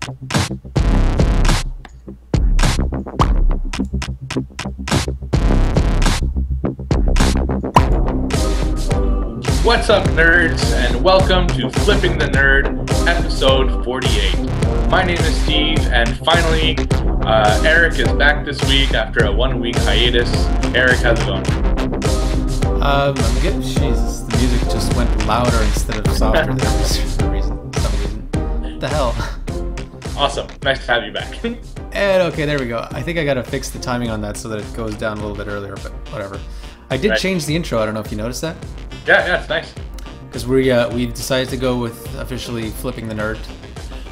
What's up, nerds, and welcome to Flipping the Nerd, episode 48. My name is Steve, and finally, Eric is back this week after a 1-week hiatus. Eric, how's it going? I'm good. Jesus, the music just went louder instead of softer there for some reason. What the hell? Awesome. Nice to have you back. And okay, there we go. I think I gotta fix the timing on that so that it goes down a little bit earlier, but whatever. I did change the intro. I don't know if you noticed that. Yeah, it's nice. Because we decided to go with officially flipping the nerd,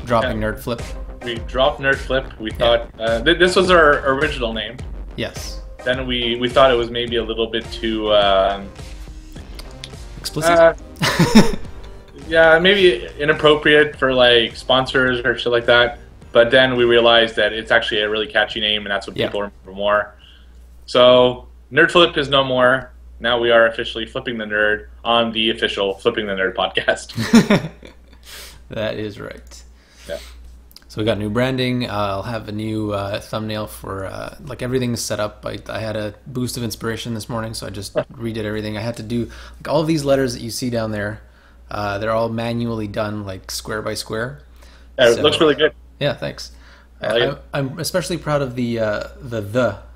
dropping nerd flip. We dropped Nerd Flip. We thought this was our original name. Yes. Then we thought it was maybe a little bit too explicit. Yeah, maybe inappropriate for like sponsors or shit like that. But then we realized that it's actually a really catchy name, and that's what people remember more. So Nerd Flip is no more. Now we are officially Flipping the Nerd on the official Flipping the Nerd podcast. That is right. Yeah. So we got new branding. I'll have a new thumbnail for like everything's set up. I had a boost of inspiration this morning, so I just redid everything. I had to do like all of these letters that you see down there. They're all manually done, like square by square. Yeah, it looks really good. Yeah, thanks. I'm especially proud of the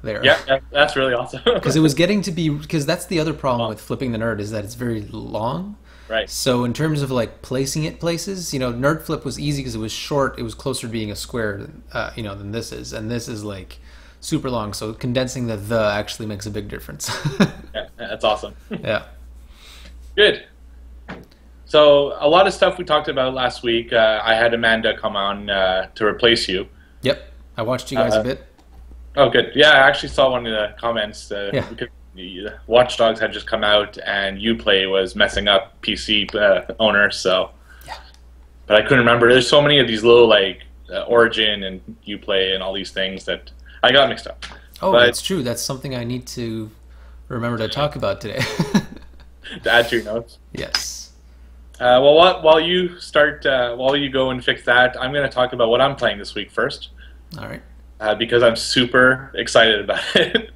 there. Yeah, that's really awesome. Because it was getting to be, because that's the other problem with Flipping the Nerd is that it's very long. Right. So in terms of like placing it places, Nerd Flip was easy because it was short. It was closer to being a square, than this is, and this is like super long. So condensing the actually makes a big difference. Yeah, that's awesome. Yeah. Good. So a lot of stuff we talked about last week. I had Amanda come on to replace you. Yep. I watched you guys a bit. Oh, good. Yeah, I actually saw one of the comments. Because the Watchdogs had just come out, and Uplay was messing up PC owners. So, yeah. But I couldn't remember. There's so many of these little like Origin and Uplay and all these things that I got mixed up. Oh, that's true. That's something I need to remember to talk about today. To add to your notes. Yes. Well, while you go and fix that, I'm going to talk about what I'm playing this week first. All right. Because I'm super excited about it.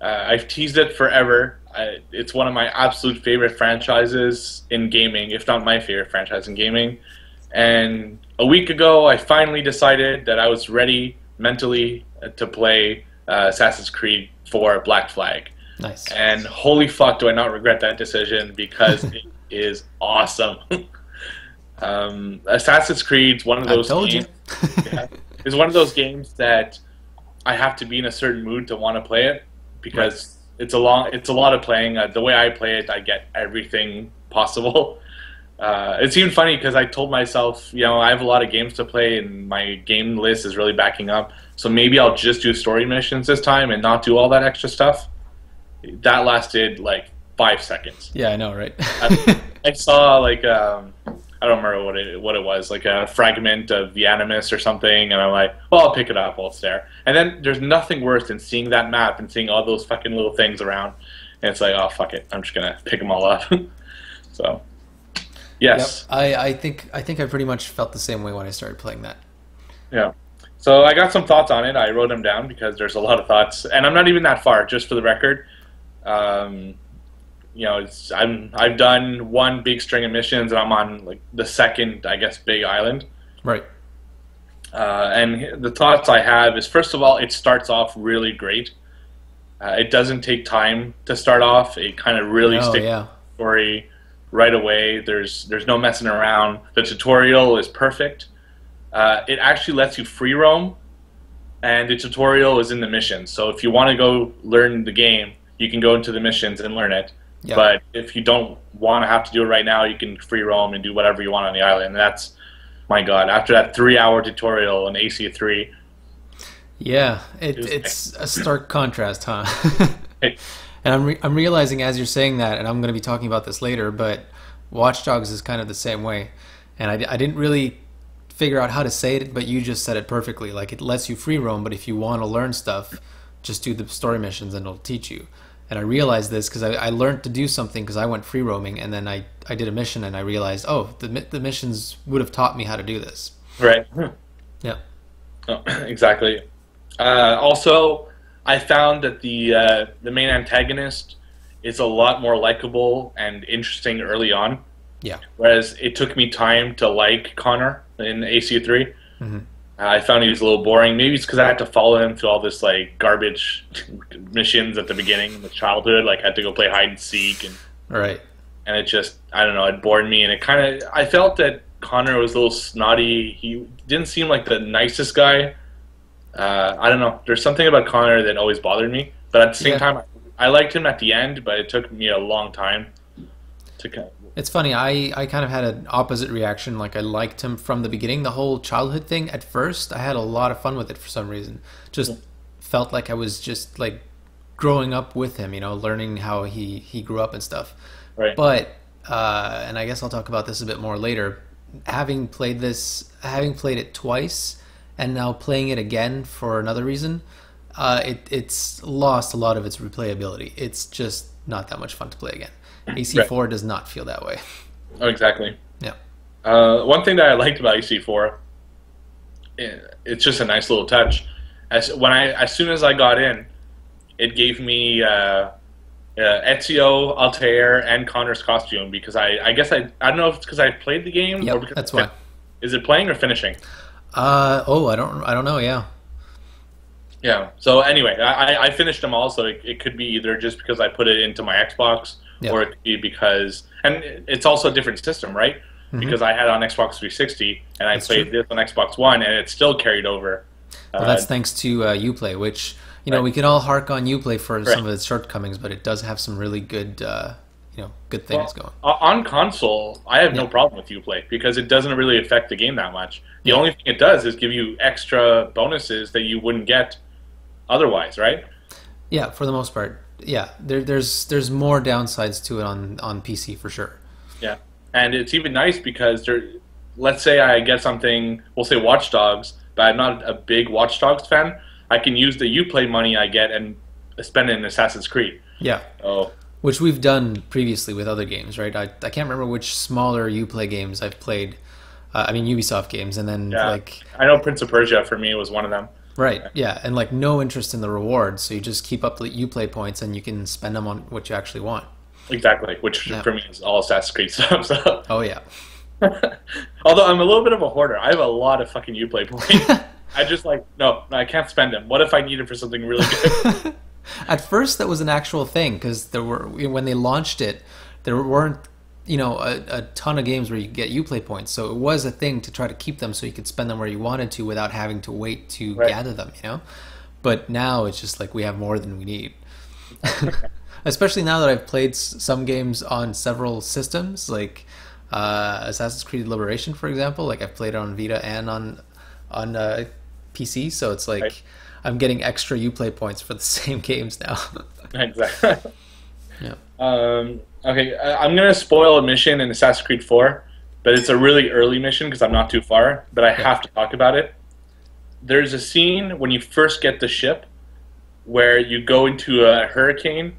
I've teased it forever. It's one of my absolute favorite franchises in gaming, if not my favorite franchise in gaming. And a week ago, I finally decided that I was ready mentally to play Assassin's Creed 4 Black Flag. Nice. And holy fuck, do I not regret that decision, because it is awesome. Assassin's Creed's one of those games. It's one of those games that I have to be in a certain mood to want to play it, because it's a lot of playing. The way I play it, I get everything possible. It's even funny because I told myself, I have a lot of games to play and my game list is really backing up. So maybe I'll just do story missions this time and not do all that extra stuff. That lasted like 5 seconds. Yeah, I know, right? I saw like I don't remember what it was, like a fragment of the Animus or something, and I'm like, well, I'll pick it up while it's there. And then there's nothing worse than seeing that map and seeing all those fucking little things around, and it's like, oh fuck it, I'm just gonna pick them all up. So, yes. Yep. I think I pretty much felt the same way when I started playing that. Yeah. So I got some thoughts on it. I wrote them down because there's a lot of thoughts, and I'm not even that far. Just for the record. I've done one big string of missions, and I'm on like the second, I guess, big island. Right. And the thoughts I have is, first of all, it starts off really great. It doesn't take time to start off. It kind of really sticks to the story right away. There's no messing around. The tutorial is perfect. It actually lets you free roam, and the tutorial is in the missions. So if you want to go learn the game, you can go into the missions and learn it. Yep. But if you don't want to have to do it right now, you can free roam and do whatever you want on the island. And that's, my God, after that 3-hour tutorial in AC3. Yeah, it's a stark contrast, huh? And I'm realizing as you're saying that, and I'm going to be talking about this later, but Watchdogs is kind of the same way. And I didn't really figure out how to say it, but you just said it perfectly. Like, it lets you free roam, but if you want to learn stuff, just do the story missions and it'll teach you. And I realized this because I learned to do something because I went free roaming, and then I did a mission and I realized, oh, the missions would have taught me how to do this. Right. Yeah. Oh, exactly. Also, I found that the main antagonist is a lot more likable and interesting early on, Yeah. whereas it took me time to like Connor in AC3. Hmm. I found he was a little boring. Maybe it's because I had to follow him through all this like garbage missions at the beginning in the childhood. Like I had to go play hide and seek, Right. and it just I don't know, it bored me, and it kind of I felt that Connor was a little snotty. He didn't seem like the nicest guy. I don't know. There's something about Connor that always bothered me, but at the same Yeah. time, I liked him at the end, but it took me a long time to kind of, It's funny. I kind of had an opposite reaction. Like I liked him from the beginning. The whole childhood thing at first, I had a lot of fun with it for some reason. Just felt like I was just like growing up with him, learning how he grew up and stuff. right. But and I guess I'll talk about this a bit more later. Having played it twice, and now playing it again for another reason, it's lost a lot of its replayability. It's just not that much fun to play again. AC4 does not feel that way. Oh, exactly. Yeah. One thing that I liked about AC4, it's just a nice little touch. As soon as I got in, it gave me Ezio, Altair, and Connor's costume because I guess I don't know if it's because I played the game Yep, or because that's why. Is it playing or finishing? I don't know. Yeah. Yeah. So anyway, I finished them all, so it could be either just because I put it into my Xbox, Yeah. or it could be because, and it's also a different system, right? Mhm. Because I had on Xbox 360 and I That's played true. this on Xbox One, and it still carried over. Well, that's thanks to Uplay, which Right. we can all hark on Uplay for Right. some of its shortcomings, but it does have some really good good things going. On console, I have no Yeah. problem with Uplay because it doesn't really affect the game that much. The Yeah. only thing it does is give you extra bonuses that you wouldn't get otherwise, right? Yeah, for the most part. Yeah, there's more downsides to it on PC for sure. Yeah, and it's even nice because let's say I get something, we'll say Watchdogs, but I'm not a big Watchdogs fan. I can use the Uplay money I get and spend it in Assassin's Creed. Yeah, Oh, which we've done previously with other games, right? I can't remember which smaller Uplay games I've played. I mean Ubisoft games, and then yeah. like I know Prince of Persia for me was one of them. right, yeah, and like no interest in the rewards, so you just keep up the Uplay points and you can spend them on what you actually want. Exactly, which Yeah. for me is all Assassin's Creed stuff. So. Oh yeah. Although I'm a little bit of a hoarder. I have a lot of fucking Uplay points. I just no, I can't spend them. What if I need it for something really good? At first, that was an actual thing because when they launched it, there weren't a ton of games where you get Uplay points, so it was a thing to try to keep them so you could spend them where you wanted to without having to wait to Right. gather them. But now it's just like we have more than we need. Especially now that I've played some games on several systems, like Assassin's Creed Liberation, for example. Like I've played it on Vita and on PC, so it's like Right. I'm getting extra Uplay points for the same games now. Exactly. Yeah. Okay, I'm gonna spoil a mission in Assassin's Creed 4, but it's a really early mission because I'm not too far. But I have to talk about it. There's a scene when you first get the ship where you go into a hurricane,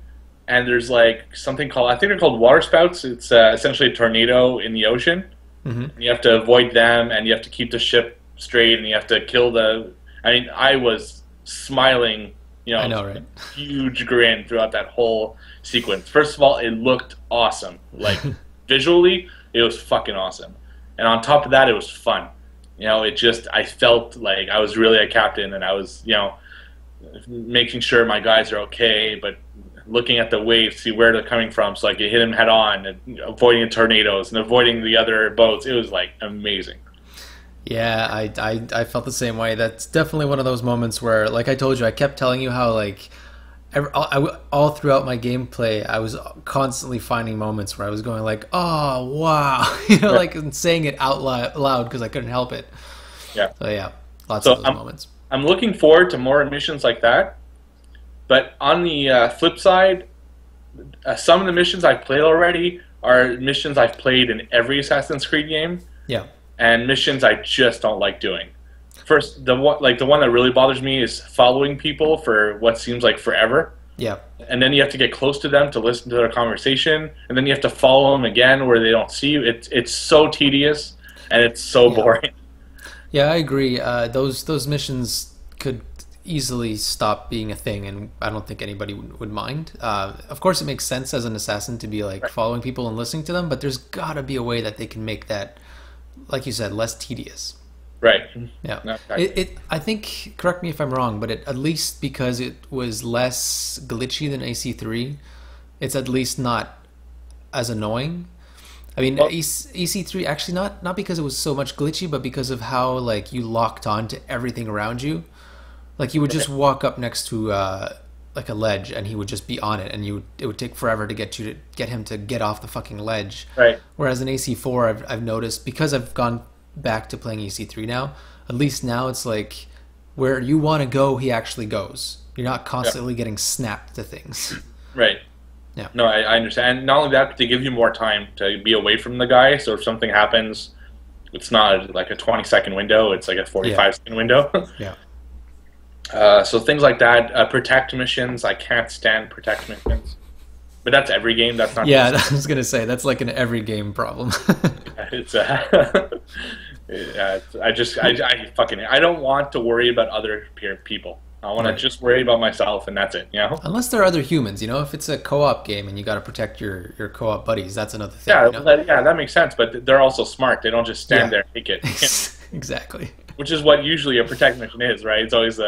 and there's like something called, I think they're called water spouts. It's essentially a tornado in the ocean. Hmm. And you have to avoid them, and you have to keep the ship straight, and you have to kill the. I mean, I was smiling, I know, right? huge grin throughout that whole sequence. First of all, it looked awesome. Like visually, it was fucking awesome, and on top of that, it was fun. I felt like I was really a captain, and I was, making sure my guys are okay, but looking at the waves, see where they're coming from, so I could hit them head on, and avoiding the tornadoes and avoiding the other boats. It was like amazing. Yeah, I felt the same way. That's definitely one of those moments where, like I told you, I kept telling you how like all throughout my gameplay, I was constantly finding moments where I was going like, "Oh wow," like and saying it out loud because I couldn't help it. Yeah. So yeah, lots So of those moments. I'm looking forward to more missions like that. But on the flip side, some of the missions I've played already are missions I've played in every Assassin's Creed game, Yeah. and missions I just don't like doing. First, the one that really bothers me is following people for what seems like forever, Yeah. and then you have to get close to them to listen to their conversation, and then you have to follow them again where they don't see you. It's so tedious and it's so boring. Yeah, I agree. Those missions could easily stop being a thing, and I don't think anybody would mind. Of course, it makes sense as an assassin to be like Right. following people and listening to them, but there's gotta be a way that they can make that, like you said, less tedious. Right. Yeah. No, exactly. I think, correct me if I'm wrong, but at least because it was less glitchy than AC3, it's at least not as annoying. I mean, Well, EC3 actually not because it was so much glitchy, but because of how like you locked on to everything around you. Like you would just walk up next to like a ledge, and he would just be on it, and it would take forever to get him to get off the fucking ledge. right. Whereas in AC4, I've noticed, because I've gone back to playing EC3 now. At least now it's like where you want to go, he actually goes. You're not constantly getting snapped to things. Right. Yeah. No, I understand. And not only that, but they give you more time to be away from the guy. So if something happens, it's not like a 20-second window. It's like a 45-second window. Yeah. So things like that. Protect missions. I can't stand protect missions. But that's every game. That's not. Yeah, I was gonna say that's like an every game problem. It's yeah, I don't want to worry about other people. I want to just worry about myself, and that's it. You know. Unless there are other humans, you know. If it's a co-op game and you got to protect your co-op buddies, that's another thing. Yeah, you know? that makes sense. But they're also smart. They don't just stand there and take it. Exactly. Which is what usually a protect mission is, right? It's always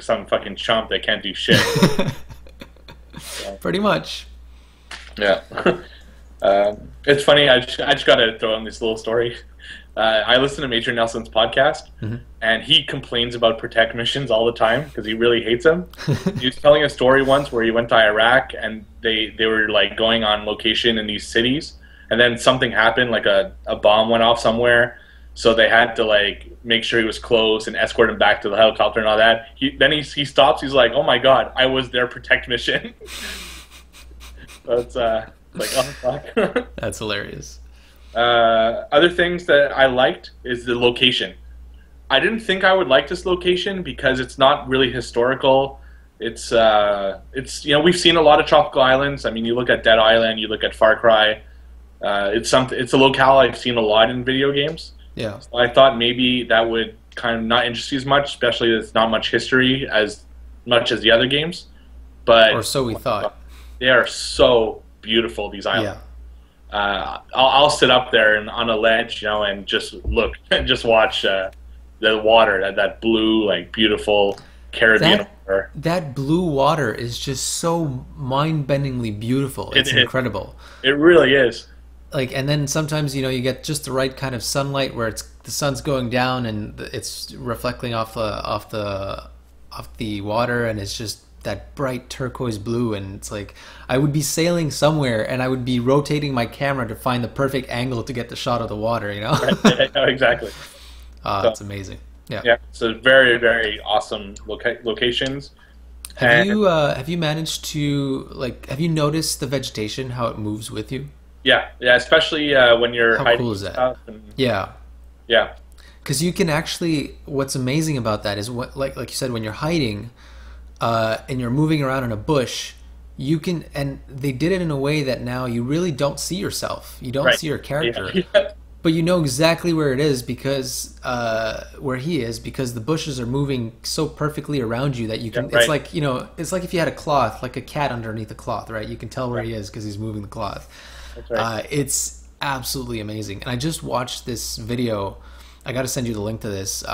some fucking chump that can't do shit. Pretty much. Yeah. It's funny. I just got to throw in this little story. I listen to Major Nelson's podcast, and he complains about protect missions all the time because he really hates them. He was telling a story once where he went to Iraq, and they were like going on location in these cities, and then something happened, like a bomb went off somewhere, so they had to like make sure he was close and escort him back to the helicopter and all that. Then he stops. He's like, "Oh my god, I was their protect mission." That's like, oh fuck. That's hilarious. Other things that I liked is the location. I didn't think I would like this location because it's not really historical. It's we've seen a lot of tropical islands. I mean, you look at Dead Island, you look at Far Cry. It's a locale I've seen a lot in video games. Yeah. So I thought maybe that would kind of not interest you as much, especially there's not much history as much as the other games. But Or so we thought. they are so beautiful, these islands. Yeah. I'll sit up there and on a ledge, and just look and just watch the water, that blue, like beautiful Caribbean water. That blue water is just so mind-bendingly beautiful. It's incredible. It really is. Like, and then sometimes you get just the right kind of sunlight where the sun's going down and it's reflecting off the water, and it's just that bright turquoise blue, and it's like I would be sailing somewhere and I would be rotating my camera to find the perfect angle to get the shot of the water, Right, exactly. It's amazing. Yeah, so very, very awesome locations. Have you managed to have you noticed the vegetation, how it moves with you? Yeah, especially when you're hiding. How cool is that? Stuff Yeah. Yeah. Because you can actually, what's amazing about that is like you said, when you're hiding, and you're moving around in a bush, you can, and they did it in a way that now you really don't see yourself. You don't see your character, but you know exactly where it is because where he is, because the bushes are moving so perfectly around you that you can. It's like it's like if you had a cloth, like a cat underneath a cloth, right? You can tell where he is because he's moving the cloth. That's right. It's absolutely amazing, and I just watched this video. I got to send you the link to this.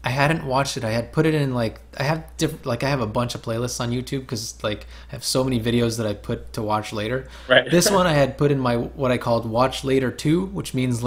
I hadn't watched it. I had put it in I have I have a bunch of playlists on YouTube because I have so many videos that I put to watch later. Right. This one I had put in my what I called watch later 2, which means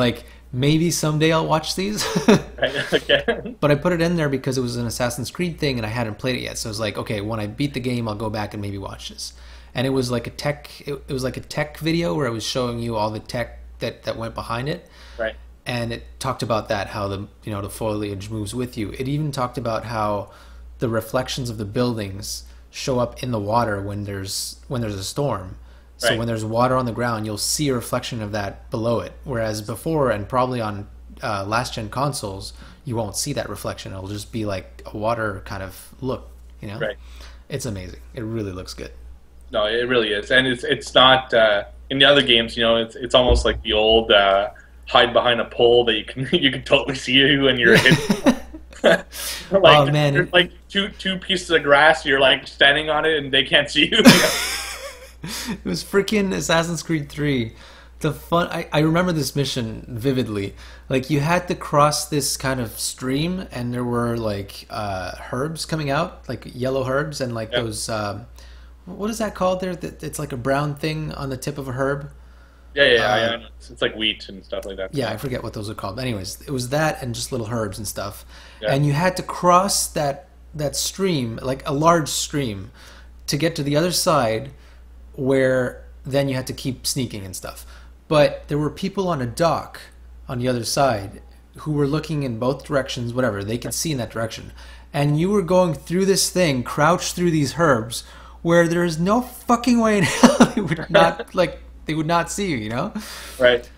maybe someday I'll watch these. Right. Okay. But I put it in there because it was an Assassin's Creed thing and I hadn't played it yet. So I was like, okay, when I beat the game, I'll go back and maybe watch this. And it was like a tech. It was like a tech video where it was showing you all the tech that went behind it. Right. And it talked about that, how the foliage moves with you. It even talked about how the reflections of the buildings show up in the water when there's a storm. So when there's water on the ground, you'll see a reflection of that below it. Whereas before, and probably on last gen consoles, you won't see that reflection. It'll just be like a water kind of look. Right. It's amazing. It really looks good. No, it really is, and it's not in the other games. It's almost like the old hide behind a pole that you can totally see you and you're hidden. Like, oh man, there's like two pieces of grass. You're like standing on it, and they can't see you. It was freaking Assassin's Creed 3. The fun. I remember this mission vividly. Like you had to cross this kind of stream, and there were like herbs coming out, like yellow herbs, and like those. What is that called? There, it's like a brown thing on the tip of a herb. Yeah. It's like wheat and stuff like that. Yeah, I forget what those are called. Anyways, it was that and just little herbs and stuff. Yeah. And you had to cross that stream, like a large stream, to get to the other side, where then you had to keep sneaking and stuff. But there were people on a dock on the other side who were looking in both directions, whatever. They could see in that direction. And you were going through this thing, crouched through these herbs, where there is no fucking way in hell they would not, like... They would not see you, you know? Right.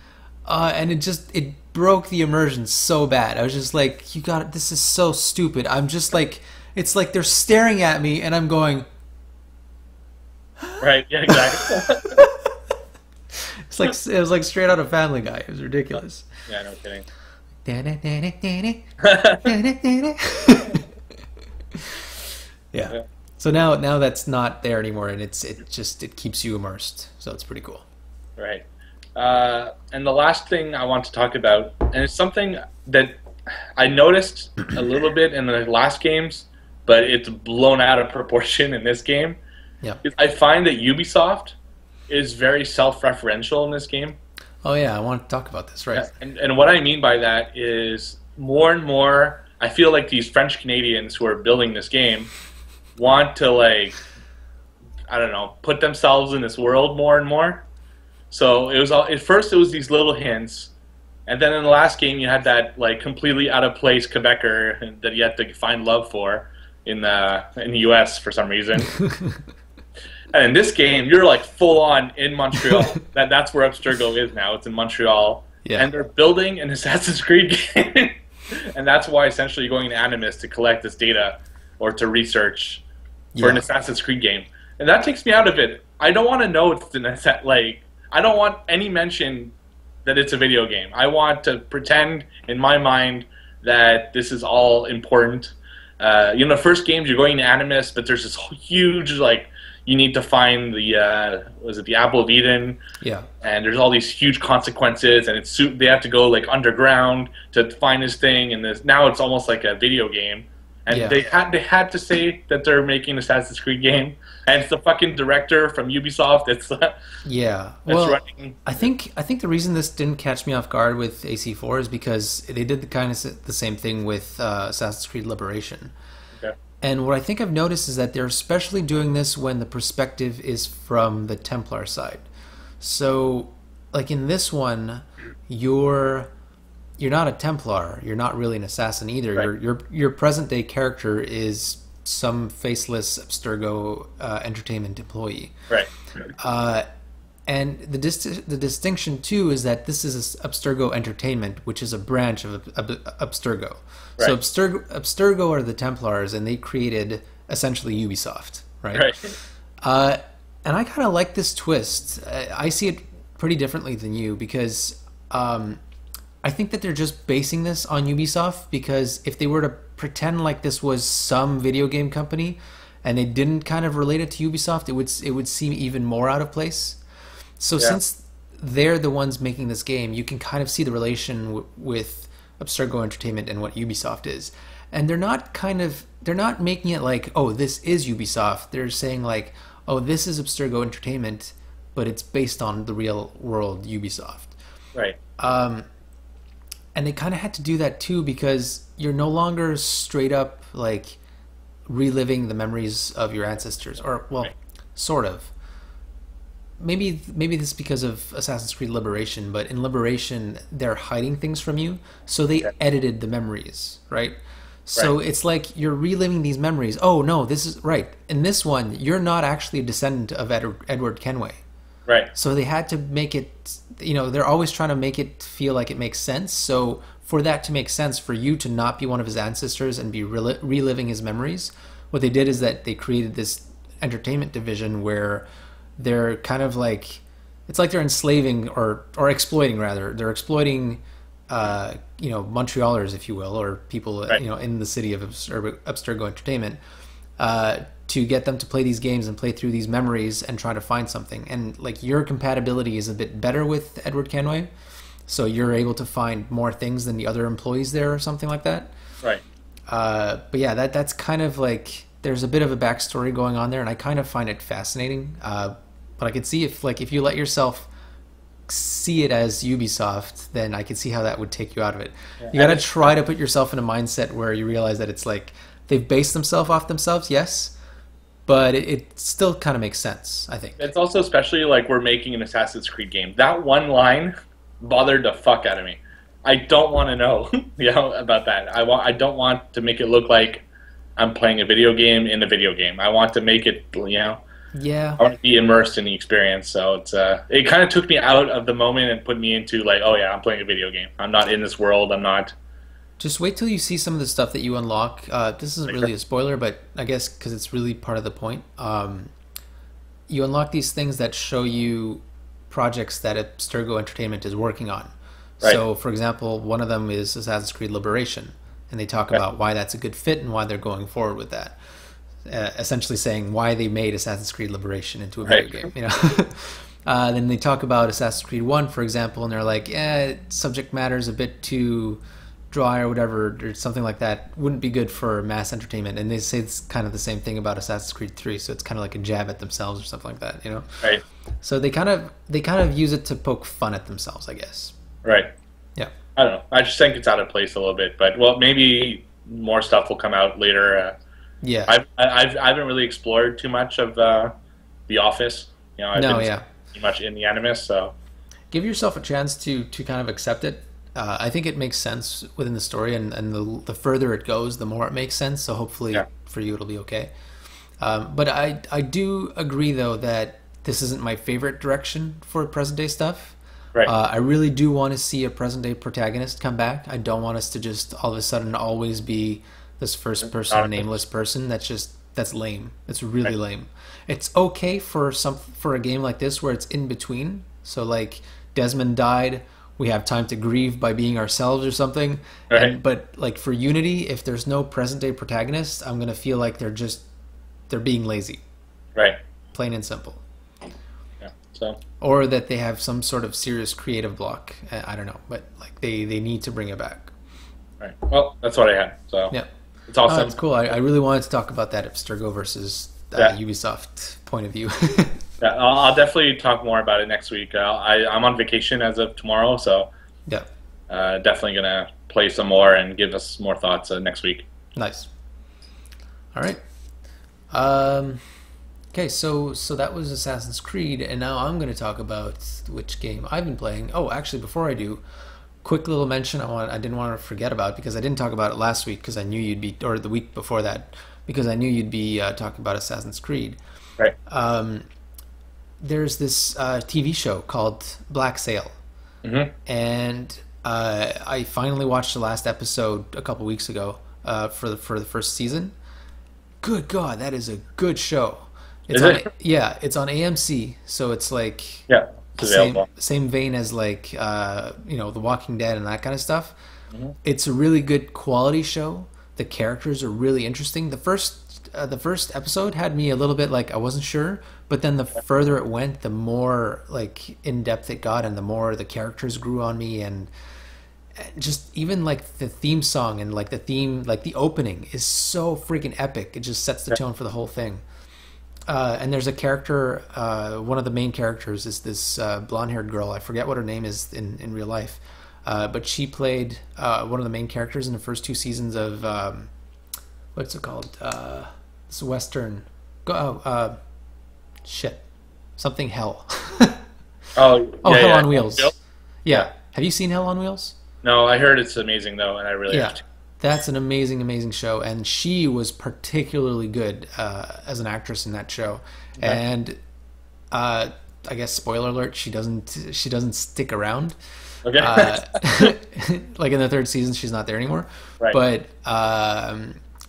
And it broke the immersion so bad. I was just like, this is so stupid. I'm just like, it's like they're staring at me and I'm going... Right, yeah, exactly. It was like straight out of Family Guy. It was ridiculous. Yeah, no kidding. Yeah. So now that's not there anymore, and it keeps you immersed. So it's pretty cool. Right. And the last thing I want to talk about, and it's something that I noticed a little bit in the last games, but it's blown out of proportion in this game. Yeah. I find that Ubisoft is very self-referential in this game. Oh yeah, I want to talk about this, right? Yeah. And what I mean by that is more and more, I feel like these French Canadians who are building this game want to, like, I don't know, put themselves in this world more and more. So it was at first it was these little hints, and then in the last game you had that like completely out of place Quebecer that you had to find love for in the US for some reason. And in this game you're like full on in Montreal. That's where Abstergo is now. It's in Montreal. Yeah. And they're building an Assassin's Creed game. And that's why essentially you're going to Animus to collect this data or to research for an Assassin's Creed game. And that takes me out of it. I don't want to know it's I don't want any mention that it's a video game. I want to pretend in my mind that this is all important. First games you're going to Animus, but there's this huge, like, you need to find the the Apple of Eden? Yeah. And there's all these huge consequences, and they have to go like underground to find this thing. And now it's almost like a video game. And they had to say that they're making an Assassin's Creed game, and it's the fucking director from Ubisoft. I think the reason this didn't catch me off guard with AC4 is because they did the same thing with Assassin's Creed Liberation. Okay. And what I think I've noticed is that they're especially doing this when the perspective is from the Templar side. So, like in this one, you're not a Templar. You're not really an assassin either. Right. Your present day character is some faceless Abstergo Entertainment employee. Right. And the distinction too is that this is Abstergo Entertainment, which is a branch of Abstergo. Right. So Abstergo are the Templars, and they created essentially Ubisoft. Right. And I kind of like this twist. I see it pretty differently than you because. I think that they're just basing this on Ubisoft, because if they were to pretend like this was some video game company and they didn't kind of relate it to Ubisoft, it would seem even more out of place. So since they're the ones making this game, you can kind of see the relation with Abstergo Entertainment and what Ubisoft is. And they're not making it like, oh, this is Ubisoft. They're saying like, oh, this is Abstergo Entertainment, but it's based on the real world Ubisoft. Right. And they kind of had to do that too, because you're no longer straight up like reliving the memories of your ancestors, or sort of. Maybe this is because of Assassin's Creed Liberation, but in Liberation they're hiding things from you, so they edited the memories, right? So it's like you're reliving these memories. Oh no, this is right. In this one, you're not actually a descendant of Edward Kenway. Right. So they had to make it, they're always trying to make it feel like it makes sense. So for that to make sense, for you to not be one of his ancestors and be reliving his memories, what they did is that they created this entertainment division where they're kind of like it's like they're enslaving or exploiting rather. They're exploiting Montrealers, if you will, or people Right. in the city of Abstergo Entertainment, to get them to play these games and play through these memories and try to find something. And like your compatibility is a bit better with Edward Kenway, so you're able to find more things than the other employees there or something like that. Right. But yeah, that's kind of like there's a bit of a backstory going on there, and I kind of find it fascinating. But I could see if you let yourself see it as Ubisoft, then I could see how that would take you out of it. Yeah. You got to try to put yourself in a mindset where you realize that it's like they've based themselves off themselves, yes, but it still kind of makes sense, I think. It's also especially like we're making an Assassin's Creed game. That one line bothered the fuck out of me. I don't want to know, about that. I don't want to make it look like I'm playing a video game in a video game. I want to make it, Yeah. I want to be immersed in the experience. So it kind of took me out of the moment and put me into like, oh yeah, I'm playing a video game. I'm not in this world. I'm not. Just wait till you see some of the stuff that you unlock. This isn't really a spoiler, but I guess because it's really part of the point. You unlock these things that show you projects that Abstergo Entertainment is working on. Right. So, for example, one of them is Assassin's Creed Liberation, and they talk about why that's a good fit and why they're going forward with that. Essentially saying why they made Assassin's Creed Liberation into a video game. Then they talk about Assassin's Creed 1, for example, and they're like, subject matter is a bit too dry or whatever, or something like that. Wouldn't be good for mass entertainment. And they say it's kind of the same thing about Assassin's Creed 3, so it's kind of like a jab at themselves or something like that, Right. So they kind of use it to poke fun at themselves, I guess. Right. Yeah. I don't know. I just think it's out of place a little bit, but maybe more stuff will come out later. Yeah. I haven't really explored too much of The Office. I've been too much in the Animus, so give yourself a chance to kind of accept it. I think it makes sense within the story, and the further it goes, the more it makes sense. So hopefully for you, it'll be okay. But I do agree though that this isn't my favorite direction for present day stuff. Right. I really do want to see a present day protagonist come back. I don't want us to just all of a sudden always be this first person nameless person. That's lame. It's really lame. It's okay for a game like this where it's in between. So like Desmond died, we have time to grieve by being ourselves or something. Right. But like for Unity, if there's no present day protagonist, I'm gonna feel like they're being lazy. Right. Plain and simple. Yeah. So. Or that they have some sort of serious creative block. I don't know, but like they need to bring it back. Right. Well, that's what I had. So yeah, it's awesome. It's cool. I really wanted to talk about that Abstergo versus Ubisoft point of view. Yeah, I'll definitely talk more about it next week. I'm on vacation as of tomorrow, so yeah, definitely gonna play some more and give us more thoughts next week. Nice. All right. Okay, so that was Assassin's Creed, and now I'm going to talk about which game I've been playing. Oh, actually, before I do, quick little mention I didn't want to forget about, because I didn't talk about it last week because I knew you'd be, or the week before that, because I knew you'd be talking about Assassin's Creed. Right. There's this TV show called Black Sail, and I finally watched the last episode a couple weeks ago for the first season. Good God, that is a good show. It's it's on AMC, so it's like same vein as like The Walking Dead and that kind of stuff. It's a really good quality show. The characters are really interesting. The first episode had me a little bit like I wasn't sure, but then the further it went, the more like in depth it got, and the more the characters grew on me, and just even like the theme song and like the opening is so freaking epic. It just sets the tone for the whole thing. And there's a character, one of the main characters is this blonde-haired girl. I forget what her name is in real life, but she played one of the main characters in the first 2 seasons of what's it called? This Western. Something Hell. Hell on Wheels. Yeah. Have you seen Hell on Wheels? No, I heard it's amazing though, and I really have to. That's an amazing show, and she was particularly good as an actress in that show. Okay. And I guess spoiler alert, she doesn't stick around. Okay. Like in the 3rd season, she's not there anymore. Right. But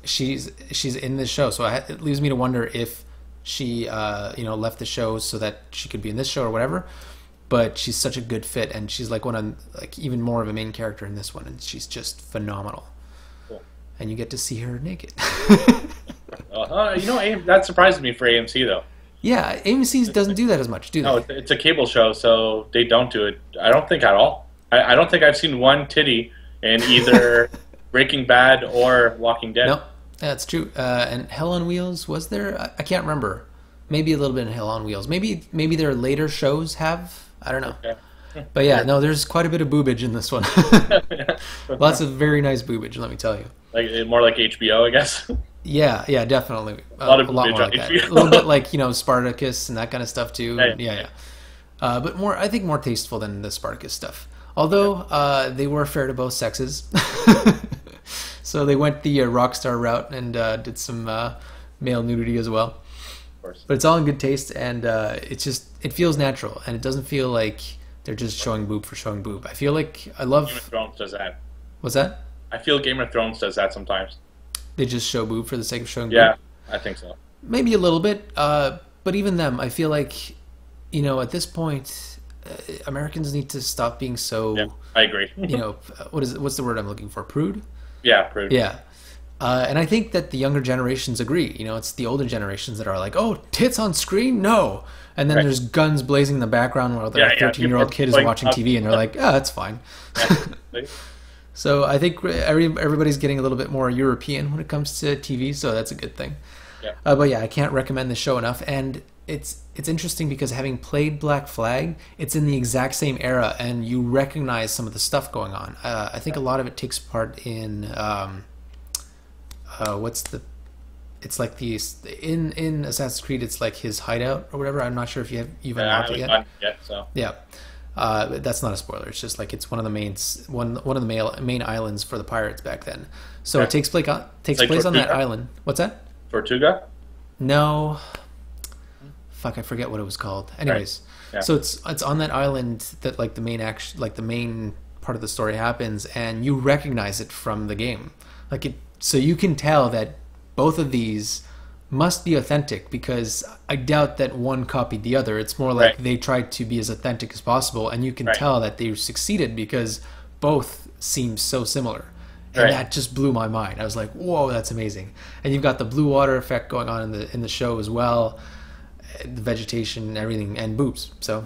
she's in this show, so it leaves me to wonder if she left the show so that she could be in this show or whatever. but she's such a good fit, and she's like even more of a main character in this one, and she's just phenomenal. Cool. And you get to see her naked. That surprises me for AMC though. Yeah, AMC doesn't do that as much, do they? No, it's a cable show, so they don't do it. I don't think at all. I don't think I've seen one titty in either Breaking Bad or Walking Dead. No, that's true. And Hell on Wheels, was there? I can't remember. Maybe a little bit in Hell on Wheels. Maybe their later shows have. I don't know. Okay. But yeah, no, there's quite a bit of boobage in this one. Lots of very nice boobage, let me tell you. Like more like HBO, I guess. Yeah, definitely. A lot more like that. A little bit like Spartacus and that kind of stuff too. Hey. Yeah. But I think more tasteful than the Spartacus stuff. Although they were fair to both sexes, so they went the Rockstar route and did some male nudity as well. Of course. But it's all in good taste, and it feels natural, and it doesn't feel like they're just showing boob for showing boob. I feel like I love. Game of Thrones does that. What's that? I feel Game of Thrones does that sometimes. They just show boob for the sake of showing boob? Yeah, I think so. Maybe a little bit, but even them, I feel like, at this point, Americans need to stop being so... Yeah, I agree. What's the word I'm looking for? Prude? Yeah, prude. Yeah. And I think that the younger generations agree. It's the older generations that are like, oh, tits on screen? No. And then there's guns blazing in the background while their 13-year-old kid is watching TV, and they're like, that's fine. Yeah. So I think everybody's getting a little bit more European when it comes to TV, so that's a good thing. Yeah. But yeah, I can't recommend the show enough. And it's interesting because having played Black Flag, it's in the exact same era, and you recognize some of the stuff going on. I think a lot of it takes part in it's like in Assassin's Creed, it's like his hideout or whatever. I'm not sure if you've unlocked it yet. So yeah. That's not a spoiler. It's just like it's one of the main islands for the pirates back then. So it takes place on that island. What's that? Tortuga? No. Fuck, I forget what it was called. Anyways, so it's on that island that like the main part of the story happens, and you recognize it from the game. So you can tell that both of these must be authentic, because I doubt that one copied the other. It's more like they tried to be as authentic as possible, and you can tell that they succeeded because both seem so similar. And that just blew my mind. I was like, whoa, that's amazing. And you've got the blue water effect going on in the show as well, the vegetation and everything, and boobs. So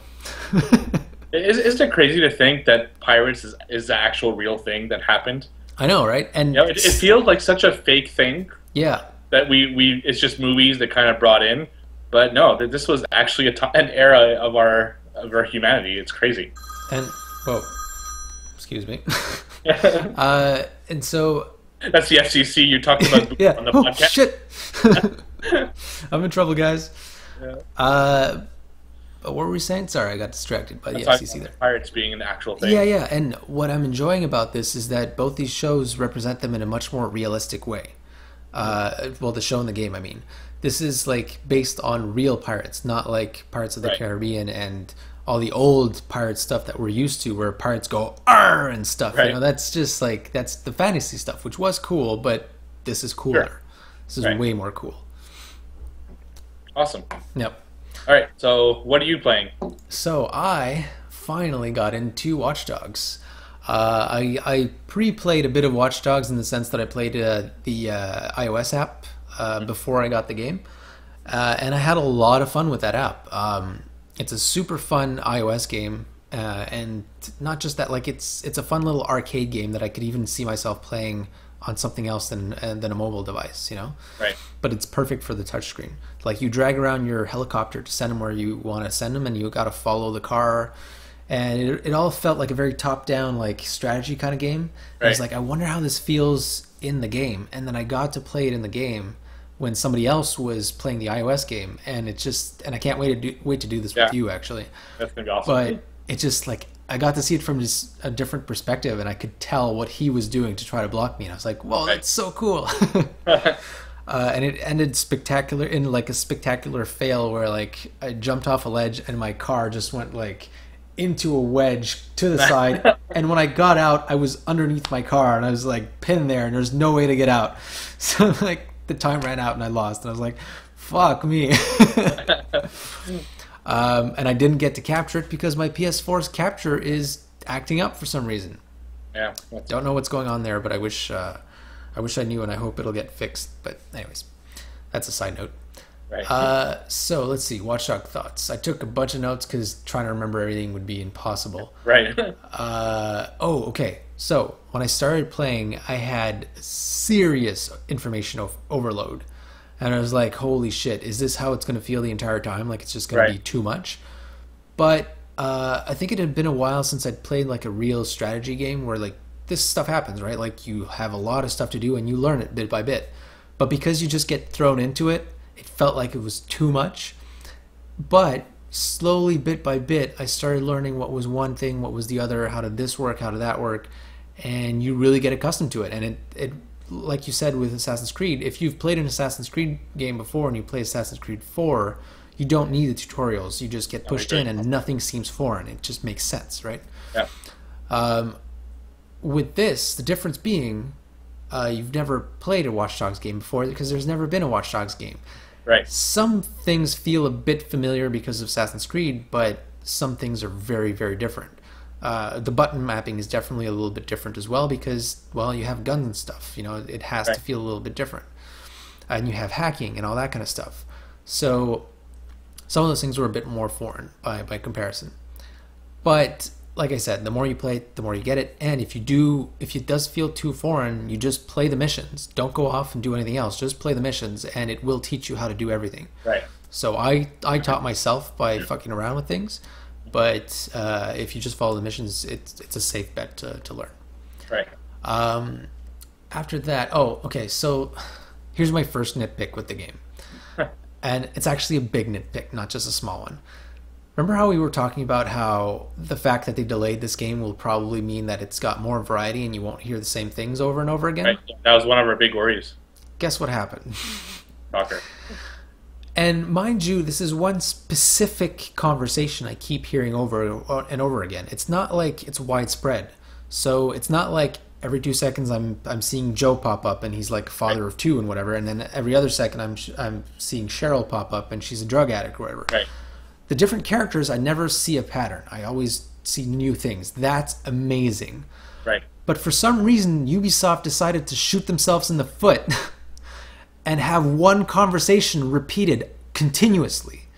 Isn't it crazy to think that pirates is the actual real thing that happened? I know, right? And it feels like such a fake thing. Yeah. That we it's just movies that kind of brought in, but no, this was actually an era of our humanity. It's crazy. And excuse me. And so that's the FCC you talked about on the podcast. Shit. I'm in trouble, guys. Yeah. But what were we saying? Sorry, I got distracted by the FCC there. Pirates being an actual thing. Yeah. And what I'm enjoying about this is that both these shows represent them in a much more realistic way. The show and the game, I mean. This is like based on real pirates, not like Pirates of the Caribbean and all the old pirate stuff that we're used to, where pirates go "arr" and stuff. Right. That's just like that's the fantasy stuff, which was cool, but this is cooler. Sure. This is way more cool. Awesome. Yep. All right. So, what are you playing? So I finally got into Watchdogs. I pre-played a bit of Watchdogs in the sense that I played the iOS app before I got the game, and I had a lot of fun with that app. It's a super fun iOS game, and not just that, like it's a fun little arcade game that I could even see myself playing on something else than a mobile device, Right. But it's perfect for the touchscreen. Like you drag around your helicopter to send them where you want to send them, and you got to follow the car. And it all felt like a very top-down, like strategy kind of game. Right. I was like, I wonder how this feels in the game. And then I got to play it in the game when somebody else was playing the iOS game, and I can't wait to do this with you actually. That's gonna be awesome. But it just like I got to see it from just a different perspective, and I could tell what he was doing to try to block me. And I was like, whoa, that's so cool. And it ended in like a spectacular fail where like I jumped off a ledge and my car just went like into a wedge to the side, and when I got out I was underneath my car and I was like pinned there and there's no way to get out. So like the time ran out and I lost, and I was like, fuck me. And I didn't get to capture it because my PS4's capture is acting up for some reason. Yeah. Don't know what's going on there, but I wish I knew, and I hope it'll get fixed. But anyways, that's a side note. Right. So let's see, Watchdog thoughts. I took a bunch of notes because trying to remember everything would be impossible. Right. Okay. So when I started playing, I had serious information overload. And I was like, holy shit, is this how it's going to feel the entire time? Like it's just going to be too much? But I think it had been a while since I'd played like a real strategy game where like this stuff happens, right? Like you have a lot of stuff to do and you learn it bit by bit. But because you just get thrown into it, it felt like it was too much. But slowly, bit by bit, I started learning what was one thing, what was the other, how did this work, how did that work, and you really get accustomed to it. And it like you said with Assassin's Creed, if you've played an Assassin's Creed game before and you play Assassin's Creed 4, you don't need the tutorials. You just get pushed in and nothing seems foreign. It just makes sense, right? Yeah. With this, the difference being you've never played a Watch Dogs game before because there's never been a Watch Dogs game. Right. Some things feel a bit familiar because of Assassin's Creed, but some things are very, very different. The button mapping is definitely a little bit different as well because, well, you have guns and stuff. You know, it has to feel a little bit different. And you have hacking and all that kind of stuff. So some of those things were a bit more foreign by comparison. But like I said, the more you play it, the more you get it. And if it does feel too foreign, you just play the missions. Don't go off and do anything else. Just play the missions, and it will teach you how to do everything. Right. So I taught myself by fucking around with things. But if you just follow the missions, it's a safe bet to learn. Right. After that, okay, so here's my first nitpick with the game. And it's actually a big nitpick, not just a small one. Remember how we were talking about how the fact that they delayed this game will probably mean that it's got more variety and you won't hear the same things over and over again? Right. That was one of our big worries. Guess what happened? Talker. And mind you, this is one specific conversation I keep hearing over and over again. It's not like it's widespread. So it's not like every 2 seconds I'm seeing Joe pop up and he's like a father of two and whatever, and then every other second I'm seeing Cheryl pop up and she's a drug addict or whatever. Right. The different characters, I never see a pattern. I always see new things. That's amazing. Right. But for some reason, Ubisoft decided to shoot themselves in the foot and have one conversation repeated continuously.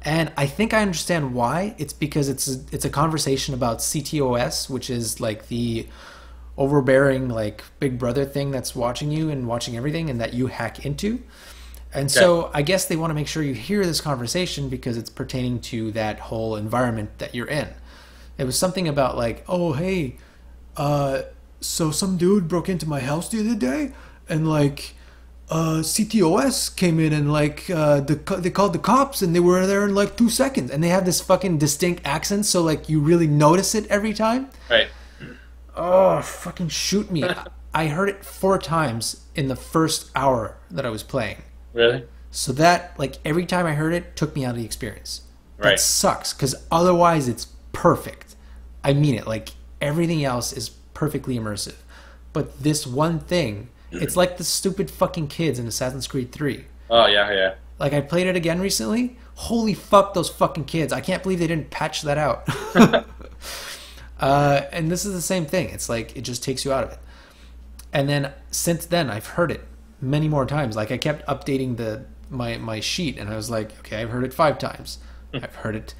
And I think I understand why. It's because it's a conversation about CTOS, which is like the overbearing like big brother thing that's watching you and watching everything and that you hack into. And so I guess they want to make sure you hear this conversation because it's pertaining to that whole environment that you're in. It was something about like, oh, hey, so some dude broke into my house the other day and like CTOS came in and like they called the cops and they were there in like 2 seconds. And they have this fucking distinct accent, so like you really notice it every time. Right. Oh, fucking shoot me. I heard it 4 times in the first hour that I was playing. Really? So that, like, every time I heard it, took me out of the experience. That Right. sucks, because otherwise it's perfect. I mean it. Like, everything else is perfectly immersive. But this one thing, it's like the stupid fucking kids in Assassin's Creed 3. Oh, yeah. Like, I played it again recently. Holy fuck, those fucking kids. I can't believe they didn't patch that out. And this is the same thing. It's like, it just takes you out of it. And then, since then, I've heard it many more times. Like I kept updating my sheet, and I was like, okay, I've heard it 5 times. I've heard it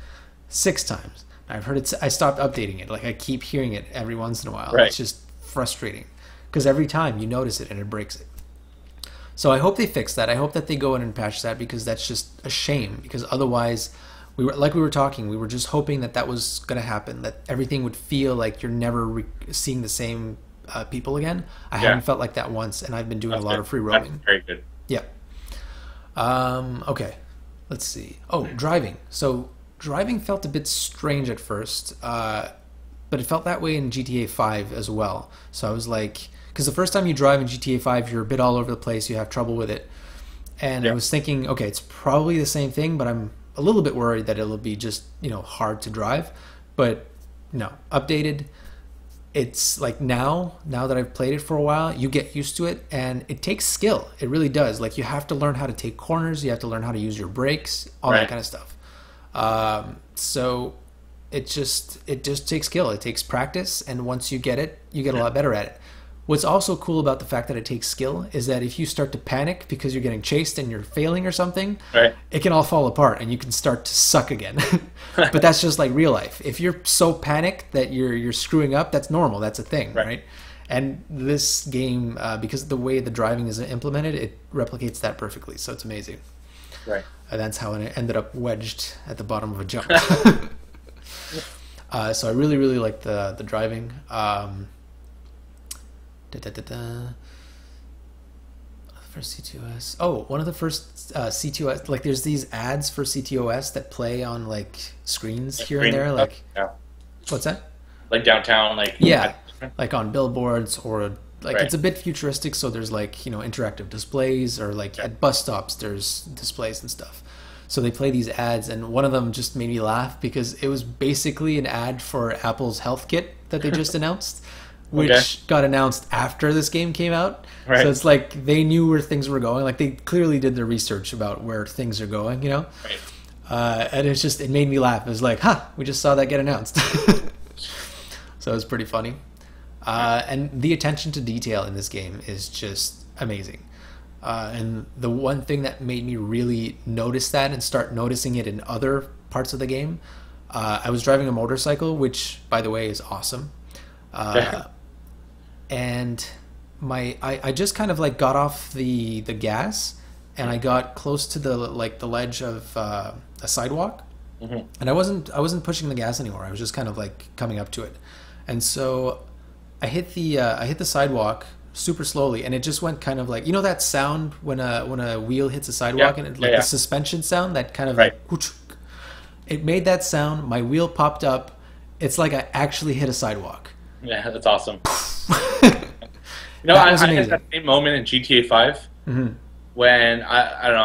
6 times. I've heard it. I stopped updating it. Like I keep hearing it every once in a while. Right. It's just frustrating because every time you notice it and it breaks it. So I hope they fix that. I hope that they go in and patch that because that's just a shame. Because otherwise, we were talking. We were just hoping that was going to happen. That everything would feel like you're never seeing the same people again. I haven't felt like that once, and I've been doing a lot of free roaming. That's very good. Yeah. Okay. Let's see. Oh, driving. So driving felt a bit strange at first, but it felt that way in GTA 5 as well. So I was like, because the first time you drive in GTA 5, you're a bit all over the place. You have trouble with it, and I was thinking, okay, it's probably the same thing, but I'm a little bit worried that it'll be just hard to drive. But no, updated. It's like now that I've played it for a while, you get used to it, and it takes skill. It really does. Like you have to learn how to take corners, you have to learn how to use your brakes, all that kind of stuff. So it just takes skill. It takes practice, and once you get it, you get a lot better at it. What's also cool about the fact that it takes skill is that if you start to panic because you're getting chased and you're failing or something, right, it can all fall apart and you can start to suck again. But that's just like real life. If you're so panicked that you're screwing up, that's normal. That's a thing, right? And this game, because of the way the driving is implemented, it replicates that perfectly. So it's amazing. Right. And that's how it ended up wedged at the bottom of a jump. So I really, really like the driving. First CTOS. Oh, one of the first CTOS. Like, there's these ads for CTOS that play on like screens here and there. Like, what's that? Like downtown, like like on billboards or like it's a bit futuristic. So there's like interactive displays, or like at bus stops there's displays and stuff. So they play these ads, and one of them just made me laugh because it was basically an ad for Apple's Health Kit that they just announced. Which got announced after this game came out. Right. So it's like they knew where things were going. Like they clearly did their research about where things are going, Right. And it made me laugh. It was like, we just saw that get announced. So it was pretty funny. And the attention to detail in this game is just amazing. And the one thing that made me really notice that and start noticing it in other parts of the game, I was driving a motorcycle, which, by the way, is awesome. And I just kind of like got off the gas, and I got close to the ledge of a sidewalk, and I wasn't pushing the gas anymore. I was just kind of like coming up to it, and so I hit the sidewalk super slowly, and it just went kind of like that sound when a wheel hits a sidewalk, and the suspension sound, that kind of like it made that sound. My wheel popped up. It's like I actually hit a sidewalk. Yeah, that's awesome. I had that same moment in GTA 5 when I don't know,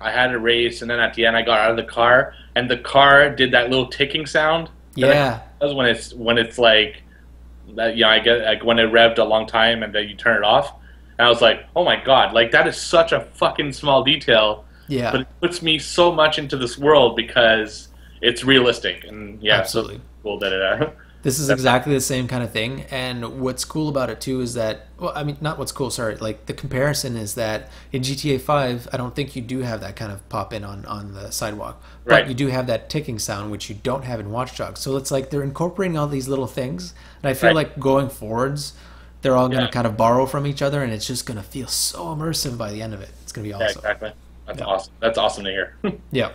I had a race, and then at the end I got out of the car, and the car did that little ticking sound. Yeah, that's when it's like that. I get like when it revved a long time and then you turn it off, and I was like, oh my god, like that is such a fucking small detail. Yeah, but it puts me so much into this world because it's realistic, and absolutely so cool that it. This is exactly the same kind of thing, and what's cool about it too is that, well, I mean, not what's cool, sorry, like the comparison is that in GTA 5, I don't think you do have that kind of pop in on the sidewalk, but you do have that ticking sound, which you don't have in Watchdogs. So it's like they're incorporating all these little things, and I feel like going forwards, they're all going to kind of borrow from each other, and it's just going to feel so immersive by the end of it. It's going to be awesome. Yeah, exactly. That's awesome. That's awesome to hear. Yeah.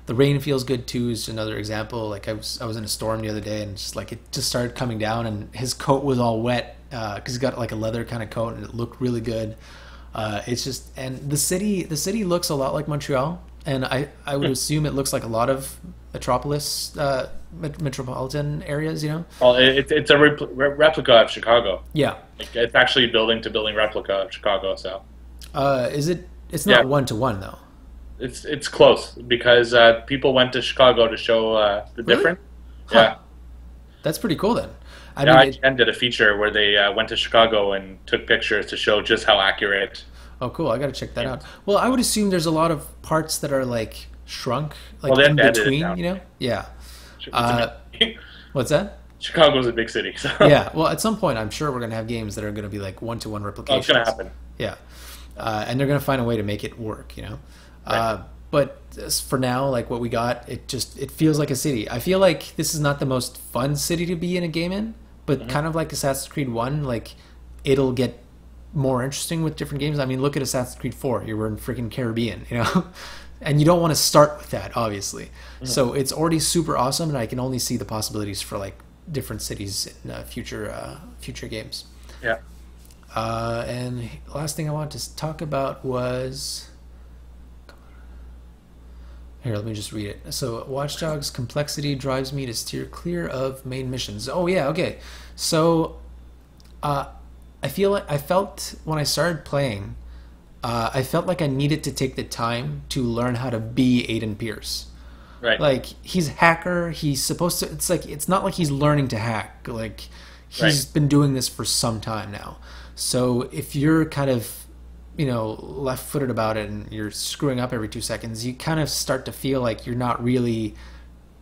The rain feels good too is another example. Like I was in a storm the other day, and just like it just started coming down, and his coat was all wet because he's got like a leather kind of coat, and it looked really good. It's just, and the city looks a lot like Montreal, and I would assume it looks like a lot of metropolitan areas. Well, it's a replica of Chicago. Yeah, it's actually building to building replica of Chicago. So, is it? It's not 1-to-1 though. It's close because people went to Chicago to show the difference. Huh. Yeah, that's pretty cool then. I mean, IGN did a feature where they went to Chicago and took pictures to show just how accurate. Oh, cool! I got to check that out. Well, I would assume there's a lot of parts that are like shrunk, like in between. Yeah. What's that? Chicago's a big city. So. Yeah. Well, at some point, I'm sure we're gonna have games that are gonna be like 1-to-1 replications. Oh, it's gonna happen. Yeah, and they're gonna find a way to make it work. But for now, like what we got, it feels like a city. I feel like this is not the most fun city to be in a game in, but kind of like Assassin's Creed 1, like it'll get more interesting with different games. I mean, look at Assassin's Creed 4. You were in freaking Caribbean, and you don't want to start with that, obviously. So it's already super awesome, and I can only see the possibilities for like different cities in future games. Yeah. And the last thing I wanted to talk about was. Here, let me just read it. So, Watchdogs complexity drives me to steer clear of main missions. Oh yeah, okay. So, I felt when I started playing, I felt like I needed to take the time to learn how to be Aiden Pierce. Right. Like he's a hacker. He's supposed to. It's not like he's learning to hack. Like he's been doing this for some time now. So if you're kind of left-footed about it and you're screwing up every 2 seconds, you kind of start to feel like you're not really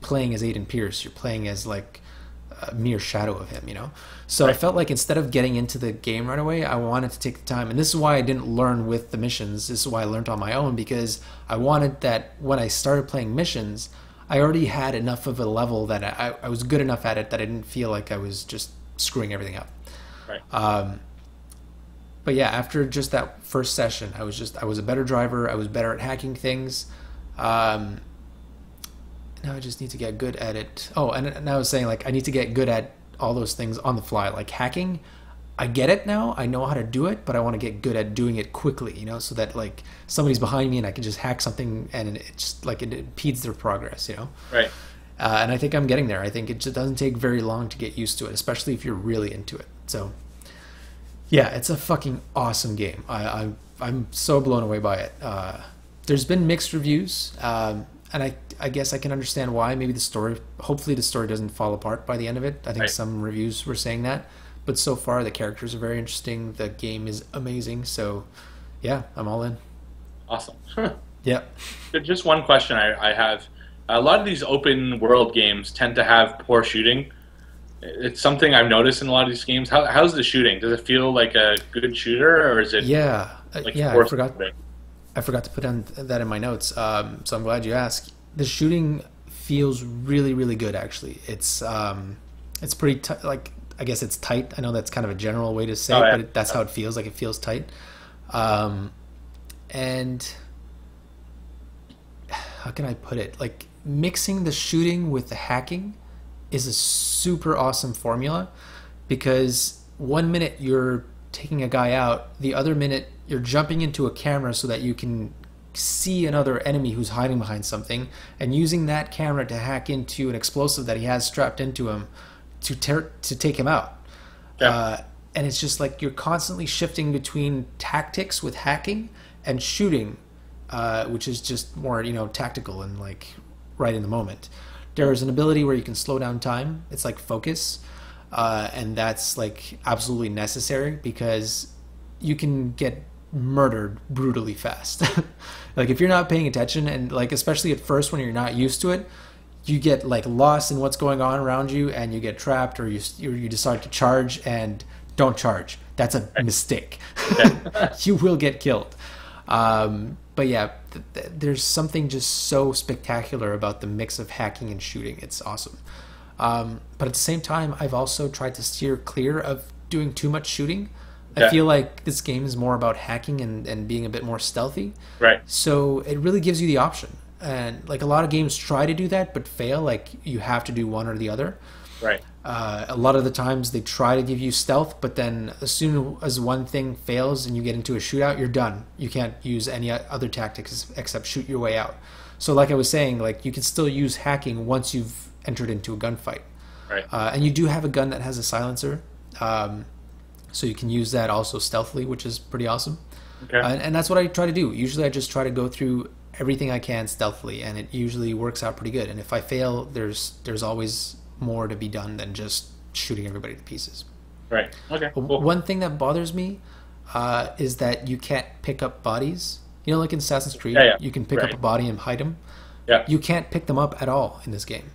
playing as Aiden Pierce. You're playing as like a mere shadow of him, So right. I felt like instead of getting into the game right away, I wanted to take the time. And this is why I didn't learn with the missions. This is why I learned on my own, because I wanted that when I started playing missions, I already had enough of a level that I was good enough at it that I didn't feel like I was just screwing everything up. Right. But yeah, after just that first session, I was a better driver. I was better at hacking things. Now I just need to get good at it. Oh, and I was saying, like, I need to get good at all those things on the fly. Like hacking, I get it now. I know how to do it, but I want to get good at doing it quickly, so that like somebody's behind me and I can just hack something and it just like it impedes their progress, Right. And I think I'm getting there. I think it just doesn't take very long to get used to it, especially if you're really into it. So yeah, it's a fucking awesome game. I'm so blown away by it. There's been mixed reviews, and I guess I can understand why. Maybe hopefully the story doesn't fall apart by the end of it. I think right. some reviews were saying that. But so far, the characters are very interesting. The game is amazing. So, yeah, I'm all in. Awesome. Yeah. Just one question I have. A lot of these open world games tend to have poor shooting. It's something I've noticed in a lot of these games. How's the shooting? Does it feel like a good shooter, or is it? Yeah. Like I forgot to put that in my notes. So I'm glad you asked. The shooting feels really, really good. Actually, it's pretty like. I guess it's tight. I know that's kind of a general way to say it, but that's how it feels. Like it feels tight. And how can I put it? Like mixing the shooting with the hacking is a super awesome formula, because 1 minute you're taking a guy out, the other minute you're jumping into a camera so that you can see another enemy who's hiding behind something, and using that camera to hack into an explosive that he has strapped into him to take him out. Yeah. And it's just like you're constantly shifting between tactics with hacking and shooting, which is just more tactical and like right in the moment. There's an ability where you can slow down time. It's like focus, and that's like absolutely necessary, because you can get murdered brutally fast. Like if you're not paying attention, and like especially at first when you're not used to it, you get like lost in what's going on around you, and you get trapped, or you decide to charge and don't charge. That's a mistake. You will get killed. But yeah, there's something just so spectacular about the mix of hacking and shooting. It's awesome. But at the same time, I've also tried to steer clear of doing too much shooting. I feel like this game is more about hacking and being a bit more stealthy. Right. So it really gives you the option. And like a lot of games try to do that but fail. Like you have to do one or the other. Right. A lot of the times they try to give you stealth, but then as soon as one thing fails and you get into a shootout, you're done. You can't use any other tactics except shoot your way out. So like I was saying, like you can still use hacking once you've entered into a gunfight. Right. And you do have a gun that has a silencer, so you can use that also stealthily, which is pretty awesome. Okay. And that's what I try to do. Usually I just try to go through everything I can stealthily, and it usually works out pretty good. And if I fail, there's always more to be done than just shooting everybody to pieces. Right. Okay. Cool. One thing that bothers me is that you can't pick up bodies. Like in Assassin's Creed, you can pick up a body and hide him. Yeah. You can't pick them up at all in this game.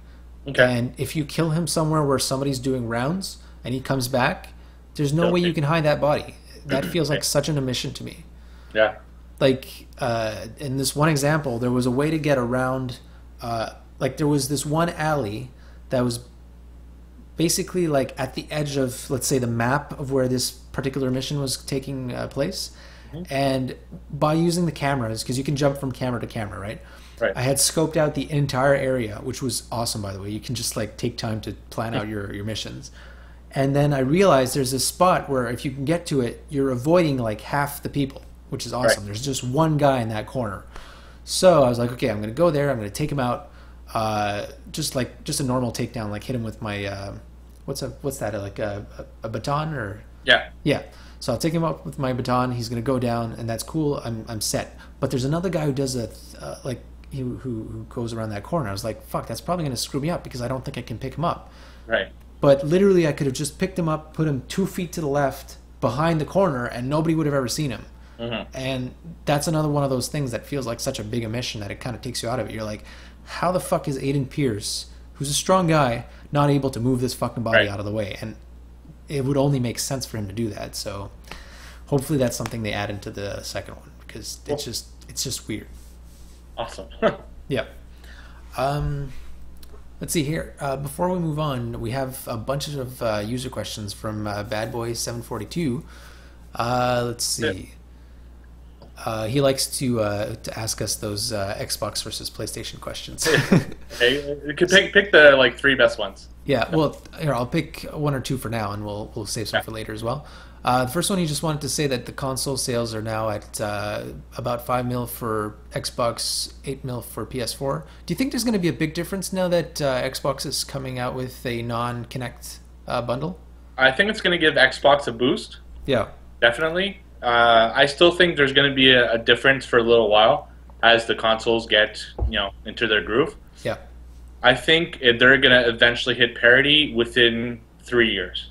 Okay. And if you kill him somewhere where somebody's doing rounds and he comes back, there's no way you can hide that body. That feels like such an omission to me. Yeah. Like in this one example, there was a way to get around. Like there was this one alley that was basically like at the edge of, let's say, the map of where this particular mission was taking place. Mm-hmm. And by using the cameras, because you can jump from camera to camera, right? Right. I had scoped out the entire area, which was awesome, by the way. You can just like take time to plan out your missions. And then I realized there's this spot where if you can get to it, you're avoiding like half the people, which is awesome. Right. There's just one guy in that corner. So I was like, okay, I'm going to go there. I'm going to take him out. Just a normal takedown, like hit him with my, what's that? Like a baton or? Yeah. Yeah. So I'll take him up with my baton. He's going to go down, and that's cool. I'm set. But there's another guy who does who goes around that corner. I was like, fuck, that's probably going to screw me up because I don't think I can pick him up. Right. But literally I could have just picked him up, put him 2 feet to the left behind the corner, and nobody would have ever seen him. And that's another one of those things that feels like such a big omission that it kind of takes you out of it. You're like, how the fuck is Aiden Pierce, who's a strong guy, not able to move this fucking body out of the way? And it would only make sense for him to do that. So hopefully that's something they add into the second one, because it's just weird. Awesome. Yeah. Let's see here. Before we move on, we have a bunch of user questions from Badboy742. Let's see. He likes to ask us those Xbox versus PlayStation questions. Hey, you can pick the like 3 best ones. Yeah, well, here, I'll pick 1 or 2 for now, and we'll save some for later as well. The first one, he just wanted to say that the console sales are now at about 5 mil for Xbox, 8 mil for PS4. Do you think there's going to be a big difference now that Xbox is coming out with a non-Kinect bundle? I think it's going to give Xbox a boost. Yeah. Definitely. I still think there's going to be a difference for a little while as the consoles get, into their groove. Yeah. I think they're going to eventually hit parity within 3 years.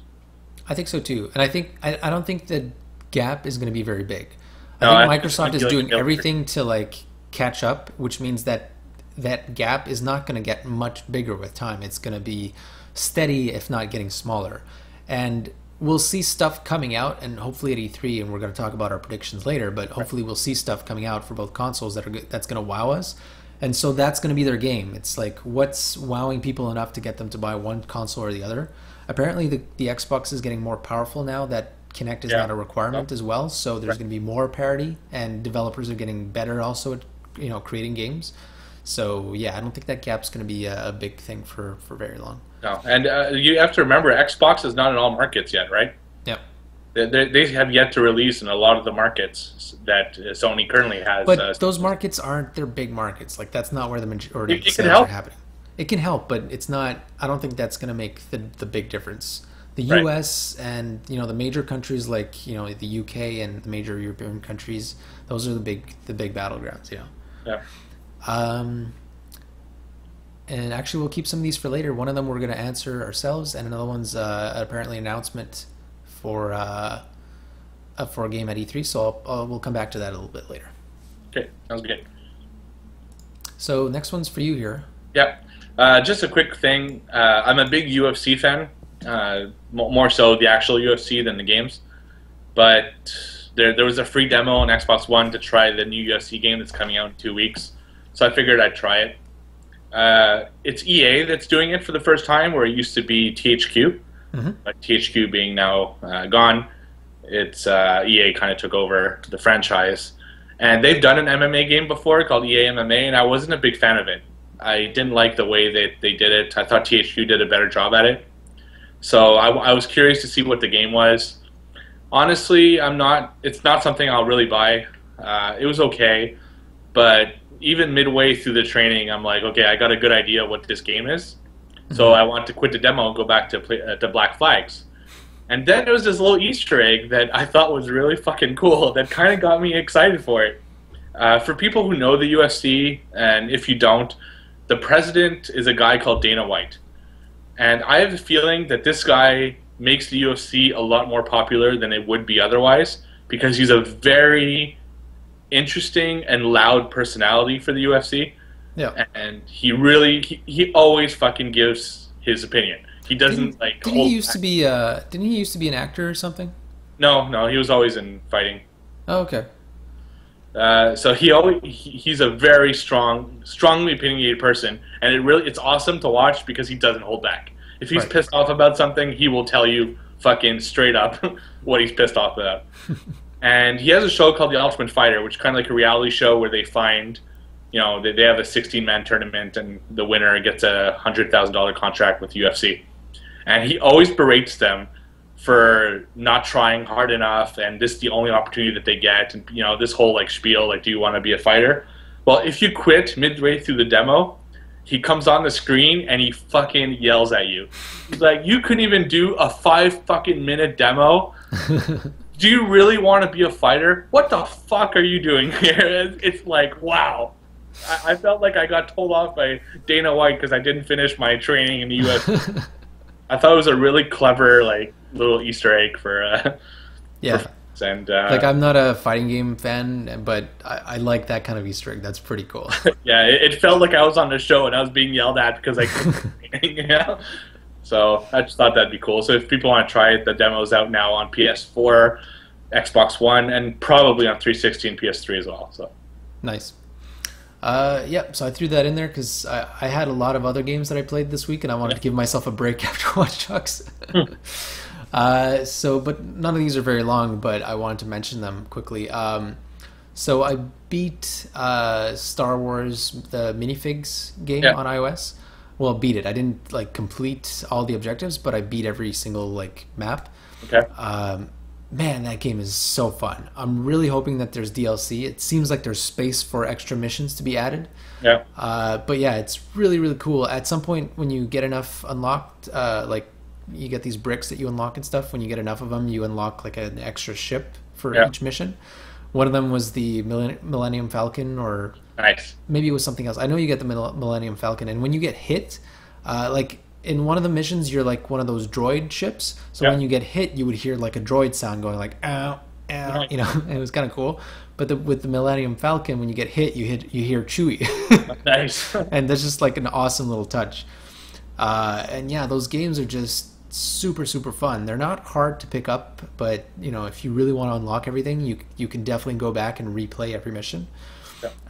I think so too, and I don't think the gap is going to be very big. I think Microsoft is doing everything to like catch up, which means that gap is not going to get much bigger with time. It's going to be steady, if not getting smaller, and we'll see stuff coming out, and hopefully at E3, and we're going to talk about our predictions later. But hopefully we'll see stuff coming out for both consoles that's going to wow us. And so that's going to be their game. It's like, what's wowing people enough to get them to buy one console or the other? Apparently, the Xbox is getting more powerful now that Kinect is not a requirement as well. So there's going to be more parity, and developers are getting better also at creating games. So yeah, I don't think that gap's going to be a big thing for very long. No, and you have to remember, Xbox is not in all markets yet, right? Yep. They have yet to release in a lot of the markets that Sony currently has. But those markets aren't their big markets. Like, that's not where the majority of the sales are happening. It can help, but it's not. I don't think that's going to make the big difference. The U.S. and the major countries like the U.K. and the major European countries, those are the big battlegrounds. Yeah. And actually, we'll keep some of these for later. One of them we're going to answer ourselves, and another one's apparently an announcement for a game at E3. So we'll come back to that a little bit later. Okay, sounds good. So next one's for you here. Yeah. Just a quick thing. I'm a big UFC fan, more so the actual UFC than the games. But there was a free demo on Xbox One to try the new UFC game that's coming out in 2 weeks. So I figured I'd try it. It's EA that's doing it for the first time, where it used to be THQ. But THQ being now gone, it's EA kind of took over the franchise. And they've done an MMA game before called EA MMA, and I wasn't a big fan of it. I didn't like the way that they did it. I thought THQ did a better job at it. So I was curious to see what the game was. Honestly, it's not something I'll really buy. It was okay, but even midway through the training, I'm like, okay, I got a good idea what this game is. So I want to quit the demo and go back to Black Flags. And then there was this little Easter egg that I thought was really fucking cool that kind of got me excited for it. For people who know the UFC, and if you don't, the president is a guy called Dana White. And I have a feeling that this guy makes the UFC a lot more popular than it would be otherwise, because he's a very interesting and loud personality for the UFC. Yeah. And he always fucking gives his opinion. He doesn't Didn't he used to be an actor or something? No, he was always in fighting. Oh, okay. So he's a very strongly opinionated person, and it's awesome to watch because he doesn't hold back. If he's pissed off about something, he will tell you fucking straight up what he's pissed off about. And he has a show called The Ultimate Fighter, which is kind of like a reality show where they find, they have a 16-man tournament, and the winner gets a $100,000 contract with UFC. And he always berates them for not trying hard enough, and this is the only opportunity that they get, and this whole spiel, do you want to be a fighter? Well, if you quit midway through the demo, he comes on the screen and he fucking yells at you. He's like, you couldn't even do a 5 fucking minute demo? Do you really want to be a fighter? What the fuck are you doing here? It's like, wow. I felt like I got told off by Dana White because I didn't finish my training in the UFC. I thought it was a really clever little Easter egg for sense. And like, I'm not a fighting game fan, but I like that kind of Easter egg. That's pretty cool. yeah, it felt like I was on the show and I was being yelled at because I couldn't. Yeah. So I just thought that'd be cool. So if people want to try it, the demo's out now on PS4, Xbox One, and probably on 360 and PS3 as well. So nice. Yep, so I threw that in there because I had a lot of other games that I played this week, and I wanted to give myself a break after Watch Dogs. But none of these are very long, but I wanted to mention them quickly. So I beat Star Wars, the minifigs game on iOS. Well, beat it. I didn't like complete all the objectives, but I beat every single like map. Okay. Man, that game is so fun. I'm really hoping that there's DLC. It seems like there's space for extra missions to be added. Yeah. But yeah, it's really, really cool. At some point, when you get enough unlocked, like you get these bricks that you unlock and stuff. When you get enough of them, you unlock like an extra ship for each mission. One of them was the Millennium Falcon, or nice. Maybe it was something else. I know you get the Millennium Falcon, and when you get hit, like in one of the missions, you're like one of those droid ships. So when you get hit, you would hear like a droid sound going like ow, ow, you know, and it was kind of cool. But with the Millennium Falcon, when you get hit, you hear Chewie. Nice. And that's just like an awesome little touch. And yeah, those games are just super, super fun. They're not hard to pick up, but you know, if you really want to unlock everything, you can definitely go back and replay every mission.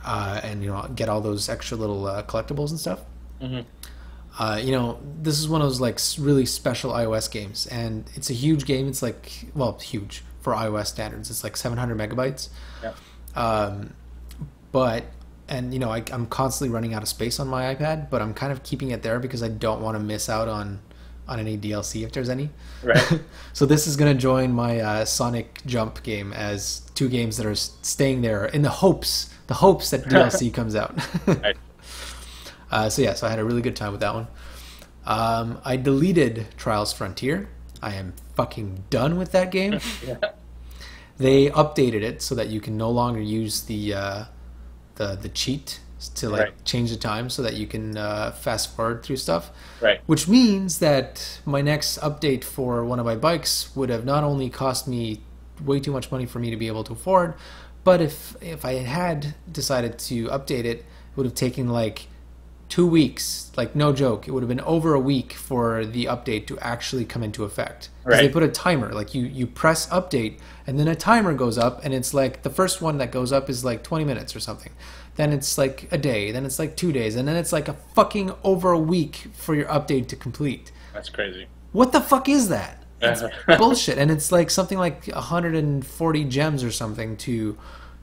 And you know, get all those extra little collectibles and stuff. Mm-hmm. You know, this is one of those like really special iOS games, and it's a huge game. It's like, well, huge for iOS standards. It's like 700 megabytes. But you know, I'm constantly running out of space on my iPad, but I'm kind of keeping it there because I don't want to miss out on any DLC if there's any. Right. So this is going to join my Sonic Jump game as two games that are staying there in the hopes that DLC comes out. Right. So I had a really good time with that one. I deleted Trials Frontier. I am fucking done with that game. They updated it so that you can no longer use the cheat to like change the time so that you can fast forward through stuff. Right. Which means that my next update for one of my bikes would have not only cost me way too much money for me to be able to afford, but if I had decided to update it, it would have taken like 2 weeks, like no joke. It would have been over a week for the update to actually come into effect. Because they put a timer, like you press update, and then a timer goes up, and it's like the first one that goes up is like 20 minutes or something. Then it's like a day, then it's like 2 days, and then it's like a fucking over a week for your update to complete. That's crazy. What the fuck is that? It's bullshit. And it's like something like 140 gems or something to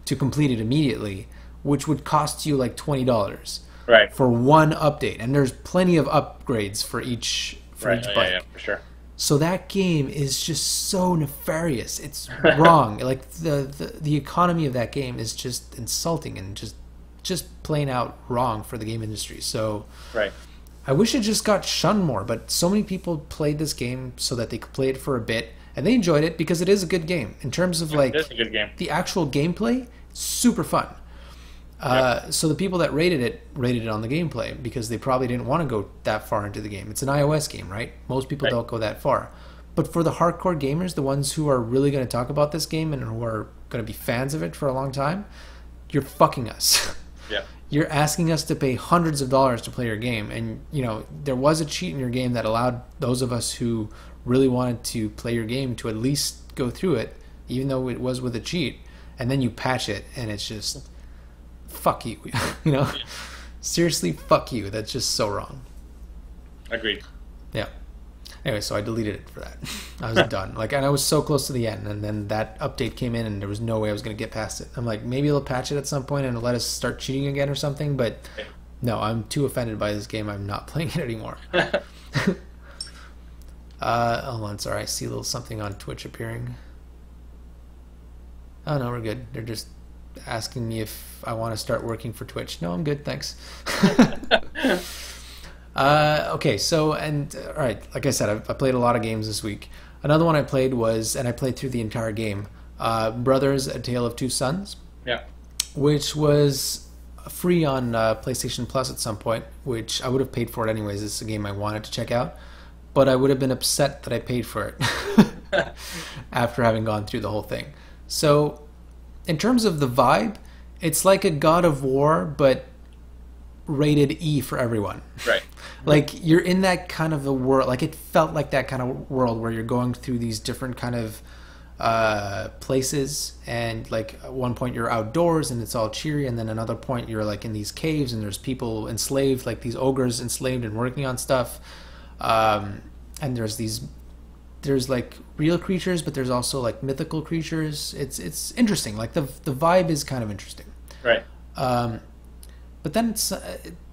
complete it immediately, which would cost you like $20. Right. For one update, and there's plenty of upgrades for each bike. Yeah, for sure. So that game is just so nefarious. It's wrong. Like the economy of that game is just insulting and just plain out wrong for the game industry. So I wish it just got shunned more, but so many people played this game so that they could play it for a bit, and they enjoyed it because it is a good game. In terms of like it is a good game. The actual gameplay, super fun. So the people that rated it on the gameplay because they probably didn't want to go that far into the game. It's an iOS game, right? Most people don't go that far. But for the hardcore gamers, the ones who are really going to talk about this game and who are going to be fans of it for a long time, you're fucking us. Yeah. You're asking us to pay hundreds of dollars to play your game. And, you know, there was a cheat in your game that allowed those of us who really wanted to play your game to at least go through it, even though it was with a cheat. And then you patch it, and it's just... fuck you. You know, seriously, fuck you. That's just so wrong. Agreed. Yeah. Anyway, so I deleted it for that. I was done. Like, and I was so close to the end, and then that update came in, and there was no way I was going to get past it. I'm like, maybe they'll patch it at some point and let us start cheating again or something. But no, I'm too offended by this game. I'm not playing it anymore. Hold on, sorry. I see a little something on Twitch appearing. Oh no, we're good. They're just asking me if I want to start working for Twitch. No, I'm good, thanks. Okay, so, and all right, like I said, I played a lot of games this week. Another one I played was, and I played through the entire game, Brothers: A Tale of Two Sons. Yeah. Which was free on PlayStation Plus at some point, which I would have paid for it anyways. It's a game I wanted to check out, but I would have been upset that I paid for it after having gone through the whole thing. So, in terms of the vibe, it's like a God of War, but rated E for everyone. Right. Like, you're in that kind of a world. Like, it felt like that kind of world where you're going through these different kind of places, and like at one point you're outdoors and it's all cheery, and then another point you're like in these caves and there's people enslaved, like these ogres enslaved and working on stuff. And there's like real creatures, but there's also like mythical creatures. It's interesting. Like the vibe is kind of interesting. Right. But then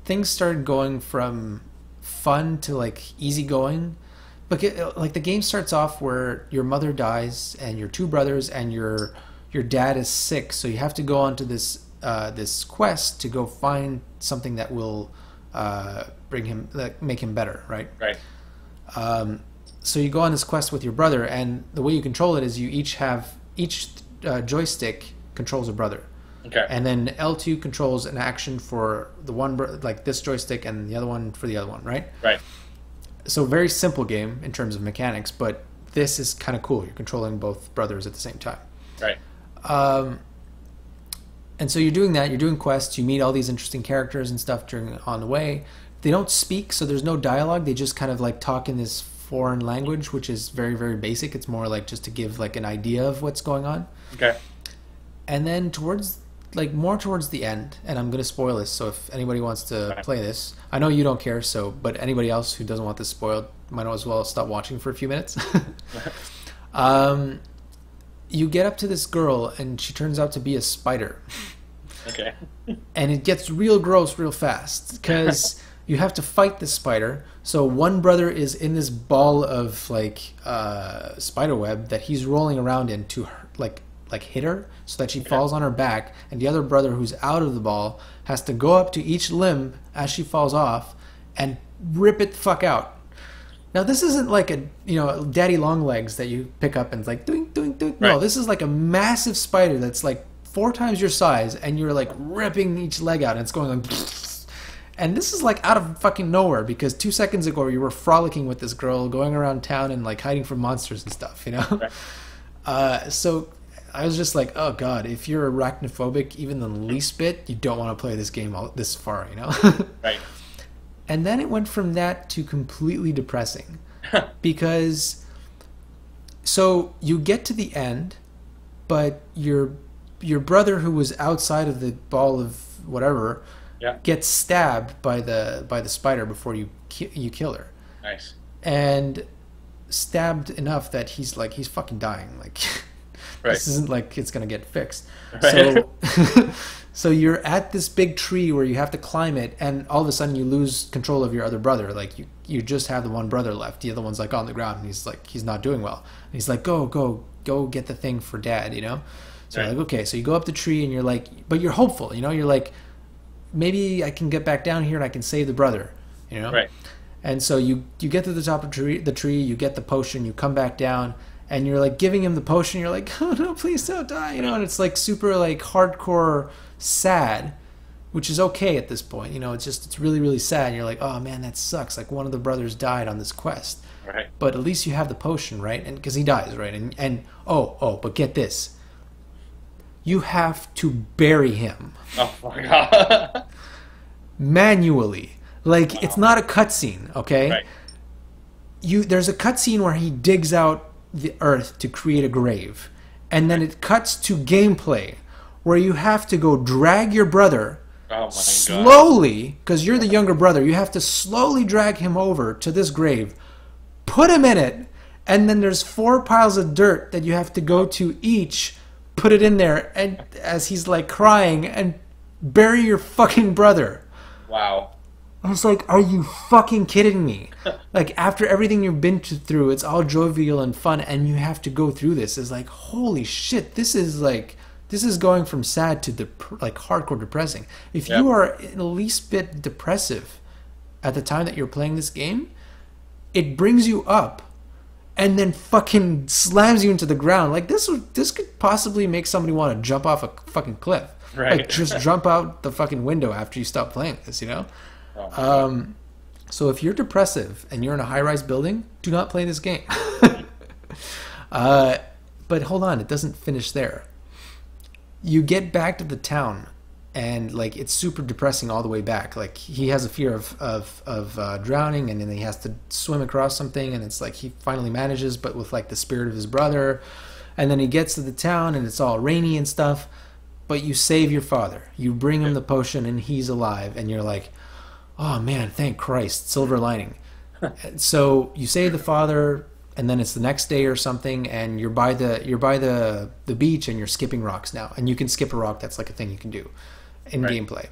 things started going from fun to like easygoing. But like the game starts off where your mother dies and your two brothers and your dad is sick, so you have to go onto this quest to go find something that will make him better, right? Right. So you go on this quest with your brother, and the way you control it is you each joystick controls a brother. Okay. And then L2 controls an action for the one, like this joystick, and the other one for the other one, right? Right. So very simple game in terms of mechanics, but this is kind of cool. You're controlling both brothers at the same time. Right. And so you're doing that. You're doing quests. You meet all these interesting characters and stuff on the way. They don't speak, so there's no dialogue. They just kind of like talk in this foreign language, which is very, very basic. It's more like just to give like an idea of what's going on. Okay. And then more towards the end, and I'm going to spoil this, so if anybody wants to play this, I know you don't care, but anybody else who doesn't want this spoiled might as well stop watching for a few minutes. You get up to this girl, and she turns out to be a spider. Okay. And it gets real gross real fast, because you have to fight this spider. So one brother is in this ball of like spider web that he's rolling around in to like hit her so that she falls on her back, and the other brother who's out of the ball has to go up to each limb as she falls off and rip it the fuck out. Now this isn't like a daddy long legs that you pick up and it's like doink doink doink. No, this is like a massive spider that's like 4 times your size, and you're like ripping each leg out, and it's going like and this is like out of fucking nowhere, because 2 seconds ago you were frolicking with this girl going around town and like hiding from monsters and stuff, so I was just like, oh god, if you're arachnophobic even the least bit, you don't want to play this game this far, Right. And then it went from that to completely depressing. Because so you get to the end, but your brother who was outside of the ball of whatever gets stabbed by the spider before you kill her. Nice. And stabbed enough that he's fucking dying, like this isn't like it's gonna get fixed. Right. So you're at this big tree where you have to climb it, and all of a sudden you lose control of your other brother. Like you just have the one brother left. The other one's like on the ground, and he's not doing well. And he's like, go get the thing for dad, So you're like, okay, so you go up the tree, and you're like, but you're hopeful, you're like, maybe I can get back down here and I can save the brother, Right. And so you get to the top of the tree, you get the potion, you come back down, and you're like giving him the potion. You're like, oh no, please don't die, and it's like super like hardcore sad, which is okay at this point. It's really, really sad. And you're like, oh man, that sucks. Like one of the brothers died on this quest. Right. But at least you have the potion, right? And because he dies, right? And but get this, you have to bury him. Oh my god. Manually. Like it's not a cutscene, okay? Right. There's a cutscene where he digs out the earth to create a grave, and then it cuts to gameplay where you have to go drag your brother slowly, because you're the younger brother. You have to slowly drag him over to this grave, put him in it, and then there's 4 piles of dirt that you have to go to each, put it in there, and as he's like crying, and bury your fucking brother. Wow. I was like, are you fucking kidding me? Like, after everything you've been through, it's all jovial and fun, and you have to go through this. It's like, holy shit, this is going from sad to hardcore depressing. If you are the least bit depressive at the time that you're playing this game, it brings you up and then fucking slams you into the ground. Like, this could possibly make somebody want to jump off a fucking cliff. Right. Like, just jump out the fucking window after you stop playing this, So if you're depressive and you're in a high-rise building, do not play this game. But hold on, it doesn't finish there. You get back to the town, and like it's super depressing all the way back. Like he has a fear of drowning, and then he has to swim across something, and it's like he finally manages, but with like the spirit of his brother. And then he gets to the town, and it's all rainy and stuff. But you save your father. You bring him the potion, and he's alive, and you're like, oh man, thank Christ, silver lining. So you save the father, and then it's the next day or something, and you're by the beach, and you're skipping rocks now, and you can skip a rock. That's like a thing you can do in gameplay.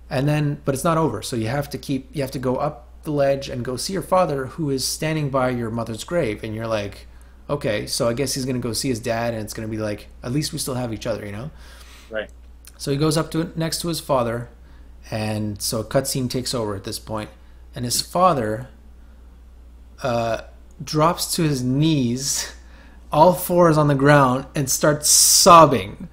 And then, but it's not over, so you have to go up the ledge and go see your father, who is standing by your mother's grave, and you're like, okay, so I guess he's gonna go see his dad, and it's gonna be like, at least we still have each other, you know? Right. So he goes up to next to his father, and so a cutscene takes over at this point, and his father drops to his knees, all fours on the ground, and starts sobbing,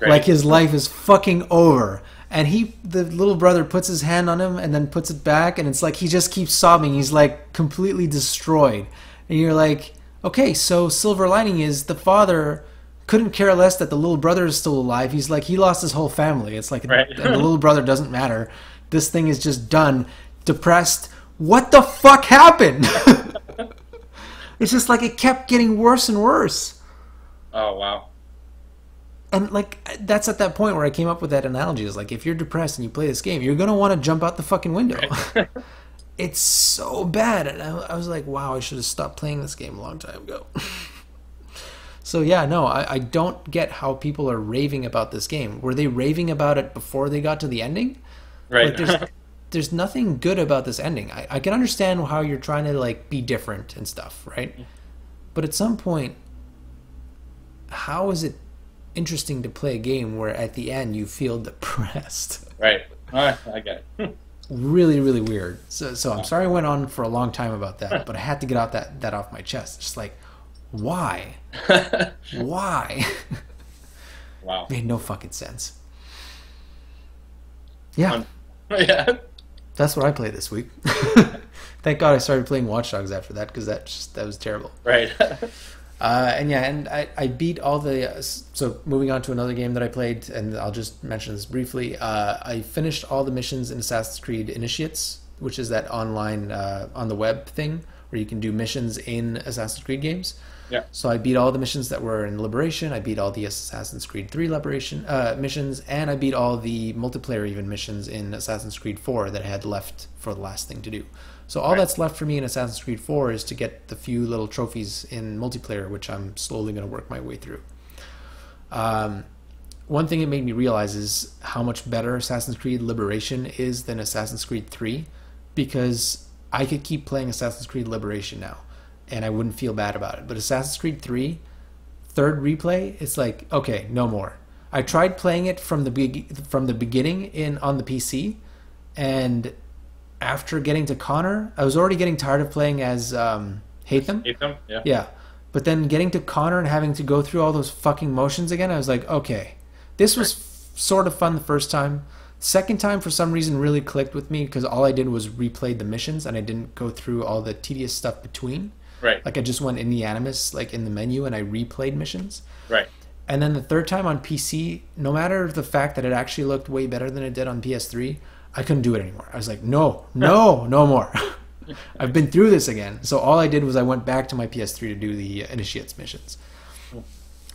like his life is fucking over. And the little brother puts his hand on him and then puts it back, and it's like he just keeps sobbing. He's like completely destroyed, and you're like, okay, so silver lining is the father couldn't care less that the little brother is still alive. He's like, he lost his whole family. It's like, and the little brother doesn't matter. This thing is just done. Depressed. What the fuck happened? It's just like it kept getting worse and worse. Oh, wow. And like, that's at that point where I came up with that analogy. Is like, if you're depressed and you play this game, you're going to want to jump out the fucking window. It's so bad. And I was like, wow, I should have stopped playing this game a long time ago. So yeah, no, I don't get how people are raving about this game. Were they raving about it before they got to the ending? Right. Like there's nothing good about this ending. I can understand how you're trying to like be different and stuff, right? But at some point, how is it interesting to play a game where at the end you feel depressed? Right. I get it. Really, really weird. So I'm sorry I went on for a long time about that, but I had to get out that off my chest. It's just like, why? Why? Wow. Made no fucking sense. Yeah. Yeah. That's what I played this week. Thank God I started playing Watchdogs after that, because that was terrible. Right. And I beat all the... so moving on to another game that I played, and I'll just mention this briefly. I finished all the missions in Assassin's Creed Initiates, which is that online on the web thing where you can do missions in Assassin's Creed games. Yeah. So I beat all the missions that were in Liberation. I beat all the Assassin's Creed 3 Liberation missions, and I beat all the multiplayer even missions in Assassin's Creed 4 that I had left for the last thing to do. So all that's left for me in Assassin's Creed 4 is to get the few little trophies in multiplayer, which I'm slowly going to work my way through. One thing it made me realize is how much better Assassin's Creed Liberation is than Assassin's Creed 3, because I could keep playing Assassin's Creed Liberation now, and I wouldn't feel bad about it. But Assassin's Creed 3, third replay, it's like, okay, no more. I tried playing it from the beginning on the PC, and after getting to Connor, I was already getting tired of playing as Hatham. Hatham, yeah. Yeah. But then getting to Connor and having to go through all those fucking motions again, I was like, okay, this was sort of fun the first time. Second time, for some reason, really clicked with me because all I did was replay the missions and I didn't go through all the tedious stuff between. Right. Like I just went in the Animus, like in the menu, and I replayed missions. Right. And then the third time on PC, no matter the fact that it actually looked way better than it did on PS3, I couldn't do it anymore. I was like, no more. I've been through this again. So all I did was I went back to my PS3 to do the Initiates missions.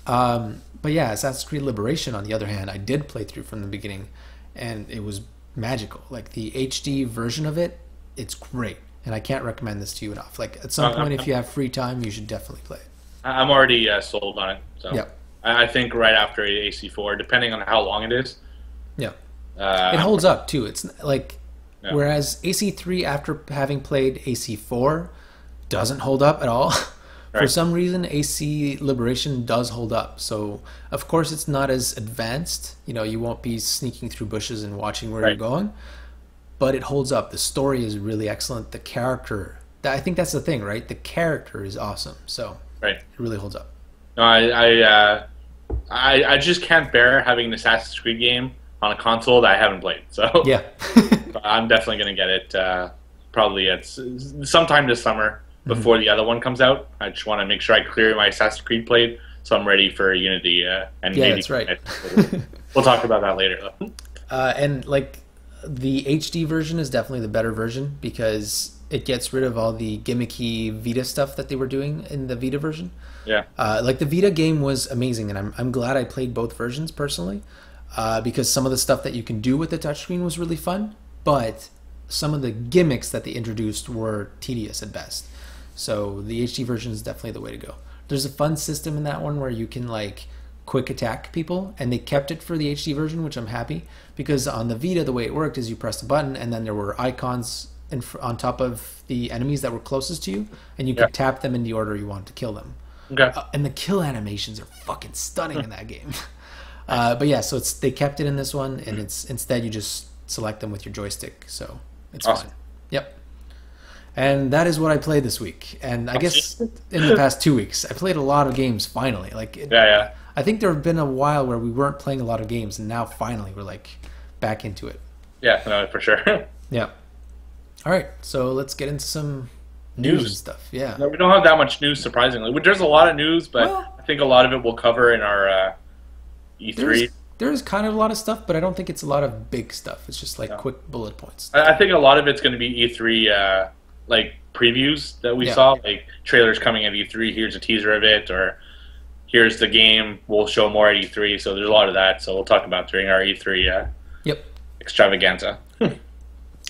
But yeah, Assassin's Creed Liberation, on the other hand, I did play through from the beginning, and it was magical. Like the HD version of it, it's great. And I can't recommend this to you enough. Like at some point, if you have free time, you should definitely play it. I'm already sold on it. So yep. I think right after AC4, depending on how long it is. Yeah. It holds up too. It's like, yeah. Whereas AC3, after having played AC4, doesn't hold up at all. Right. For some reason, AC Liberation does hold up. So, of course, it's not as advanced. You know, you won't be sneaking through bushes and watching where you're going. But it holds up. The story is really excellent. The character, I think that's the thing, right? The character is awesome. So, it really holds up. No, I just can't bear having an Assassin's Creed game on a console that I haven't played. So yeah. I'm definitely going to get it probably sometime this summer before the other one comes out. I just want to make sure I clear my Assassin's Creed so I'm ready for Unity. And yeah, maybe that's right. We'll talk about that later, though. And like the HD version is definitely the better version because it gets rid of all the gimmicky Vita stuff that they were doing in the Vita version. Yeah. Like the Vita game was amazing, and I'm glad I played both versions personally, because some of the stuff that you can do with the touchscreen was really fun, but some of the gimmicks that they introduced were tedious at best. So the HD version is definitely the way to go. There's a fun system in that one where you can like quick attack people, and they kept it for the HD version, which I'm happy, because on the Vita the way it worked is you pressed a button and then there were icons on top of the enemies that were closest to you, and you could tap them in the order you wanted to kill them. Okay. And the kill animations are fucking stunning in that game. But yeah, so they kept it in this one, and it's instead you just select them with your joystick, so it's awesome. fine. Yep. And that is what I played this week. And I guess in the past 2 weeks, I played a lot of games finally. I think there have been a while where we weren't playing a lot of games, and now finally we're like back into it. Yeah, no, for sure. Yeah. All right, so let's get into some news and stuff. Yeah. No, we don't have that much news, surprisingly. There's a lot of news, but I think a lot of it we'll cover in our E3. There's kind of a lot of stuff, but I don't think it's a lot of big stuff. It's just like quick bullet points. I think a lot of it's going to be E3 like previews that we saw, like trailers coming at E3. Here's a teaser of it, or here's the game. We'll show more at E3. So there's a lot of that. So we'll talk about during our E3 extravaganza.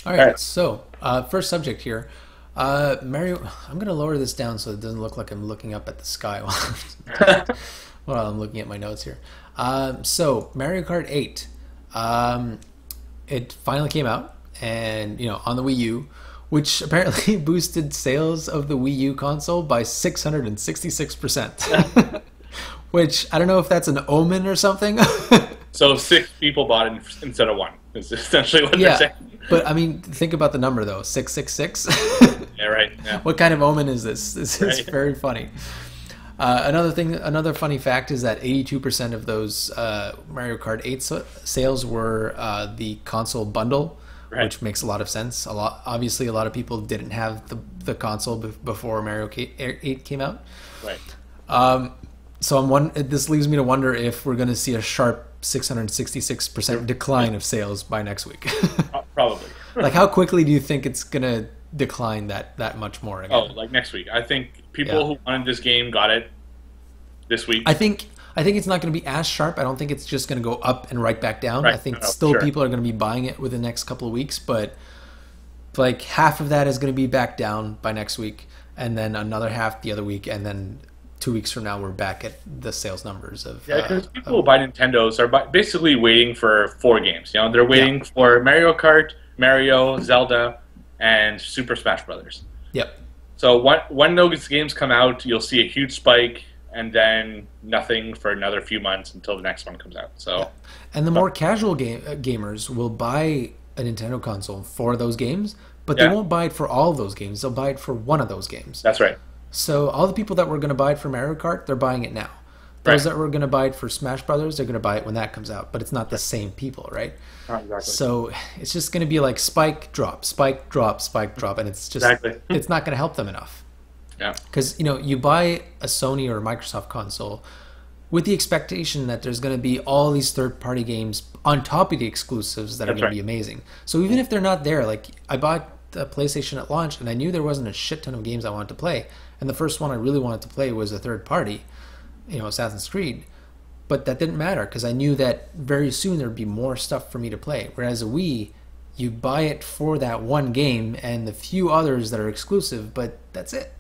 All right. So first subject here. Mario, I'm going to lower this down so it doesn't look like I'm looking up at the sky while I'm looking at my notes here. So Mario Kart 8, it finally came out, and on the Wii U, which apparently boosted sales of the Wii U console by 666%. Which I don't know if that's an omen or something. So 6 people bought it instead of 1. Is essentially what they're saying. But I mean, think about the number though, 666. Yeah, right. Yeah. What kind of omen is this? This is very funny. Another funny fact is that 82% of those Mario Kart 8 sales were the console bundle, which makes a lot of sense. Obviously, a lot of people didn't have the console before Mario 8 came out. Right. So this leaves me to wonder if we're going to see a sharp 666% decline of sales by next week. Probably. Like, how quickly do you think it's going to decline that much more again? Oh, like next week. I think people who wanted this game got it this week. I think it's not going to be as sharp. I don't think it's just going to go up and right back down. Right. I think people are going to be buying it within the next couple of weeks, but like half of that is going to be back down by next week, and then another half the other week, and then 2 weeks from now we're back at the sales numbers of because people who buy Nintendos are basically waiting for 4 games. They're waiting for Mario Kart, Mario, Zelda, and Super Smash Brothers. Yep. So when those games come out, you'll see a huge spike, and then nothing for another few months until the next one comes out. So, and the more casual gamers will buy a Nintendo console for those games, but they won't buy it for all of those games. They'll buy it for one of those games. That's right. So all the people that were going to buy it for Mario Kart, they're buying it now. Those that were going to buy it for Smash Brothers, they're going to buy it when that comes out. But it's not the same people, right? Not exactly. So it's just going to be like spike, drop, spike, drop, spike, drop. And it's just it's not going to help them enough. Yeah. Because, you buy a Sony or a Microsoft console with the expectation that there's going to be all these third-party games on top of the exclusives that are going to be amazing. So even if they're not there, like I bought the PlayStation at launch and I knew there wasn't a shit ton of games I wanted to play. And the first one I really wanted to play was a third party, Assassin's Creed. But that didn't matter because I knew that very soon there'd be more stuff for me to play. Whereas a Wii, you buy it for that one game and the few others that are exclusive, but that's it,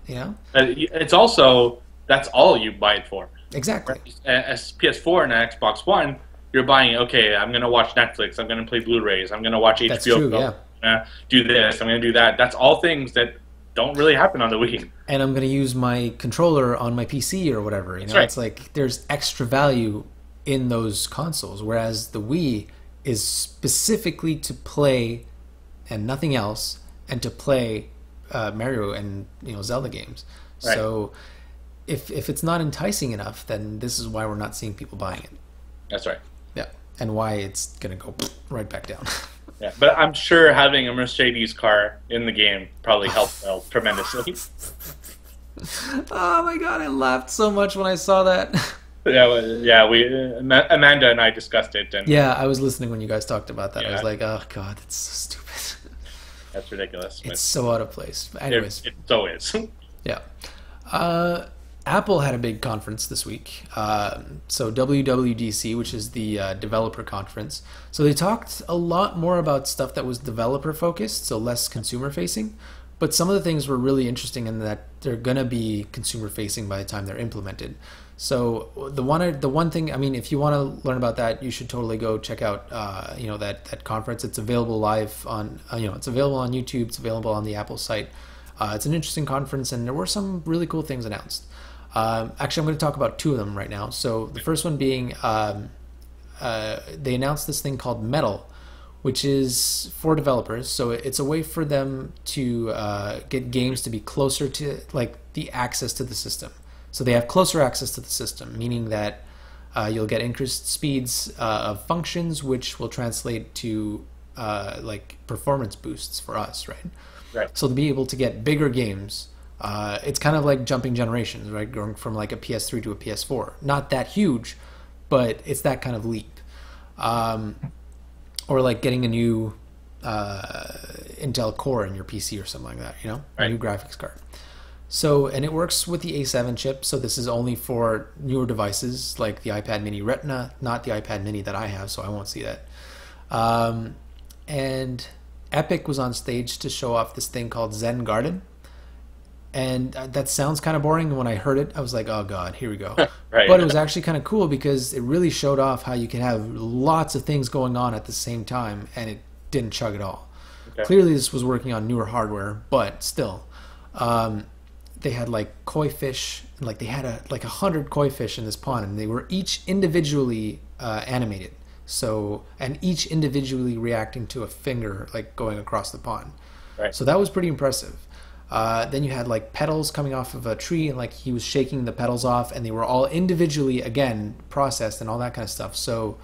It's also, that's all you buy it for. Exactly. As PS4 and Xbox One, you're buying, okay, I'm going to watch Netflix, I'm going to play Blu-rays, I'm going to watch HBO. That's true, I'm going to do this, I'm going to do that. That's all things that don't really happen on the Wii. And I'm going to use my controller on my PC or whatever. It's like there's extra value in those consoles, whereas the Wii is specifically to play and nothing else, and to play Mario and Zelda games. Right. So if it's not enticing enough, then this is why we're not seeing people buying it. That's right. Yeah, and why it's going to go right back down. Yeah, but I'm sure having a Mercedes car in the game probably helped tremendously. Oh my god, I laughed so much when I saw that. We Amanda and I discussed it, and yeah, I was listening when you guys talked about that. Yeah. I was like, oh god, that's so stupid. That's ridiculous. It's so out of place. But anyways, it so is. Yeah. Apple had a big conference this week. So WWDC, which is the developer conference. So they talked a lot more about stuff that was developer focused, so less consumer facing. But some of the things were really interesting in that they're going to be consumer facing by the time they're implemented. So the one thing, I mean, if you want to learn about that, you should totally go check out, that conference. It's available live on, it's available on YouTube. It's available on the Apple site. It's an interesting conference, and there were some really cool things announced. Actually, I'm going to talk about two of them right now. So the first one being, they announced this thing called Metal, which is for developers. So it's a way for them to get games to be closer to like the access to the system. So they have closer access to the system, meaning that you'll get increased speeds of functions, which will translate to like performance boosts for us, right? Right. So to be able to get bigger games, it's kind of like jumping generations, right? Going from like a PS3 to a PS4. Not that huge, but it's that kind of leap. Or like getting a new Intel Core in your PC or something like that, Right. A new graphics card. So, and it works with the A7 chip, so this is only for newer devices like the iPad mini Retina, not the iPad mini that I have, so I won't see that. And Epic was on stage to show off this thing called Zen Garden. And that sounds kind of boring. And when I heard it, I was like, oh God, here we go. Right. But it was actually kind of cool because it really showed off how you can have lots of things going on at the same time, and it didn't chug at all. Okay. Clearly this was working on newer hardware, but still. They had like koi fish, like they had 100 koi fish in this pond, and they were each individually animated. So, and each individually reacting to a finger like going across the pond. Right. So that was pretty impressive. Then you had like petals coming off of a tree, and like he was shaking the petals off, and they were all individually again processed and all that kind of stuff. So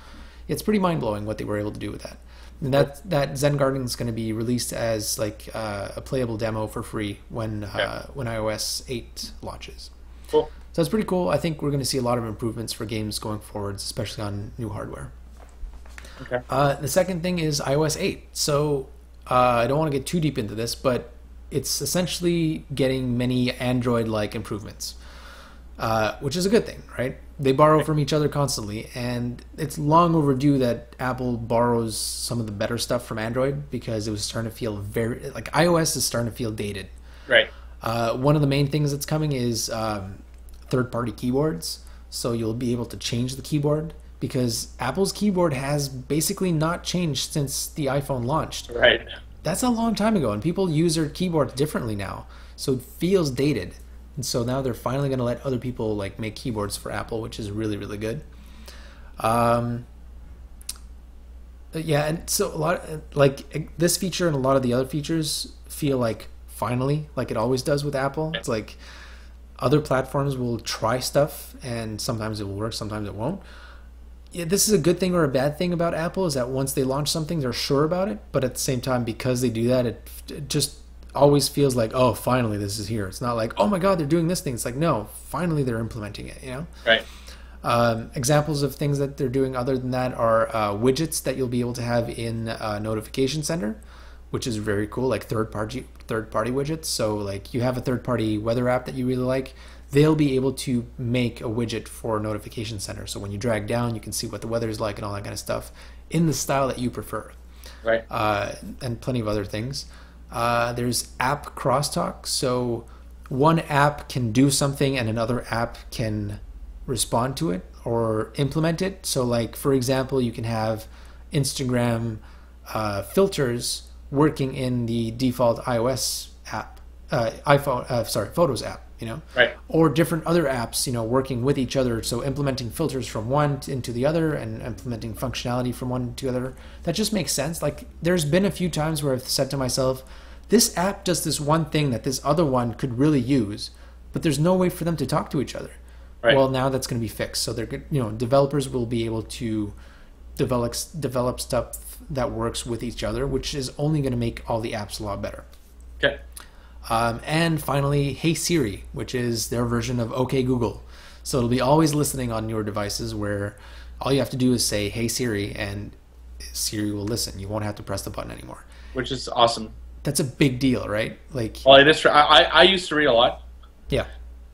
it's pretty mind blowing what they were able to do with that. And that Zen Garden is going to be released as like a playable demo for free when iOS 8 launches. Cool. So that's pretty cool. I think we're going to see a lot of improvements for games going forwards, especially on new hardware. Okay. The second thing is iOS 8. So I don't want to get too deep into this, but it's essentially getting many Android-like improvements, which is a good thing, right? They borrow from each other constantly, and it's long overdue that Apple borrows some of the better stuff from Android because it was starting to feel very, like iOS is starting to feel dated. Right. One of the main things that's coming is third-party keyboards, so you'll be able to change the keyboard because Apple's keyboard has basically not changed since the iPhone launched. Right. That's a long time ago, and people use their keyboards differently now, so it feels dated. And so now they're finally going to let other people like make keyboards for Apple, which is really, really good. Yeah, and so a lot like this feature and a lot of the other features feel like finally, like it always does with Apple. It's like other platforms will try stuff, and sometimes it will work, sometimes it won't. Yeah, this is a good thing or a bad thing about Apple is that once they launch something, they're sure about it. But at the same time, because they do that, it just always feels like, oh, finally this is here. It's not like, oh my God, they're doing this thing. It's like, no, finally they're implementing it, Right. Examples of things that they're doing other than that are widgets that you'll be able to have in Notification Center, which is very cool, like third-party widgets. So like you have a third-party weather app that you really like, they'll be able to make a widget for Notification Center. So when you drag down, you can see what the weather is like and all that kind of stuff in the style that you prefer. Right. And plenty of other things. There's app crosstalk. So one app can do something and another app can respond to it or implement it. So like, for example, you can have Instagram filters working in the default iOS app, Photos app, Right. or different other apps, working with each other. So implementing filters from one into the other and implementing functionality from one to the other. That just makes sense. Like there's been a few times where I've said to myself, this app does this one thing that this other one could really use, but there's no way for them to talk to each other. Right. Well, now that's going to be fixed. So they're, developers will be able to develop stuff that works with each other, which is only going to make all the apps a lot better. Okay. And finally, Hey Siri, which is their version of OK Google. So it'll be always listening on your devices, where all you have to do is say, "Hey Siri," and Siri will listen. You won't have to press the button anymore. Which is awesome. That's a big deal, right? Like, well, it is. I used to read a lot. Yeah.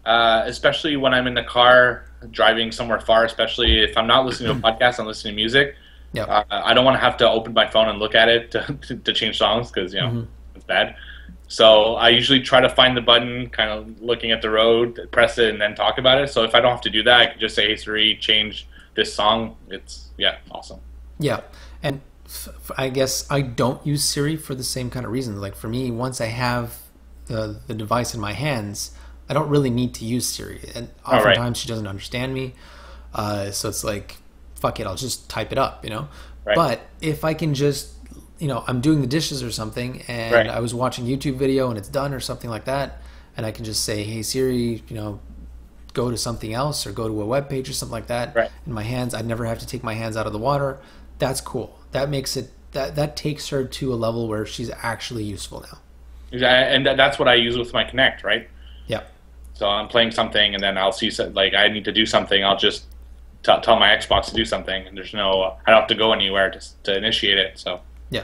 Especially when I'm in the car driving somewhere far. Especially if I'm not listening to a podcast, I'm listening to music. Yeah. I don't want to have to open my phone and look at it to change songs, because it's bad. So I usually try to find the button, kind of looking at the road, press it, and then talk about it. So if I don't have to do that, I can just say, "Hey Siri, change this song." It's awesome. Yeah, and I guess I don't use Siri for the same kind of reasons. Like for me, once I have the device in my hands, I don't really need to use Siri, and oftentimes she doesn't understand me. So it's like, fuck it, I'll just type it up, you know. Right. But if I can just, I'm doing the dishes or something, and I was watching a YouTube video and it's done or something like that, and I can just say, "Hey Siri, go to something else," or go to a web page or something like that. Right. In my hands, I'd never have to take my hands out of the water. That's cool. That makes it that takes her to a level where she's actually useful now. And that's what I use with my Kinect, right? Yeah. So I'm playing something, and then I'll see like I need to do something. I'll just tell my Xbox to do something, and there's no I don't have to go anywhere to initiate it. So yeah,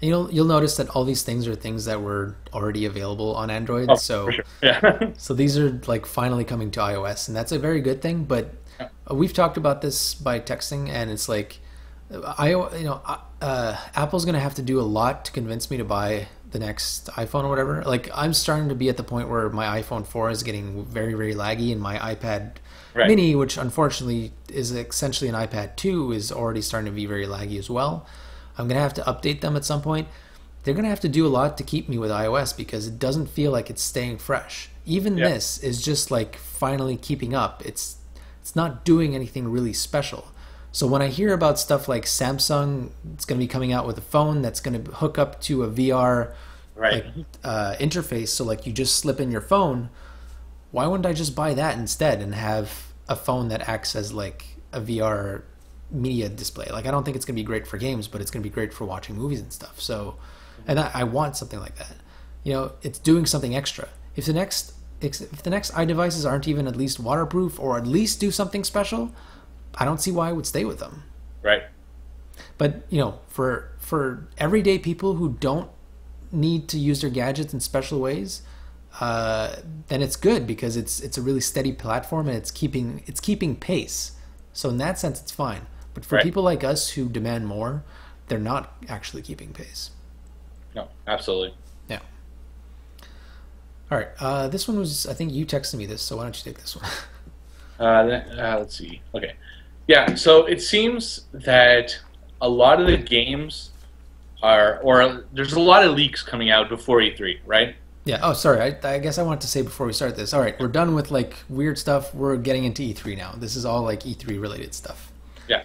and you'll notice that all these things are things that were already available on Android. So for sure. Yeah. So these are like finally coming to iOS, and that's a very good thing. But we've talked about this by texting, and it's like Apple's gonna have to do a lot to convince me to buy the next iPhone or whatever. Like I'm starting to be at the point where my iPhone 4 is getting very, very laggy, and my iPad Mini, which unfortunately is essentially an iPad 2, is already starting to be very laggy as well. I'm gonna have to update them at some point. They're gonna have to do a lot to keep me with iOS, because it doesn't feel like it's staying fresh. Even this is just like finally keeping up. It's not doing anything really special. So when I hear about stuff like Samsung, it's going to be coming out with a phone that's going to hook up to a VR interface, so like you just slip in your phone, why wouldn't I just buy that instead and have a phone that acts as like a VR media display? Like I don't think it's going to be great for games, but it's going to be great for watching movies and stuff. So, and I want something like that. It's doing something extra. If the next iDevices aren't even at least waterproof, or at least do something special, I don't see why I would stay with them. Right. But, for everyday people who don't need to use their gadgets in special ways, then it's good, because it's a really steady platform, and it's keeping pace. So in that sense, it's fine. But for people like us who demand more, they're not actually keeping pace. No, absolutely. Yeah. All right. This one was, I think you texted me this, so why don't you take this one? Let's see. Okay. Yeah, so it seems that a lot of the games there's a lot of leaks coming out before E3, right? Yeah. Oh, sorry. I guess I wanted to say before we start this. All right, we're done with like weird stuff. We're getting into E3 now. This is all like E3 related stuff. Yeah,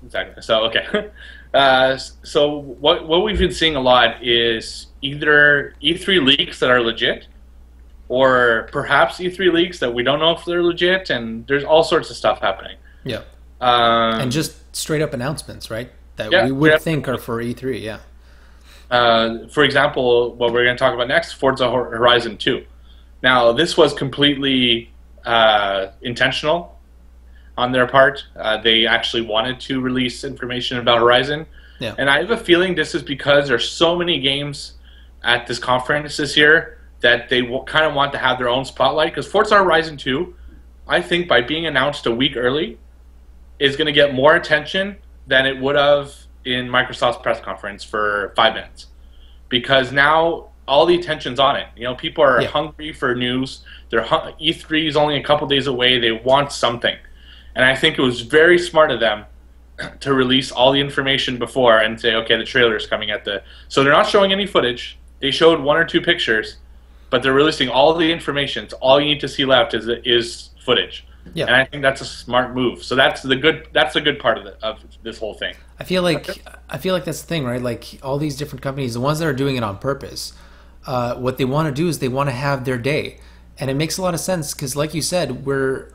exactly. So okay. So what we've been seeing a lot is either E3 leaks that are legit, or perhaps E3 leaks that we don't know if they're legit, and there's all sorts of stuff happening. Yeah. And just straight up announcements, right? That we would think are for E3, yeah. For example, what we're going to talk about next, Forza Horizon 2. Now, this was completely intentional on their part. They actually wanted to release information about Horizon. Yeah. And I have a feeling this is because there's so many games at this conference this year that they kind of want to have their own spotlight. Because Forza Horizon 2, I think by being announced a week early, is going to get more attention than it would have in Microsoft's press conference for 5 minutes. Because now all the attention's on it. People are hungry for news. E3 is only a couple days away. They want something. And I think it was very smart of them to release all the information before and say, okay, the trailer's coming at the... So they're not showing any footage. They showed 1 or 2 pictures, but they're releasing all the information. So all you need to see left is footage. Yeah. And I think that's a smart move. So that's the good part of this whole thing. I feel like that's the thing, right? Like all these different companies, the ones that are doing it on purpose, what they want to do is they want to have their day, and it makes a lot of sense because, like you said, we're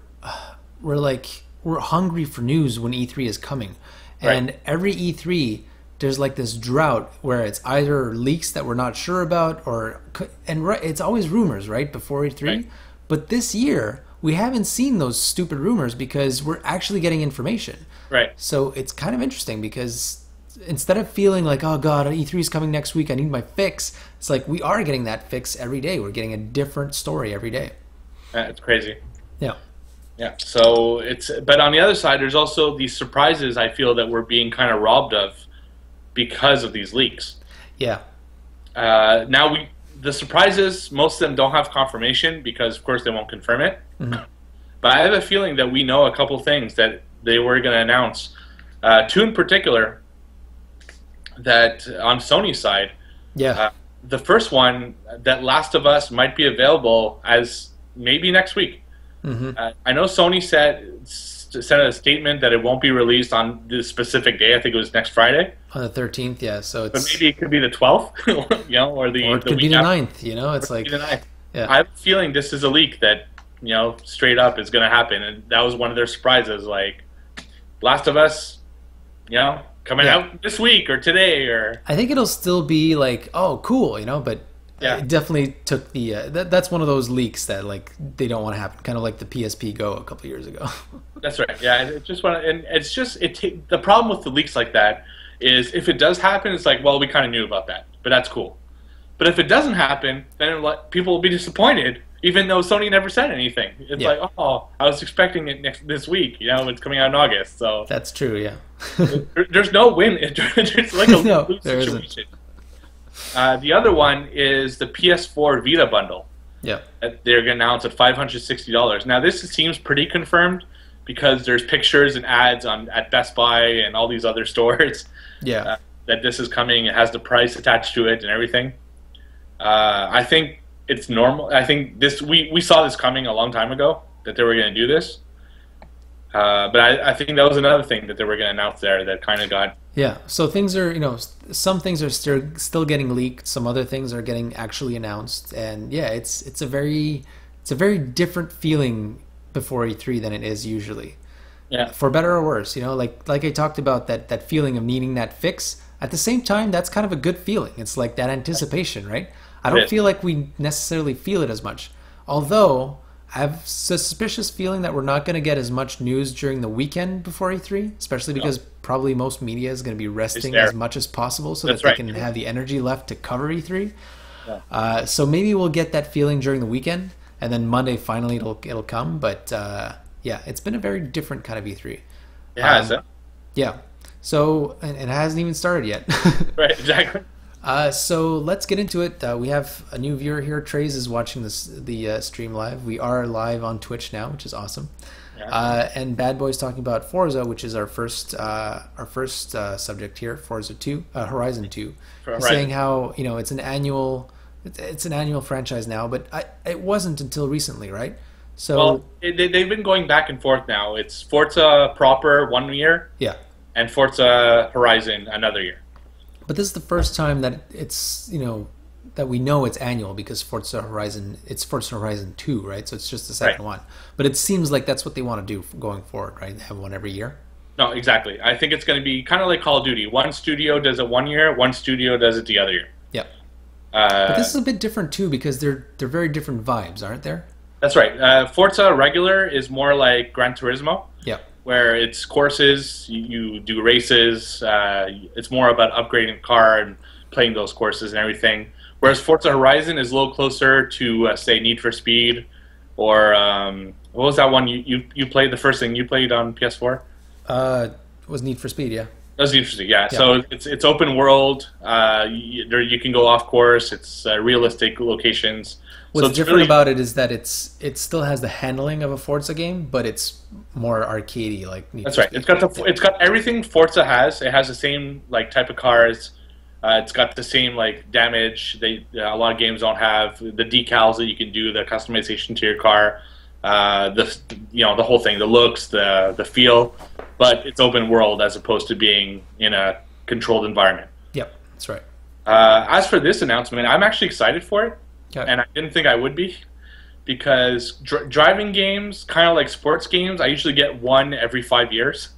hungry for news when E3 is coming, and every E3 there's like this drought where it's either leaks that we're not sure about, it's always rumors, right, before E3. Right. But this year we haven't seen those stupid rumors because we're actually getting information. Right. So it's kind of interesting because instead of feeling like, oh God, E3 is coming next week, I need my fix, it's like we are getting that fix every day. We're getting a different story every day. It's crazy. Yeah. Yeah. So but on the other side, there's also these surprises I feel that we're being kind of robbed of because of these leaks. Yeah. Now the surprises, most of them don't have confirmation because, of course, they won't confirm it. Mm-hmm. But I have a feeling that we know a couple things that they were going to announce. Two in particular, that on Sony's side. Yeah. The first one, that Last of Us might be available as maybe next week. Mm-hmm. I know Sony sent a statement that it won't be released on this specific day. I think it was next Friday. On the 13th, yeah. So it's, but maybe it could be the 12th, or it could be the 9th. It's like, the 9th. Yeah. I have a feeling this is a leak that straight up is going to happen, and that was one of their surprises. Like, Last of Us, coming out this week or today, or I think it'll still be like, oh, cool, but. Yeah. It definitely took the that's one of those leaks that like they don't want to happen, kind of like the PSP Go a couple years ago. That's right. Yeah, the problem with the leaks like that is if it does happen, it's like, well, we kind of knew about that, but that's cool. But if it doesn't happen, then people will be disappointed, even though Sony never said anything. It's like, oh, I was expecting it this week. It's coming out in August, so that's true. Yeah. There's no win. It's like a lose situation. Isn't. The other one is the PS4 Vita bundle. Yeah. That they're going to announce at $560. Now, this seems pretty confirmed because there's pictures and ads at Best Buy and all these other stores. Yeah. That this is coming. It has the price attached to it and everything. I think it's normal. I think we saw this coming a long time ago that they were going to do this. But I think that was another thing that they were going to announce there that kind of got... Yeah, so things are, some things are still getting leaked, some other things are getting actually announced, and yeah, it's a very different feeling before E3 than it is usually. Yeah. For better or worse, like I talked about that feeling of needing that fix. At the same time, that's kind of a good feeling. It's like that anticipation, right? I don't feel like we necessarily feel it as much. Although I have a suspicious feeling that we're not going to get as much news during the weekend before E3, especially because probably most media is going to be resting as much as possible so that they can have the energy left to cover E3. Yeah. So maybe we'll get that feeling during the weekend, and then Monday finally it'll come. But yeah, it's been a very different kind of E3. It has, yeah. So and it hasn't even started yet. Right, exactly. So let's get into it. We have a new viewer here. Trace is watching the stream live. We are live on Twitch now, which is awesome. Yeah. And Bad Boy's talking about Forza, which is our first subject here. Forza 2, Horizon 2. He's saying how it's an annual franchise now, but it wasn't until recently, right? So they've been going back and forth now. It's Forza proper 1 year, and Forza Horizon another year. But this is the first time that it's that we know it's annual because Forza Horizon 2, right? So it's just the second one. But it seems like that's what they want to do going forward, right? They have one every year. No, exactly. I think it's going to be kind of like Call of Duty. One studio does it 1 year, one studio does it the other year. Yep. But this is a bit different too because they're very different vibes, aren't there? That's right. Forza regular is more like Gran Turismo. Yep. Where it's courses, you do races. It's more about upgrading the car and playing those courses and everything. Whereas Forza Horizon is a little closer to, say, Need for Speed, or what was that one you played? The first thing you played on PS4? Was Need for Speed, yeah. That was Need for Speed, yeah. So it's open world. You can go off course. It's realistic locations. What's different about it is that it still has the handling of a Forza game, but it's more arcadey, like. That's right. It's got everything Forza has. It has the same type of cars. It's got the same damage. A lot of games don't have the decals that you can do, the customization to your car, the whole thing, the looks, the feel, but it's open world as opposed to being in a controlled environment. Yep, that's right. As for this announcement, I'm actually excited for it. Okay. And I didn't think I would be, because driving games, kind of like sports games, I usually get one every 5 years,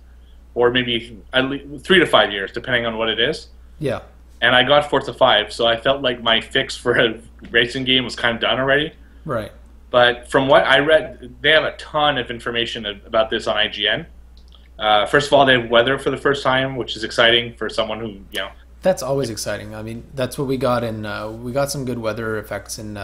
or maybe at least 3 to 5 years, depending on what it is. Yeah. And I got Forza 5, so I felt like my fix for a racing game was kind of done already. Right. But from what I read, they have a ton of information about this on IGN. First of all, they have weather for the first time, which is exciting for someone who, That's always exciting. I mean, that's what we got in. We got some good weather effects in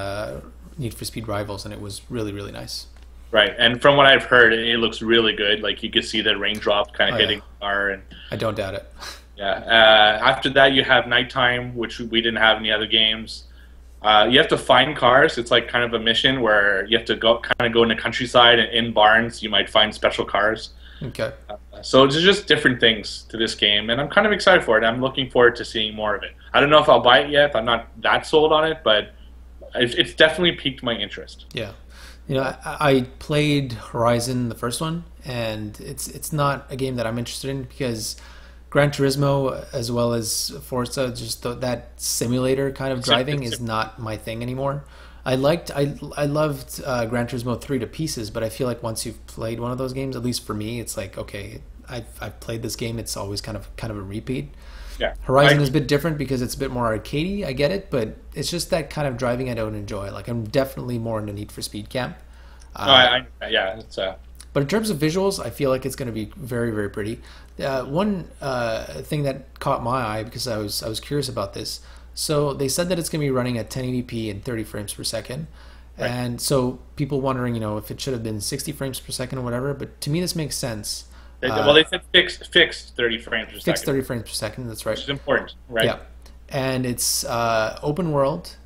Need for Speed Rivals, and it was really, really nice. Right, and from what I've heard, it looks really good. Like you could see the raindrop kind of hitting the car, and I don't doubt it. Yeah. After that, you have nighttime, which we didn't have in the other games. You have to find cars. It's like kind of a mission where you have to go in the countryside, and in barns you might find special cars. Okay. So it's just different things to this game, and I'm kind of excited for it. I'm looking forward to seeing more of it. I don't know if I'll buy it yet. I'm not that sold on it, but it's definitely piqued my interest. Yeah. I played Horizon, the first one, and it's not a game that I'm interested in because Gran Turismo, as well as Forza, just that simulator kind of driving is not my thing anymore. I loved Gran Turismo 3 to pieces, but I feel like once you've played one of those games, at least for me, it's like, okay, I've played this game. It's always kind of a repeat. Yeah. Horizon is a bit different because it's a bit more arcadey. I get it, but it's just that kind of driving I don't enjoy. Like I'm definitely more in the Need for Speed camp. But in terms of visuals, I feel like it's going to be very, very pretty. One thing that caught my eye because I was curious about this. So they said that it's going to be running at 1080p and 30 frames per second. Right. And so people wondering, if it should have been 60 frames per second or whatever. But to me, this makes sense. Well, they said fixed 30 frames per second. Fixed 30 frames per second, that's right. Which is important, right? Yeah. And it's open world,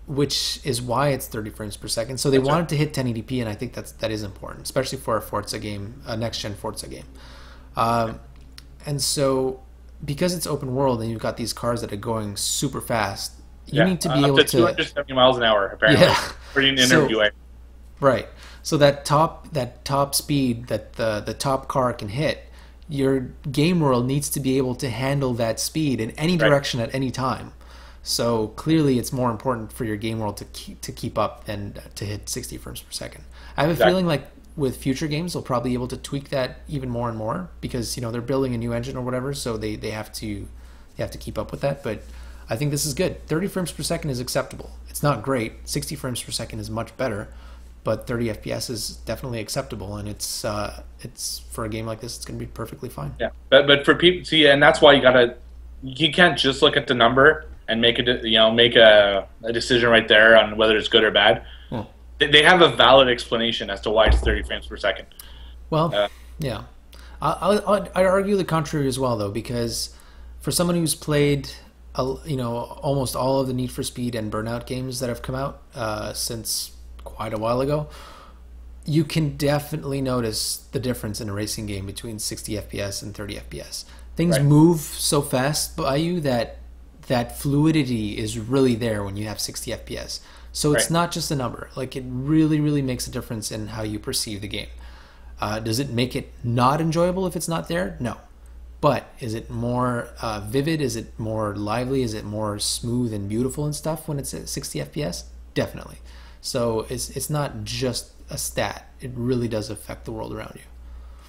which is why it's 30 frames per second. So they wanted to hit 1080p, and I think that is important, especially for a Forza game, a next-gen Forza game. And so because it's open world and you've got these cars that are going super fast, you need to be able to 270 miles an hour, apparently. Yeah. For an interview. Right. So that top speed that the top car can hit, your game world needs to be able to handle that speed in any direction at any time. So clearly, it's more important for your game world to keep up than to hit 60 frames per second. I have a feeling like with future games, they'll probably be able to tweak that even more and more because they're building a new engine or whatever, so they have to keep up with that. But I think this is good. 30 frames per second is acceptable. It's not great. 60 frames per second is much better, but 30 FPS is definitely acceptable, and it's for a game like this, it's going to be perfectly fine. Yeah, but for people, see, and that's why you can't just look at the number and make a decision right there on whether it's good or bad. They have a valid explanation as to why it's 30 frames per second. Well, yeah, I'd argue the contrary as well, though, because for someone who's played, almost all of the Need for Speed and Burnout games that have come out since quite a while ago, you can definitely notice the difference in a racing game between 60 FPS and 30 FPS. Things move so fast by you that fluidity is really there when you have 60 FPS. So it's not just a number. Like, it really, really makes a difference in how you perceive the game. Does it make it not enjoyable if it's not there? No. But is it more vivid? Is it more lively? Is it more smooth and beautiful and stuff when it's at 60 FPS? Definitely. So it's not just a stat. It really does affect the world around you.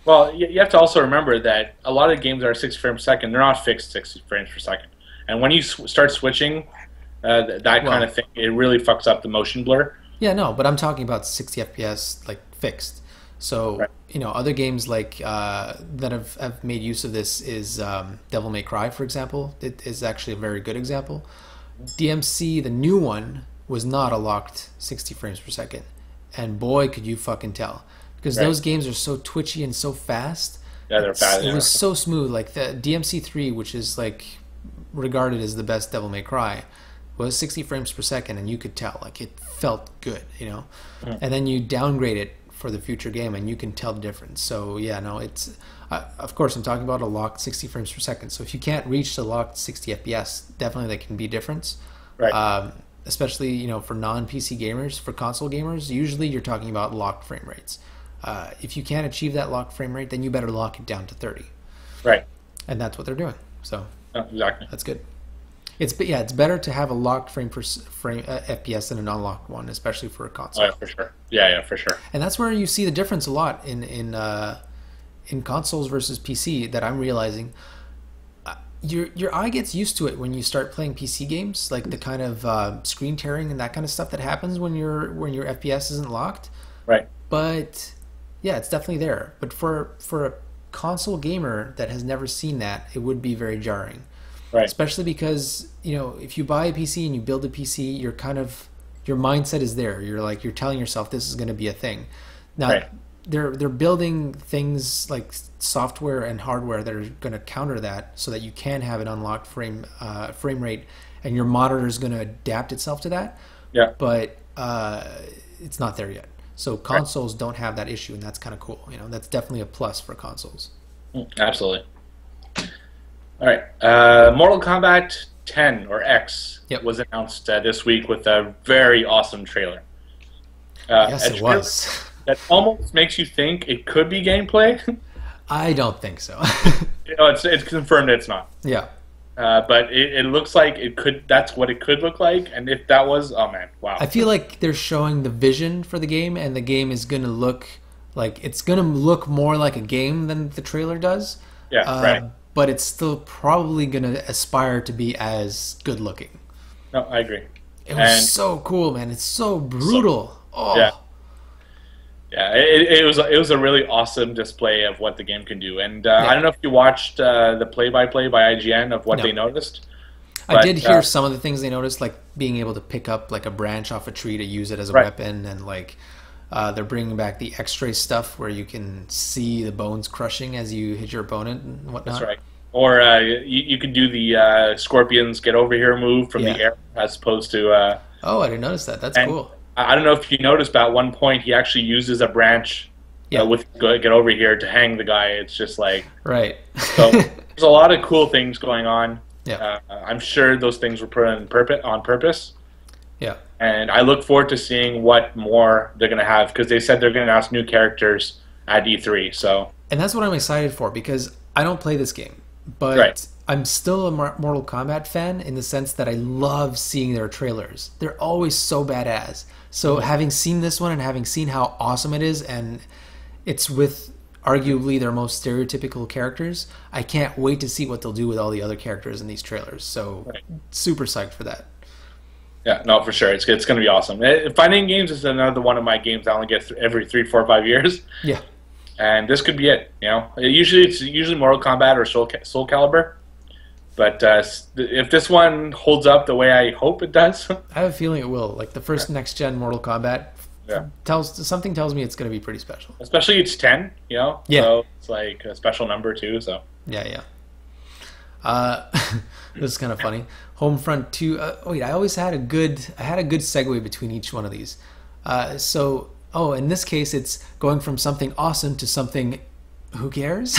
Well, you have to also remember that a lot of games that are 60 frames per second, they're not fixed 60 frames per second. And when you start switching kind of thing, it really fucks up the motion blur. Yeah, no, but I'm talking about 60 FPS, like, fixed. So, other games like that have made use of this is Devil May Cry, for example. It is actually a very good example. DMC, the new one, was not a locked 60 frames per second. And boy, could you fucking tell. Because those games are so twitchy and so fast. Yeah, they're fast. It was so smooth. Like the DMC 3, which is like regarded as the best Devil May Cry, was 60 frames per second, and you could tell. Like, it felt good, And then you downgrade it for the future game, and you can tell the difference. So, yeah, no, it's... of course, I'm talking about a locked 60 frames per second. So if you can't reach the locked 60 FPS, definitely there can be a difference. Right. Especially, for non-PC gamers, for console gamers, usually you're talking about locked frame rates. If you can't achieve that locked frame rate, then you better lock it down to 30. Right. And that's what they're doing. So exactly. That's good. It's better to have a locked frame FPS than an unlocked one, especially for a console. Oh, yeah, for sure. Yeah, for sure. And that's where you see the difference a lot in consoles versus PC that I'm realizing. your eye gets used to it when you start playing PC games, like the kind of screen tearing and that kind of stuff that happens when your FPS isn't locked. Right. But yeah, it's definitely there. But for a console gamer that has never seen that, it would be very jarring. Right. Especially because, if you buy a PC and you build a PC, your mindset is there. You're telling yourself this is going to be a thing. Now, right. They're building things like software and hardware that are going to counter that, so that you can have an unlocked frame rate, and your monitor is going to adapt itself to that. Yeah. But it's not there yet. So consoles don't have that issue, and that's kind of cool. That's definitely a plus for consoles. Absolutely. All right. Mortal Kombat 10 or X was announced this week with a very awesome trailer. Yes, it was. That almost makes you think it could be gameplay. I don't think so. It's confirmed it's not. Yeah. But it looks like it could. That's what it could look like. And if that was, oh man, wow. I feel like they're showing the vision for the game, and the game is going to look more like a game than the trailer does. Yeah, right. But it's still probably going to aspire to be as good looking. No, I agree. It was so cool, man. It's so brutal. Yeah. Yeah, it was a really awesome display of what the game can do. And I don't know if you watched the play-by-play by IGN of what they noticed. I did hear some of the things they noticed, like being able to pick up like a branch off a tree to use it as a weapon, and like they're bringing back the X-ray stuff where you can see the bones crushing as you hit your opponent and whatnot. That's right. Or you can do the Scorpions Get Over Here move from the air as opposed to... oh, I didn't notice that. That's cool. I don't know if you noticed, but at one point he actually uses a branch with Get Over Here to hang the guy. It's just like... Right. So there's a lot of cool things going on. Yeah. I'm sure those things were put on purpose. Yeah. And I look forward to seeing what more they're going to have, because they said they're going to announce new characters at E3. So. And that's what I'm excited for, because I don't play this game, but I'm still a Mortal Kombat fan in the sense that I love seeing their trailers. They're always so badass. So having seen this one and having seen how awesome it is, and it's with arguably their most stereotypical characters, I can't wait to see what they'll do with all the other characters in these trailers. So super psyched for that. Yeah, no, for sure. It's going to be awesome. Fighting games is another one of my games I only get every 3, 4, 5 years. Yeah. And this could be it. It's usually Mortal Kombat or Soul Calibur. But if this one holds up the way I hope it does, I have a feeling it will. Like the first next gen Mortal Kombat tells me it's going to be pretty special. Especially it's 10, Yeah. So it's like a special number too. So yeah. This is kind of funny. Homefront 2. I had a good segue between each one of these. In this case, it's going from something awesome to something. Who cares?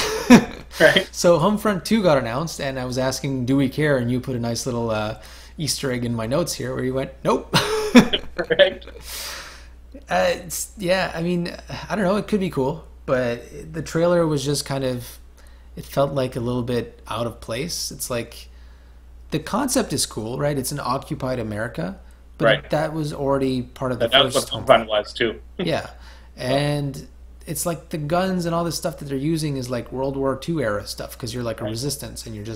Right. So Homefront 2 got announced, and I was asking, do we care? And you put a nice little Easter egg in my notes here where you went, nope. Correct. I mean, I don't know. It could be cool, but the trailer was just kind of, it felt like a little bit out of place. It's like, the concept is cool, right? It's an occupied America, but that was already part of the first. That's what Homefront was too. Yeah, and it's like the guns and all this stuff that they're using is like World War II era stuff, because you're like a resistance and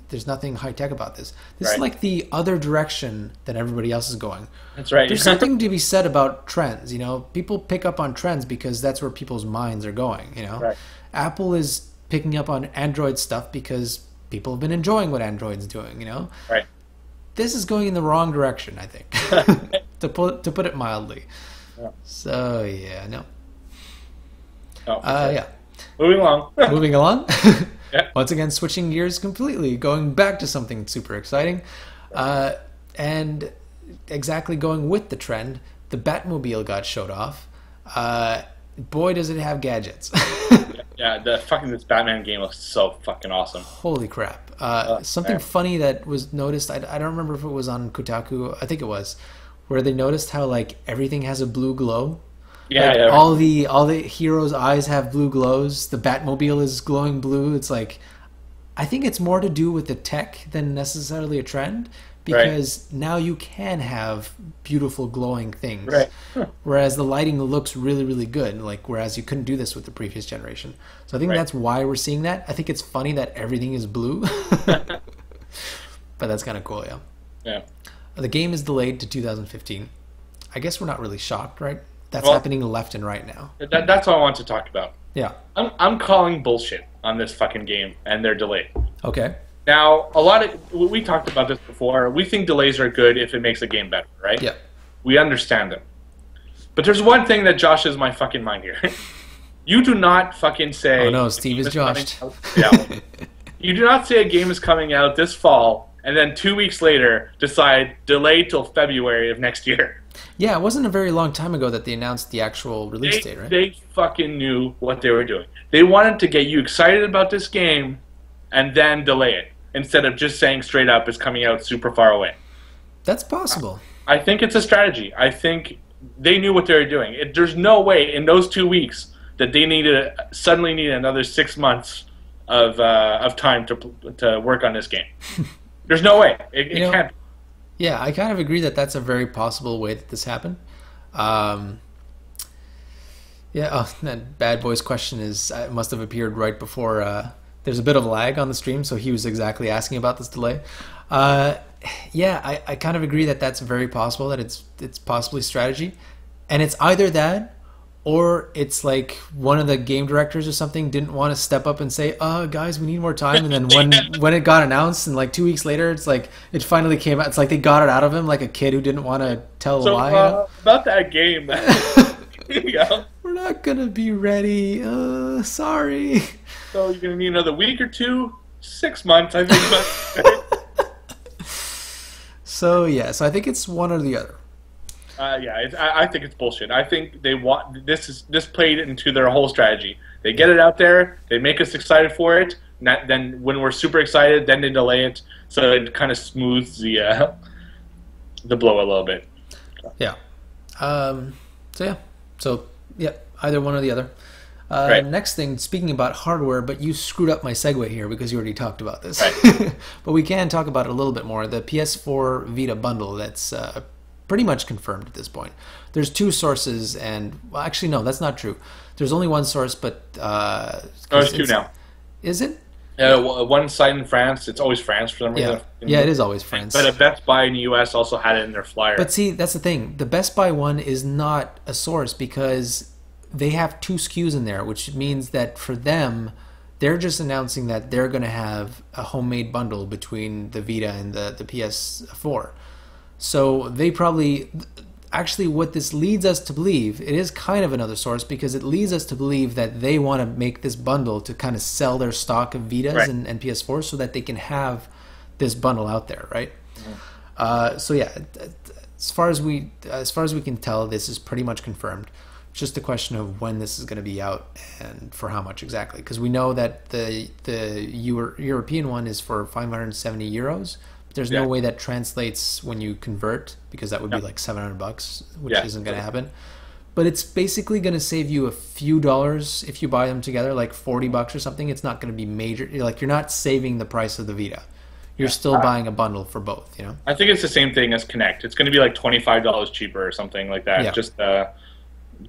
there's nothing high tech about this. This is like the other direction that everybody else is going. That's right. There's something to be said about trends. People pick up on trends because that's where people's minds are going. Right. Apple is picking up on Android stuff because people have been enjoying what Android's doing. Right. This is going in the wrong direction, I think, to put it mildly. Yeah. So no. Oh, Moving along. Moving along. Yeah. Once again, switching gears completely, going back to something super exciting, and exactly going with the trend. The Batmobile got showed off. Boy, does it have gadgets. Yeah, this Batman game looks so fucking awesome. Holy crap! Something funny that was noticed. I don't remember if it was on Kotaku. I think it was, where they noticed how like everything has a blue glow. Yeah, all the heroes' eyes have blue glows. The Batmobile is glowing blue. It's like, I think it's more to do with the tech than necessarily a trend, because now you can have beautiful glowing things. Right. Whereas the lighting looks really, really good. Whereas you couldn't do this with the previous generation. So I think that's why we're seeing that. I think it's funny that everything is blue. But that's kind of cool, yeah. Yeah. The game is delayed to 2015. I guess we're not really shocked, right? That's happening left and right now. That's all I want to talk about. Yeah. I'm calling bullshit on this fucking game and their delay. Okay. Now, we talked about this before. We think delays are good if it makes the game better, right? Yeah. We understand them. But there's one thing that joshes my fucking mind here. You do not fucking say... Oh no, Steve is joshed. Yeah. You do not say a game is coming out this fall and then 2 weeks later decide delay till February of next year. Yeah, it wasn't a very long time ago that they announced the actual release date, right? They fucking knew what they were doing. They wanted to get you excited about this game and then delay it instead of just saying straight up it's coming out super far away. That's possible. I think it's a strategy. I think they knew what they were doing. There's no way in those 2 weeks that they suddenly need another 6 months of time to work on this game. There's no way. It can't. Yeah, I kind of agree that that's a very possible way that this happened. That Bad Boy's question must have appeared right before. There's a bit of lag on the stream, so he was exactly asking about this delay. I kind of agree that that's very possible, that it's possibly strategy. And it's either that, or it's like one of the game directors or something didn't want to step up and say, guys, we need more time. And then when it got announced and like 2 weeks later, it's like it finally came out. It's like they got it out of him like a kid who didn't want to tell a lie. About that game. Yeah. We're not going to be ready. Sorry. So you're going to need another week or two? 6 months, I think. So I think it's one or the other. I think it's bullshit. I think they want this played into their whole strategy. They get it out there, they make us excited for it. Then when we're super excited, then they delay it, so it kind of smooths the blow a little bit. Yeah. Either one or the other. Right. Next thing, speaking about hardware, but you screwed up my segue here because you already talked about this. Right. But we can talk about it a little bit more. The PS4 Vita bundle that's pretty much confirmed at this point. There's two sources, and actually no, that's not true. There's only one source, but there's two now. Is it? One site in France. It's always France for some reason. Yeah, it is always France. But a Best Buy in the US also had it in their flyer. But see, that's the thing. The Best Buy one is not a source because they have 2 SKUs in there, which means that for them, they're just announcing that they're going to have a homemade bundle between the Vita and the PS4. So they probably... Actually, what this leads us to believe, it is kind of another source, because it leads us to believe that they want to make this bundle to kind of sell their stock of Vitas right. and PS4 so that they can have this bundle out there, right? Mm-hmm. As far as we can tell, this is pretty much confirmed. It's just a question of when this is going to be out and for how much exactly. Because we know that the European one is for 570 euros. There's no way that translates when you convert, because that would be like $700, which isn't going to happen. But it's basically going to save you a few dollars if you buy them together, like $40 or something. It's not going to be major. Like, you're not saving the price of the Vita. You're still buying a bundle for both, you know? I think it's the same thing as Connect. It's going to be like $25 cheaper or something like that. Yeah. Just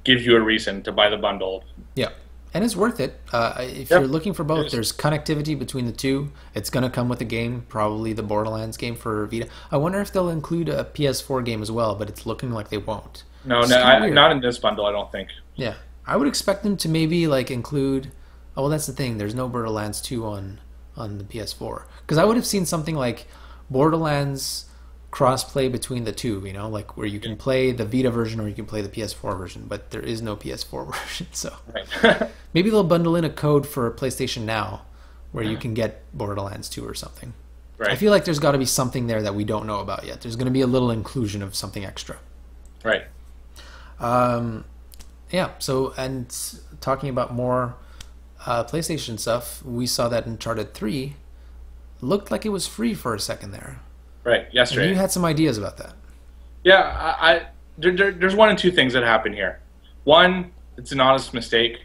gives you a reason to buy the bundle. Yeah. And it's worth it. If you're looking for both, there's connectivity between the two. It's going to come with a game, probably the Borderlands game for Vita. I wonder if they'll include a PS4 game as well, but it's looking like they won't. No, not in this bundle, I don't think. Yeah. I would expect them to maybe like include... Oh, well, that's the thing. There's no Borderlands 2 on the PS4. Because I would have seen something like Borderlands cross-play between the two, you know, like where you can play the Vita version or you can play the PS4 version, but there is no PS4 version, so right. Maybe they'll bundle in a code for PlayStation Now where you can get Borderlands 2 or something. Right. I feel like there's got to be something there that we don't know about yet. There's going to be a little inclusion of something extra. Right. So, and talking about more PlayStation stuff, we saw that Uncharted 3 looked like it was free for a second there. Right, yesterday. And you had some ideas about that. Yeah, there's one and two things that happen here. One, it's an honest mistake.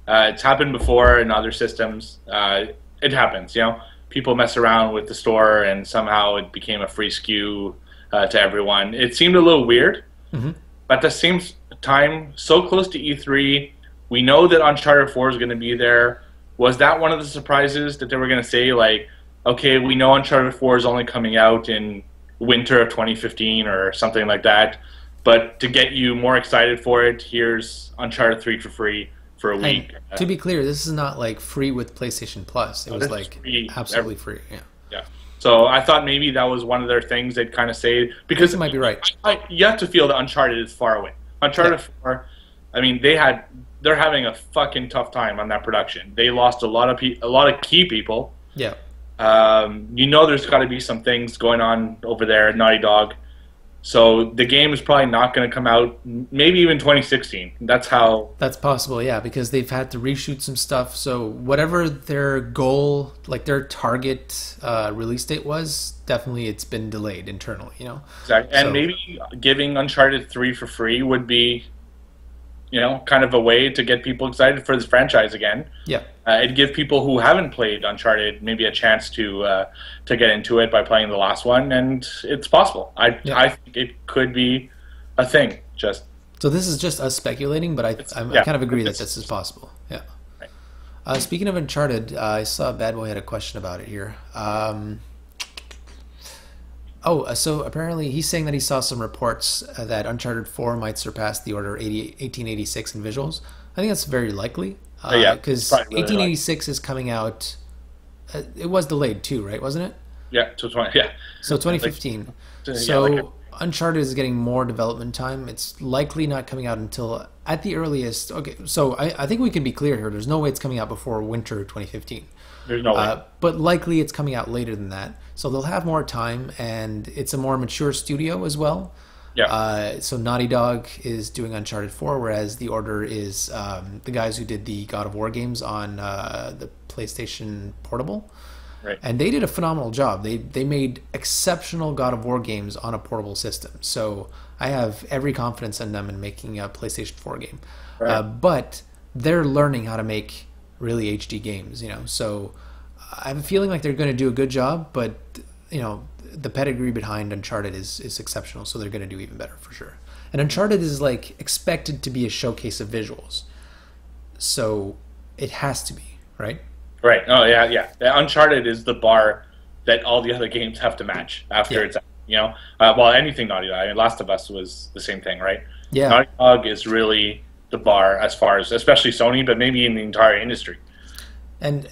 It's happened before in other systems. It happens, you know. People mess around with the store, and somehow it became a free SKU to everyone. It seemed a little weird, but at the same time, so close to E3, we know that Uncharted 4 is going to be there. Was that one of the surprises that they were going to say, like, okay, we know Uncharted 4 is only coming out in winter of 2015 or something like that, but to get you more excited for it, here's Uncharted 3 for free for a week. And to be clear, this is not like free with PlayStation Plus. It was like absolutely free. Yeah. Yeah. So I thought maybe that was one of their things they'd kind of say, because you might be right. You have to feel that Uncharted is far away. Uncharted 4, I mean, they're having a fucking tough time on that production. They lost a lot of key people. Yeah. There's got to be some things going on over there at Naughty Dog. So the game is probably not going to come out, maybe even 2016. That's possible, yeah, because they've had to reshoot some stuff. So whatever their goal, like their target release date was, definitely it's been delayed internally, Exactly. And maybe giving Uncharted 3 for free would be, kind of a way to get people excited for this franchise again. Yeah. It'd give people who haven't played Uncharted maybe a chance to get into it by playing the last one, and it's possible. I think it could be a thing. So this is just us speculating, but I kind of agree that this is possible. Yeah. Right. Speaking of Uncharted, I saw Bad Boy had a question about it here. So apparently he's saying that he saw some reports that Uncharted 4 might surpass the Order 1886 in visuals. I think that's very likely. Because 1886 is coming out. It was delayed too, right? Wasn't it? Yeah, so 2015. So Uncharted is getting more development time. It's likely not coming out until at the earliest. Okay, so I think we can be clear here. There's no way it's coming out before winter 2015. There's no way. But likely it's coming out later than that. So they'll have more time, and it's a more mature studio as well. Yeah. So Naughty Dog is doing Uncharted 4, whereas The Order is the guys who did the God of War games on the PlayStation Portable. Right. And they did a phenomenal job. They made exceptional God of War games on a portable system. So I have every confidence in them in making a PlayStation 4 game. Right. But they're learning how to make really HD games, So I have a feeling like they're going to do a good job, but, the pedigree behind Uncharted is exceptional, so they're going to do even better for sure. And Uncharted is like expected to be a showcase of visuals, so it has to be, right? Right. Oh yeah. Uncharted is the bar that all the other games have to match after it's anything Naughty Dog. I mean, Last of Us was the same thing, right? Yeah. Naughty Dog is really the bar as far as, especially Sony, but maybe in the entire industry. And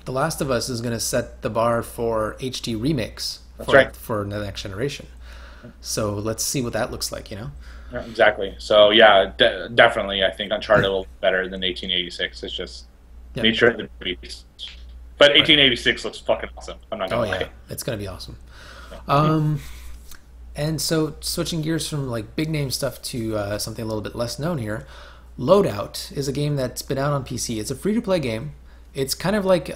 The Last of Us is going to set the bar for HD remakes for the next generation. So let's see what that looks like, Yeah, exactly. So yeah, definitely, I think Uncharted will be better than 1886. It's just nature of the beast. But 1886 looks fucking awesome. I'm not gonna lie. It's gonna be awesome. Yeah. And so switching gears from like big name stuff to something a little bit less known here, Loadout is a game that's been out on PC. It's a free-to-play game. It's kind of like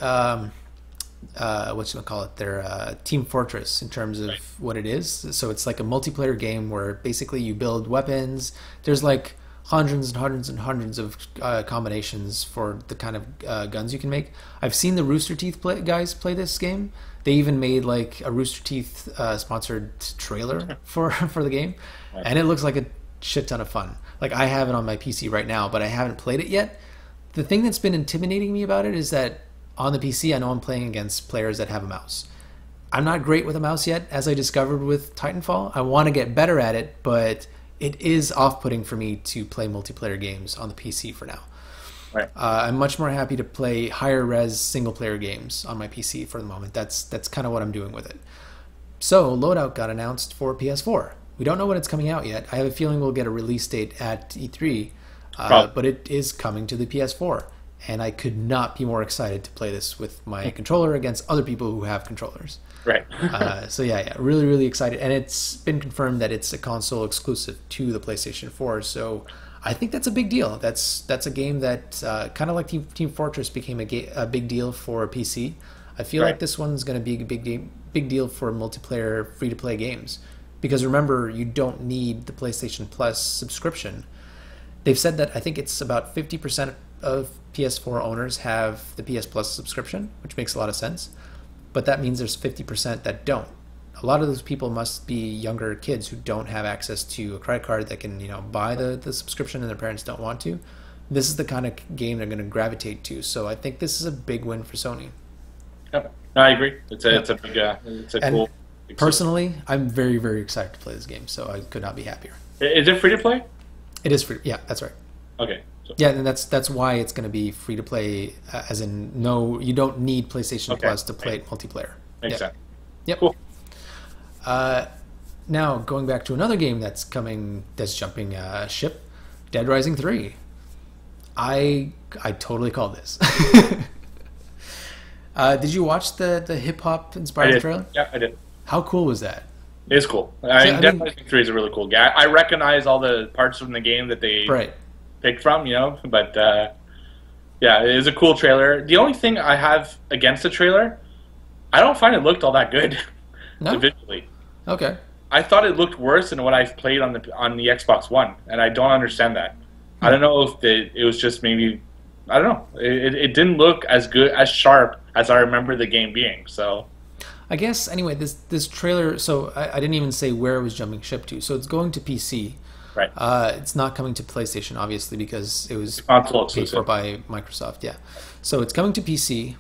their Team Fortress in terms of what it is. So it's like a multiplayer game where basically you build weapons. There's like hundreds and hundreds and hundreds of combinations for the kind of guns you can make. I've seen the Rooster Teeth guys play this game. They even made like a Rooster Teeth sponsored trailer for the game, and it looks like a shit ton of fun. Like I have it on my PC right now, but I haven't played it yet. The thing that's been intimidating me about it is that on the PC, I know I'm playing against players that have a mouse. I'm not great with a mouse yet, as I discovered with Titanfall. I want to get better at it, but it is off-putting for me to play multiplayer games on the PC for now. Right. I'm much more happy to play higher-res single-player games on my PC for the moment. That's kind of what I'm doing with it. So, Loadout got announced for PS4. We don't know when it's coming out yet. I have a feeling we'll get a release date at E3. But it is coming to the PS4, and I could not be more excited to play this with my controller against other people who have controllers. Right. So really, really excited, and it's been confirmed that it's a console exclusive to the PlayStation 4. So I think that's a big deal. That's a game that kind of like Team Fortress became a big deal for PC. I feel like this one's going to be a big deal for multiplayer free-to-play games, because remember, you don't need the PlayStation Plus subscription. They've said that I think it's about 50% of PS4 owners have the PS Plus subscription, which makes a lot of sense. But that means there's 50% that don't. A lot of those people must be younger kids who don't have access to a credit card that can, buy the subscription, and their parents don't want to. This is the kind of game they're going to gravitate to. So I think this is a big win for Sony. Yep. No, I agree. It's a big it's a And cool. personally, I'm very, very excited to play this game, so I could not be happier. Is it free to play? It is free. Yeah, that's right. Okay. So. Yeah, and that's why it's going to be free to play. As in, no, you don't need PlayStation Plus to play it multiplayer. Makes sense. Yep. Cool. Now going back to another game that's coming, that's jumping ship, Dead Rising 3. I totally called this. Did you watch the hip hop inspired trailer? Yeah, I did. How cool was that? It is cool. Dead Rising 3 is a really cool game. I recognize all the parts from the game that they picked from, but yeah, it is a cool trailer. The only thing I have against the trailer, I don't find it looked all that good visually. Okay. I thought it looked worse than what I've played on the Xbox One, and I don't understand that. I don't know if it was just maybe, I don't know. It didn't look as good, as sharp as I remember the game being. So, I guess anyway, this trailer. So I didn't even say where it was jumping ship to. So it's going to PC. Right. It's not coming to PlayStation, obviously, because it was paid for by Microsoft. Yeah. So it's coming to PC,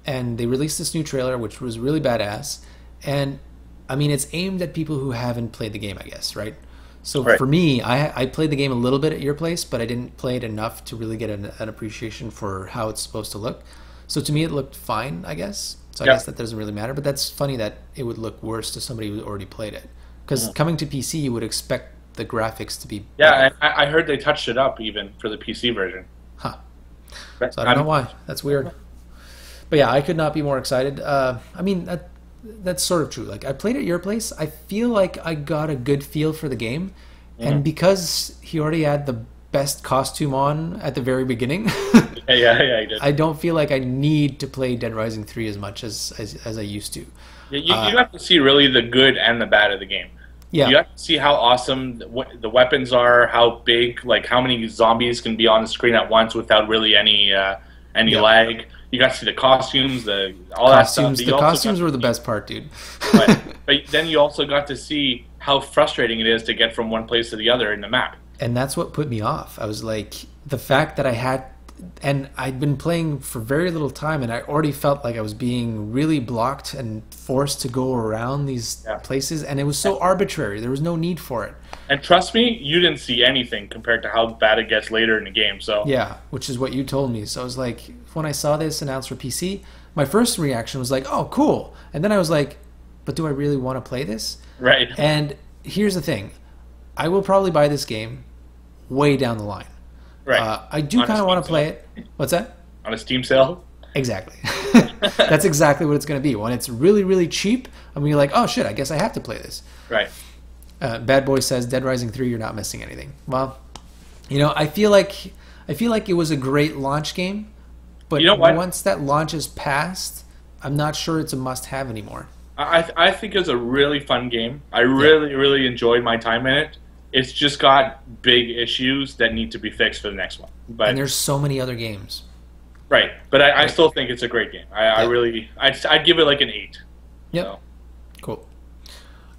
and they released this new trailer, which was really badass. And I mean, it's aimed at people who haven't played the game, I guess, right? So for me, I played the game a little bit at your place, but I didn't play it enough to really get an appreciation for how it's supposed to look. So to me, it looked fine, I guess. So I guess that doesn't really matter. But that's funny that it would look worse to somebody who already played it. Because coming to PC, you would expect the graphics to be better. I heard they touched it up even for the PC version. Huh. So I don't know why. That's weird. But yeah, I could not be more excited. I mean, that's sort of true. Like, I played at your place. I feel like I got a good feel for the game. And because he already had the best costume on at the very beginning, yeah, he did. I don't feel like I need to play Dead Rising 3 as much as I used to. You have to see really the good and the bad of the game. Yeah. You have to see how awesome the weapons are, how big, like how many zombies can be on the screen at once without really any lag. You got to see the costumes, all that stuff. The costumes were the best part, dude. but then you also got to see how frustrating it is to get from one place to the other in the map. And that's what put me off. I was like, the fact that I'd been playing for very little time, and I already felt like I was being really blocked and forced to go around these places, and it was so arbitrary. There was no need for it. And trust me, you didn't see anything compared to how bad it gets later in the game. So yeah, which is what you told me. So I was like, when I saw this announced for PC, my first reaction was like, oh, cool. And then I was like, but do I really want to play this? Right. And here's the thing. I will probably buy this game way down the line. Right. I do kind of want to play it. What's that? On a Steam sale? Exactly. That's exactly what it's going to be. When it's really, really cheap, and you're like, oh, shit, I guess I have to play this. Right. Bad Boy says, Dead Rising 3, you're not missing anything. Well, I feel like it was a great launch game, but once that launch is passed, I'm not sure it's a must-have anymore. I think it was a really fun game. I really, really enjoyed my time in it. It's just got big issues that need to be fixed for the next one. And there's so many other games. Right, but I still think it's a great game. I'd give it like an 8. Yep. So. Cool.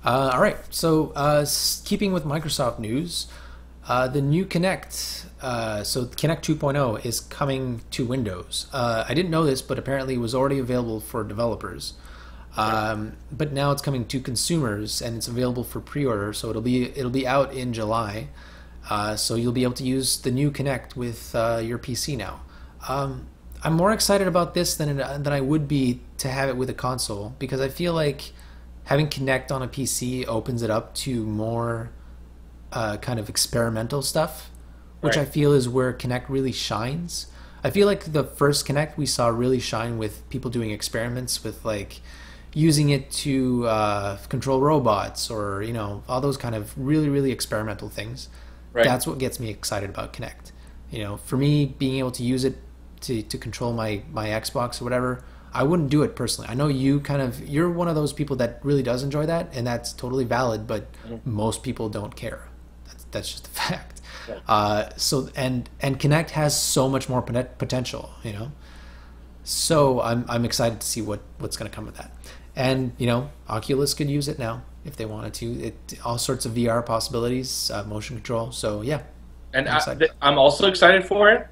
All right, so keeping with Microsoft news, the new Kinect, so Kinect 2.0 is coming to Windows. I didn't know this, but apparently it was already available for developers. But now it's coming to consumers, and it's available for pre-order, so it'll be out in July. So you'll be able to use the new Kinect with your PC now. I'm more excited about this than I would be to have it with a console, because I feel like having Kinect on a PC opens it up to more kind of experimental stuff, which I feel is where Kinect really shines. I feel like the first Kinect we saw really shine with people doing experiments with like using it to control robots, or all those kind of really, really experimental things. Right. That's what gets me excited about Kinect. For me, being able to use it to control my Xbox or whatever, I wouldn't do it personally. I know you're one of those people that really does enjoy that, and that's totally valid, but most people don't care. That's just a fact. Right. So Kinect has so much more potential, So I'm excited to see what's going to come of that. And Oculus could use it now if they wanted to. All sorts of VR possibilities, motion control. So yeah. And I'm also excited for it.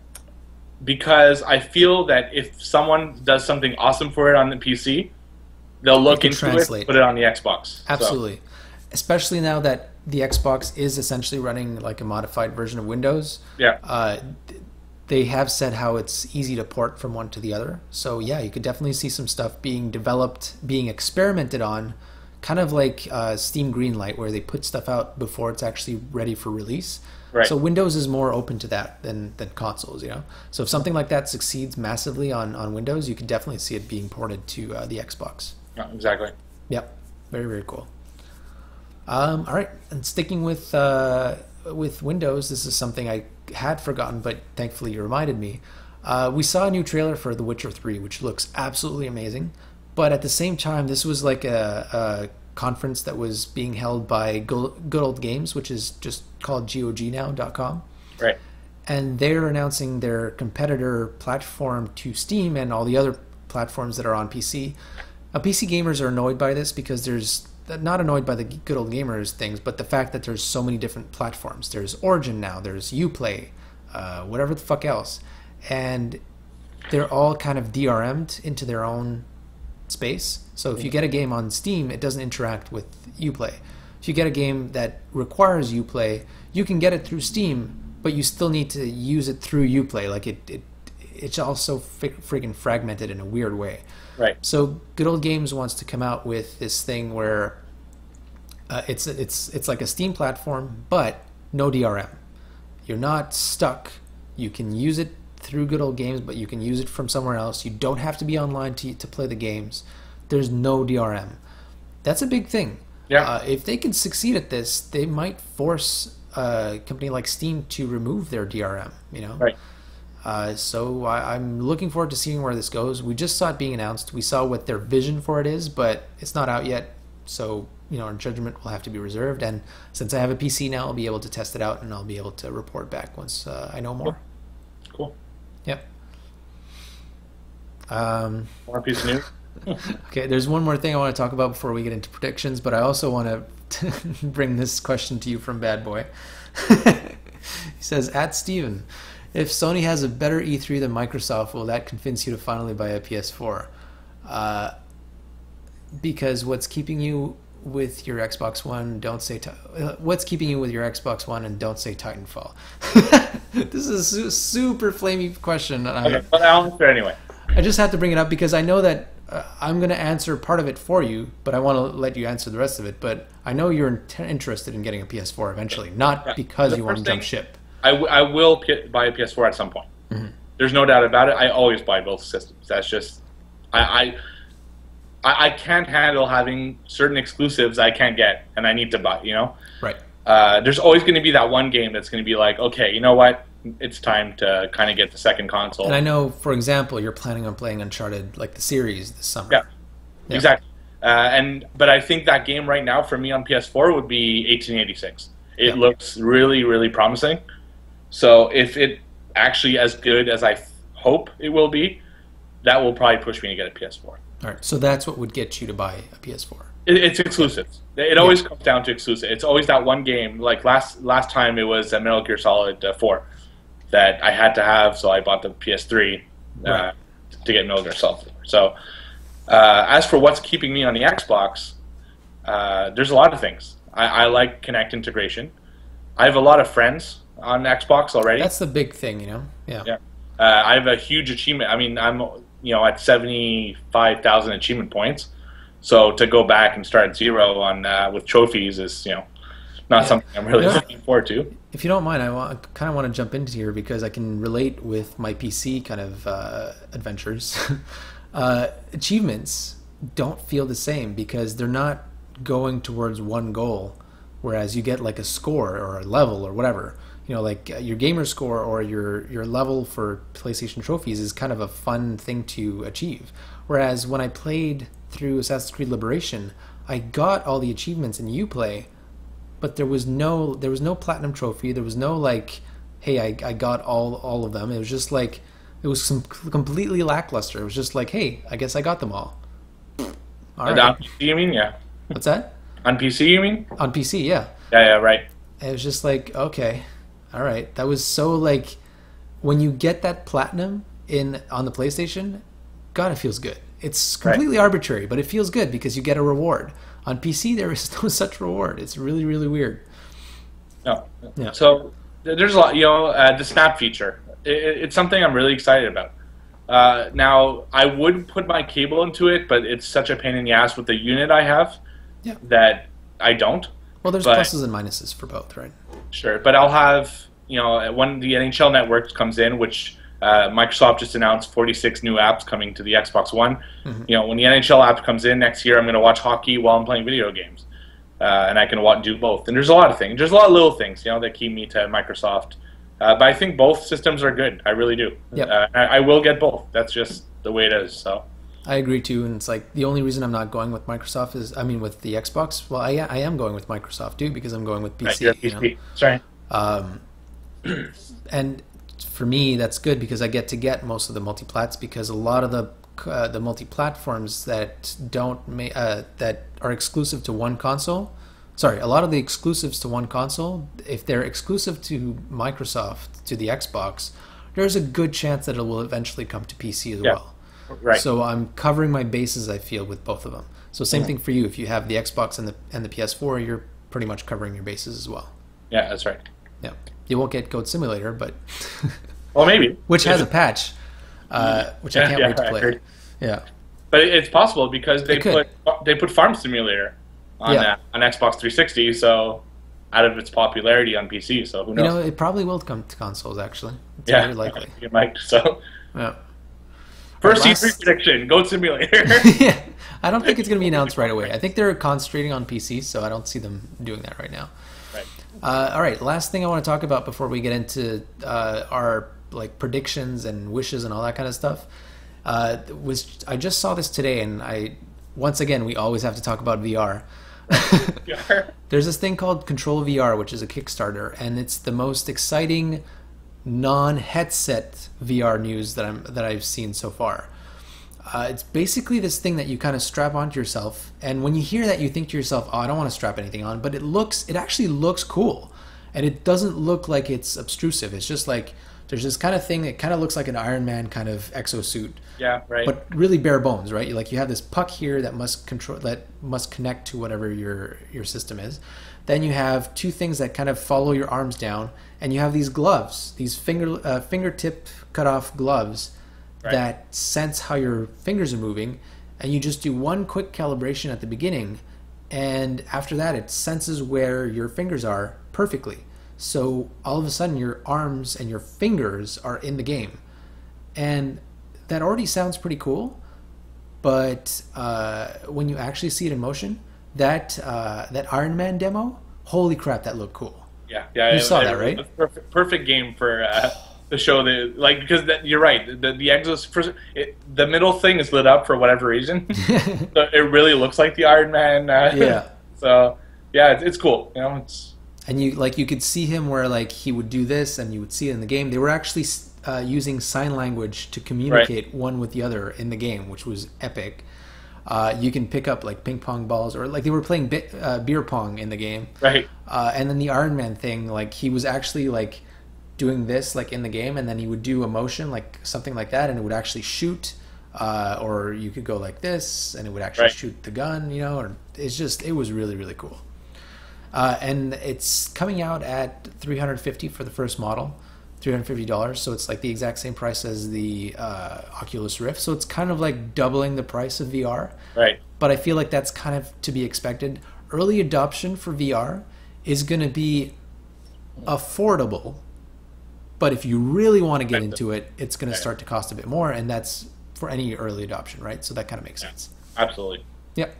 because I feel that if someone does something awesome for it on the PC, they'll look into it, put it on the Xbox. Absolutely. So. Especially now that the Xbox is essentially running like a modified version of Windows. Yeah. They have said how it's easy to port from one to the other. So yeah, you could definitely see some stuff being developed, being experimented on, kind of like Steam Greenlight, where they put stuff out before it's actually ready for release. Right. So Windows is more open to that than consoles, you know. So if something like that succeeds massively on Windows, you can definitely see it being ported to the Xbox. Yeah, exactly. Yep. Very, very cool. All right, and sticking with Windows, this is something I had forgotten, but thankfully you reminded me. We saw a new trailer for The Witcher 3, which looks absolutely amazing. But at the same time, this was like a conference that was being held by Good Old Games, which is just called GOGnow.com. Right. And they're announcing their competitor platform to Steam and all the other platforms that are on PC. PC gamers are annoyed by this because there's not annoyed by the Good Old Gamers things, but the fact that there's so many different platforms. There's Origin now, there's Uplay, whatever the fuck else. And they're all kind of DRM'd into their own space. So if you get a game on Steam, it doesn't interact with Uplay. If you get a game that requires Uplay, you can get it through Steam, but you still need to use it through Uplay. Like it's also freaking fragmented in a weird way. Right. So Good Old Games wants to come out with this thing where it's like a Steam platform, but no DRM. You're not stuck. You can use it through Good Old Games, but you can use it from somewhere else. You don't have to be online to play the games. There's no DRM. That's a big thing. Yeah. If they can succeed at this, they might force a company like Steam to remove their DRM. You know. Right. So I'm looking forward to seeing where this goes. We just saw it being announced. We saw what their vision for it is, but it's not out yet. So, you know, our judgment will have to be reserved. And since I have a PC now, I'll be able to test it out and I'll be able to report back once I know more. Cool. Yep. More piece of news. Okay, there's one more thing I want to talk about before we get into predictions, but I also want to bring this question to you from Bad Boy. He says, at Steven, if Sony has a better E3 than Microsoft, will that convince you to finally buy a PS4? Because what's keeping you with your Xbox One? What's keeping you with your Xbox One and don't say Titanfall? This is a super flamey question. Okay, but I'll answer anyway. I just have to bring it up because I know that I'm going to answer part of it for you, but I want to let you answer the rest of it. But I know you're interested in getting a PS4 eventually, not because you want to jump ship. I will buy a PS4 at some point. Mm-hmm. There's no doubt about it. I always buy both systems. That's just I can't handle having certain exclusives I can't get and I need to buy. You know, right? There's always going to be that one game that's going to be like, okay, you know what? It's time to kind of get the second console. And I know, for example, you're planning on playing Uncharted, like the series, this summer. Yeah. Exactly. But I think that game right now for me on PS4 would be 1886. It looks really, really promising. So if it actually as good as I hope it will be, that will probably push me to get a PS4. All right. So that's what would get you to buy a PS4. It's exclusives. It always comes down to exclusive. It's always that one game. Like last time it was Metal Gear Solid 4 that I had to have, so I bought the PS3 to get Metal Gear Solid 4. So as for what's keeping me on the Xbox, there's a lot of things. I like Kinect integration. I have a lot of friends on Xbox already. That's the big thing, you know? Yeah. I have a huge achievement. I mean, I'm at 75,000 achievement points. So to go back and start at zero on with trophies is, not something I'm really looking forward to. If you don't mind, I kind of want to jump into here because I can relate with my PC kind of adventures. Achievements don't feel the same because they're not going towards one goal, whereas you get like a score or a level or whatever. Like your gamer score or your level for PlayStation trophies is kind of a fun thing to achieve. Whereas when I played through Assassin's Creed Liberation, I got all the achievements in Uplay, but there was no platinum trophy. There was no like, hey, I got all of them. It was just like, it was completely lackluster. It was just like, hey, I guess I got them all. All right. On PC, you mean? Yeah. What's that? On PC, you mean? On PC, yeah. Yeah, right. And it was just like, okay, all right. That was so like when you get that platinum on the PlayStation, God, it feels good. It's completely arbitrary, but it feels good because you get a reward. On PC, there is no such reward. It's really, really weird. No. Yeah. So there's a lot, the snap feature. It's something I'm really excited about. Now, I would put my cable into it, but it's such a pain in the ass with the unit I have that I don't. Well, there's pluses and minuses for both, right? Sure, but I'll have, when the NHL Network comes in, which Microsoft just announced 46 new apps coming to the Xbox One. Mm-hmm. When the NHL app comes in next year, I'm going to watch hockey while I'm playing video games. And I can do both. And there's a lot of things. There's a lot of little things, that keep me to Microsoft. But I think both systems are good. I really do. Yep. I will get both. That's just the way it is. So I agree too. And it's like the only reason I'm not going with Microsoft with the Xbox. Well, I am going with Microsoft too because I'm going with PC. Right, PC. Sorry. And for me, that's good because I get most of the multiplats because a lot of the multi-platforms that that are exclusive to one console. Sorry, a lot of the exclusives to one console, if they're exclusive to Microsoft, to the Xbox, there's a good chance that it will eventually come to PC as well. Right. So I'm covering my bases, I feel, with both of them. So same thing for you. If you have the Xbox and the PS4, you're pretty much covering your bases as well. Yeah, that's right. Yeah. You won't get Goat Simulator, but... well, maybe. Which has a patch, which I can't wait to play. Yeah. But it's possible because they put Farm Simulator on Xbox 360, so out of its popularity on PC, so who knows? It probably will come to consoles, actually. It's very likely. It might, so... Yeah. First E3 prediction, Goat Simulator. Yeah. I don't think it's going to be announced right away. I think they're concentrating on PC, so I don't see them doing that right now. Right. All right, last thing I want to talk about before we get into our predictions and wishes and all that kind of stuff was I just saw this today, and once again we always have to talk about VR. There's this thing called Control VR, which is a Kickstarter, and it's the most exciting non-headset VR news that I've seen so far. It's basically this thing that you kind of strap onto yourself, and when you hear that, you think to yourself, "Oh, I don't want to strap anything on," but it actually looks cool, and it doesn't look like it's obtrusive. It's just like there's this kind of thing that kind of looks like an Iron Man kind of exosuit. Yeah, right. But really bare bones, right? You have this puck here that must connect to whatever your system is. Then you have two things that kind of follow your arms down, and you have these gloves, these fingertip cut off gloves that sense how your fingers are moving, and you just do one quick calibration at the beginning, and after that it senses where your fingers are perfectly. So all of a sudden your arms and your fingers are in the game, and that already sounds pretty cool. But when you actually see it in motion, that Iron Man demo, holy crap, that looked cool. Yeah, you saw that, right? Perfect game for the show. Because you're right. The Exos, the middle thing is lit up for whatever reason. So it really looks like the Iron Man. Yeah. So yeah, it's cool. It's. And you could see him where he would do this, and you would see it in the game. They were actually using sign language to communicate one with the other in the game, which was epic. You can pick up ping pong balls, or they were playing beer pong in the game. Right. And then the Iron Man thing, he was actually doing this in the game, and then he would do a motion something like that, and it would actually shoot. Or you could go like this, and it would actually shoot the gun. Or it was really, really cool. And it's coming out at $350 for the first model, $350. So it's the exact same price as the Oculus Rift. So it's kind of doubling the price of VR. Right. But I feel like that's kind of to be expected. Early adoption for VR is going to be affordable. But if you really want to get into it, it's going to start to cost a bit more. And that's for any early adoption, right? So that kind of makes sense. Absolutely. Yep.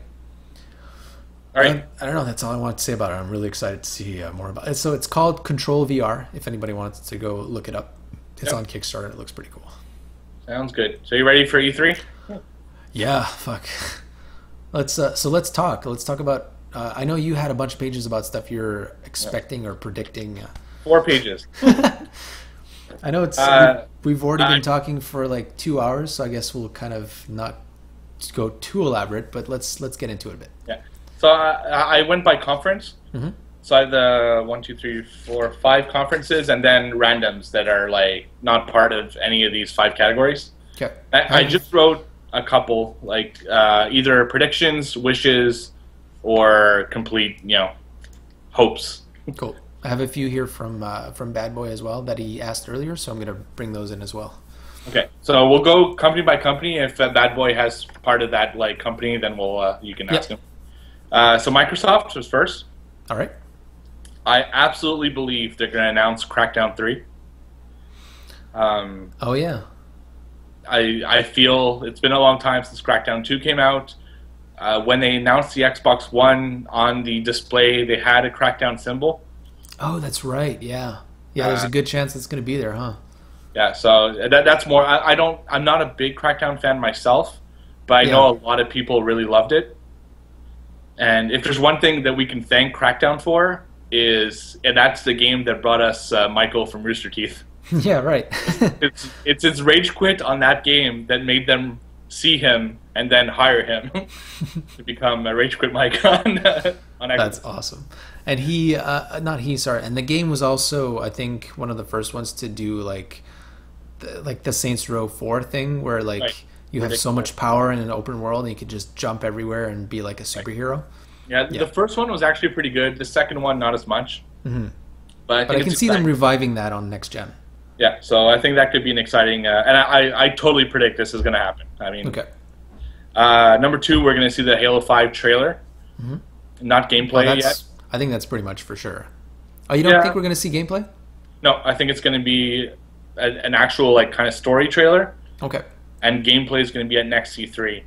All right. I don't know. That's all I wanted to say about it. I'm really excited to see more about it. So it's called Control VR. If anybody wants to go look it up, it's on Kickstarter. It looks pretty cool. Sounds good. So you ready for E3? Yeah. Fuck. Let's talk. Let's talk about. I know you had a bunch of pages about stuff you're expecting or predicting. 4 pages. I know it's. We've already been talking for 2 hours, so I guess we'll kind of not go too elaborate, but let's get into it a bit. Yeah. So I went by conference. Mm-hmm. So I have the 1, 2, 3, 4, 5 conferences, and then randoms that are like not part of any of these 5 categories. Okay. I just wrote a couple, like either predictions, wishes, or complete, hopes. Cool. I have a few here from Bad Boy as well that he asked earlier, so I'm gonna bring those in as well. Okay, so we'll go company by company. If Bad Boy has part of that like company, then you can ask him. So Microsoft was first. All right. I absolutely believe they're going to announce Crackdown 3. Oh yeah. I feel it's been a long time since Crackdown 2 came out. When they announced the Xbox One on the display, they had a Crackdown symbol. Oh, that's right. Yeah. Yeah, there's a good chance it's going to be there, huh? Yeah, so that's more. I'm not a big Crackdown fan myself, but I know a lot of people really loved it. And if there's one thing that we can thank Crackdown for, and that's the game that brought us Michael from Rooster Teeth. Yeah, right. it's his rage quit on that game that made them see him and then hire him to become a Rage Quit Mike on Xbox. That's awesome. And and the game was also, I think, one of the first ones to do like the Saints Row 4 thing, where like you have so much power in an open world and you could just jump everywhere and be like a superhero. Right. Yeah, the first one was actually pretty good. The second one, not as much. Mm-hmm. But I can see them reviving that on next gen. Yeah, so I think that could be an exciting... and I totally predict this is going to happen. I mean, okay. Number 2, we're going to see the Halo 5 trailer. Mm-hmm. Not gameplay yet. I think that's pretty much for sure. Oh, you don't think we're going to see gameplay? No, I think it's going to be an actual like kind of story trailer. Okay. And gameplay is going to be at next E3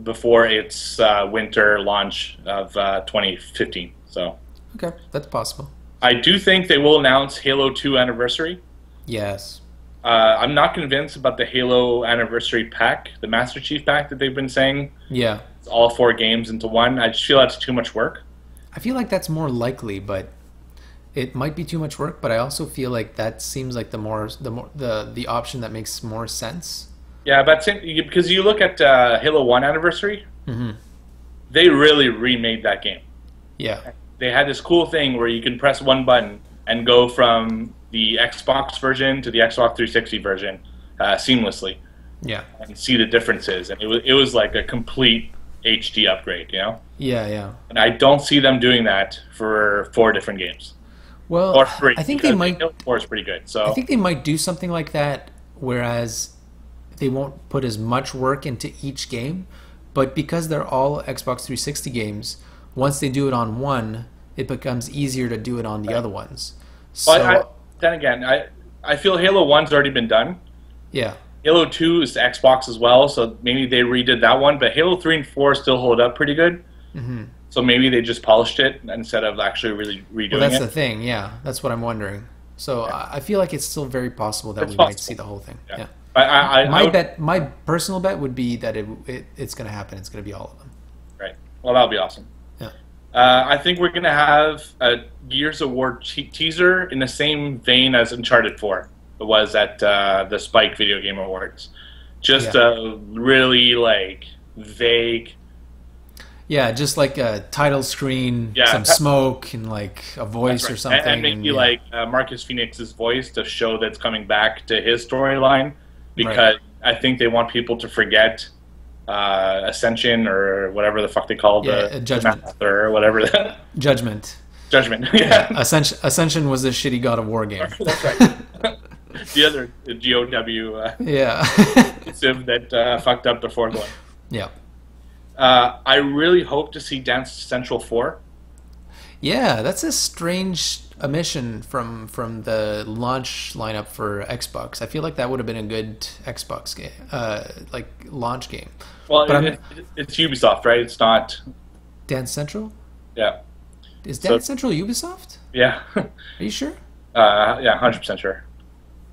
before its winter launch of 2015. So. Okay, that's possible. I do think they will announce Halo 2 Anniversary. Yes. I'm not convinced about the Halo Anniversary pack, the Master Chief pack that they've been saying. Yeah. It's all 4 games into one. I just feel that's too much work. I feel like that's more likely, but it might be too much work. But I also feel like that seems like the option that makes more sense. Yeah, but because you look at Halo 1 Anniversary, mm-hmm. they really remade that game. Yeah. They had this cool thing where you can press one button and go from the Xbox version to the Xbox 360 version seamlessly. Yeah. And see the differences. And it was like a complete HD upgrade, Yeah, yeah. And I don't see them doing that for 4 different games. Well, or 3. I think they might. Halo 4 is pretty good. So I think they might do something like that, whereas they won't put as much work into each game, but because they're all Xbox 360 games, once they do it on one, it becomes easier to do it on the other ones. But then again, I feel Halo 1's already been done. Yeah. Halo 2 is Xbox as well, so maybe they redid that one, but Halo 3 and 4 still hold up pretty good. Mm-hmm. So maybe they just polished it instead of actually really redoing it. Well, that's the thing, yeah. That's what I'm wondering. So I feel like it's still very possible that might see the whole thing. Yeah. My personal bet would be that it's going to happen. It's going to be all of them. Right. Well, that'll be awesome. Yeah. I think we're going to have a Gears of War teaser in the same vein as Uncharted 4. It was at the Spike Video Game Awards. Just a really like vague. Yeah, just like a title screen, some smoke, and like a voice or something. And maybe like Marcus Phoenix's voice to show that it's coming back to his storyline, because I think they want people to forget Ascension or whatever the fuck they call the Judgment or whatever. Judgment. Yeah. Ascension was a shitty God of War game. That's right. The other GOW. Civ that fucked up the fourth one. Yeah. I really hope to see Dance Central 4. Yeah, that's a strange omission from the launch lineup for Xbox. I feel like that would have been a good Xbox game, like launch game. Well, it's Ubisoft, right? It's not Dance Central. Yeah. Is Dance Central Ubisoft? Yeah. Are you sure? Yeah, 100% sure.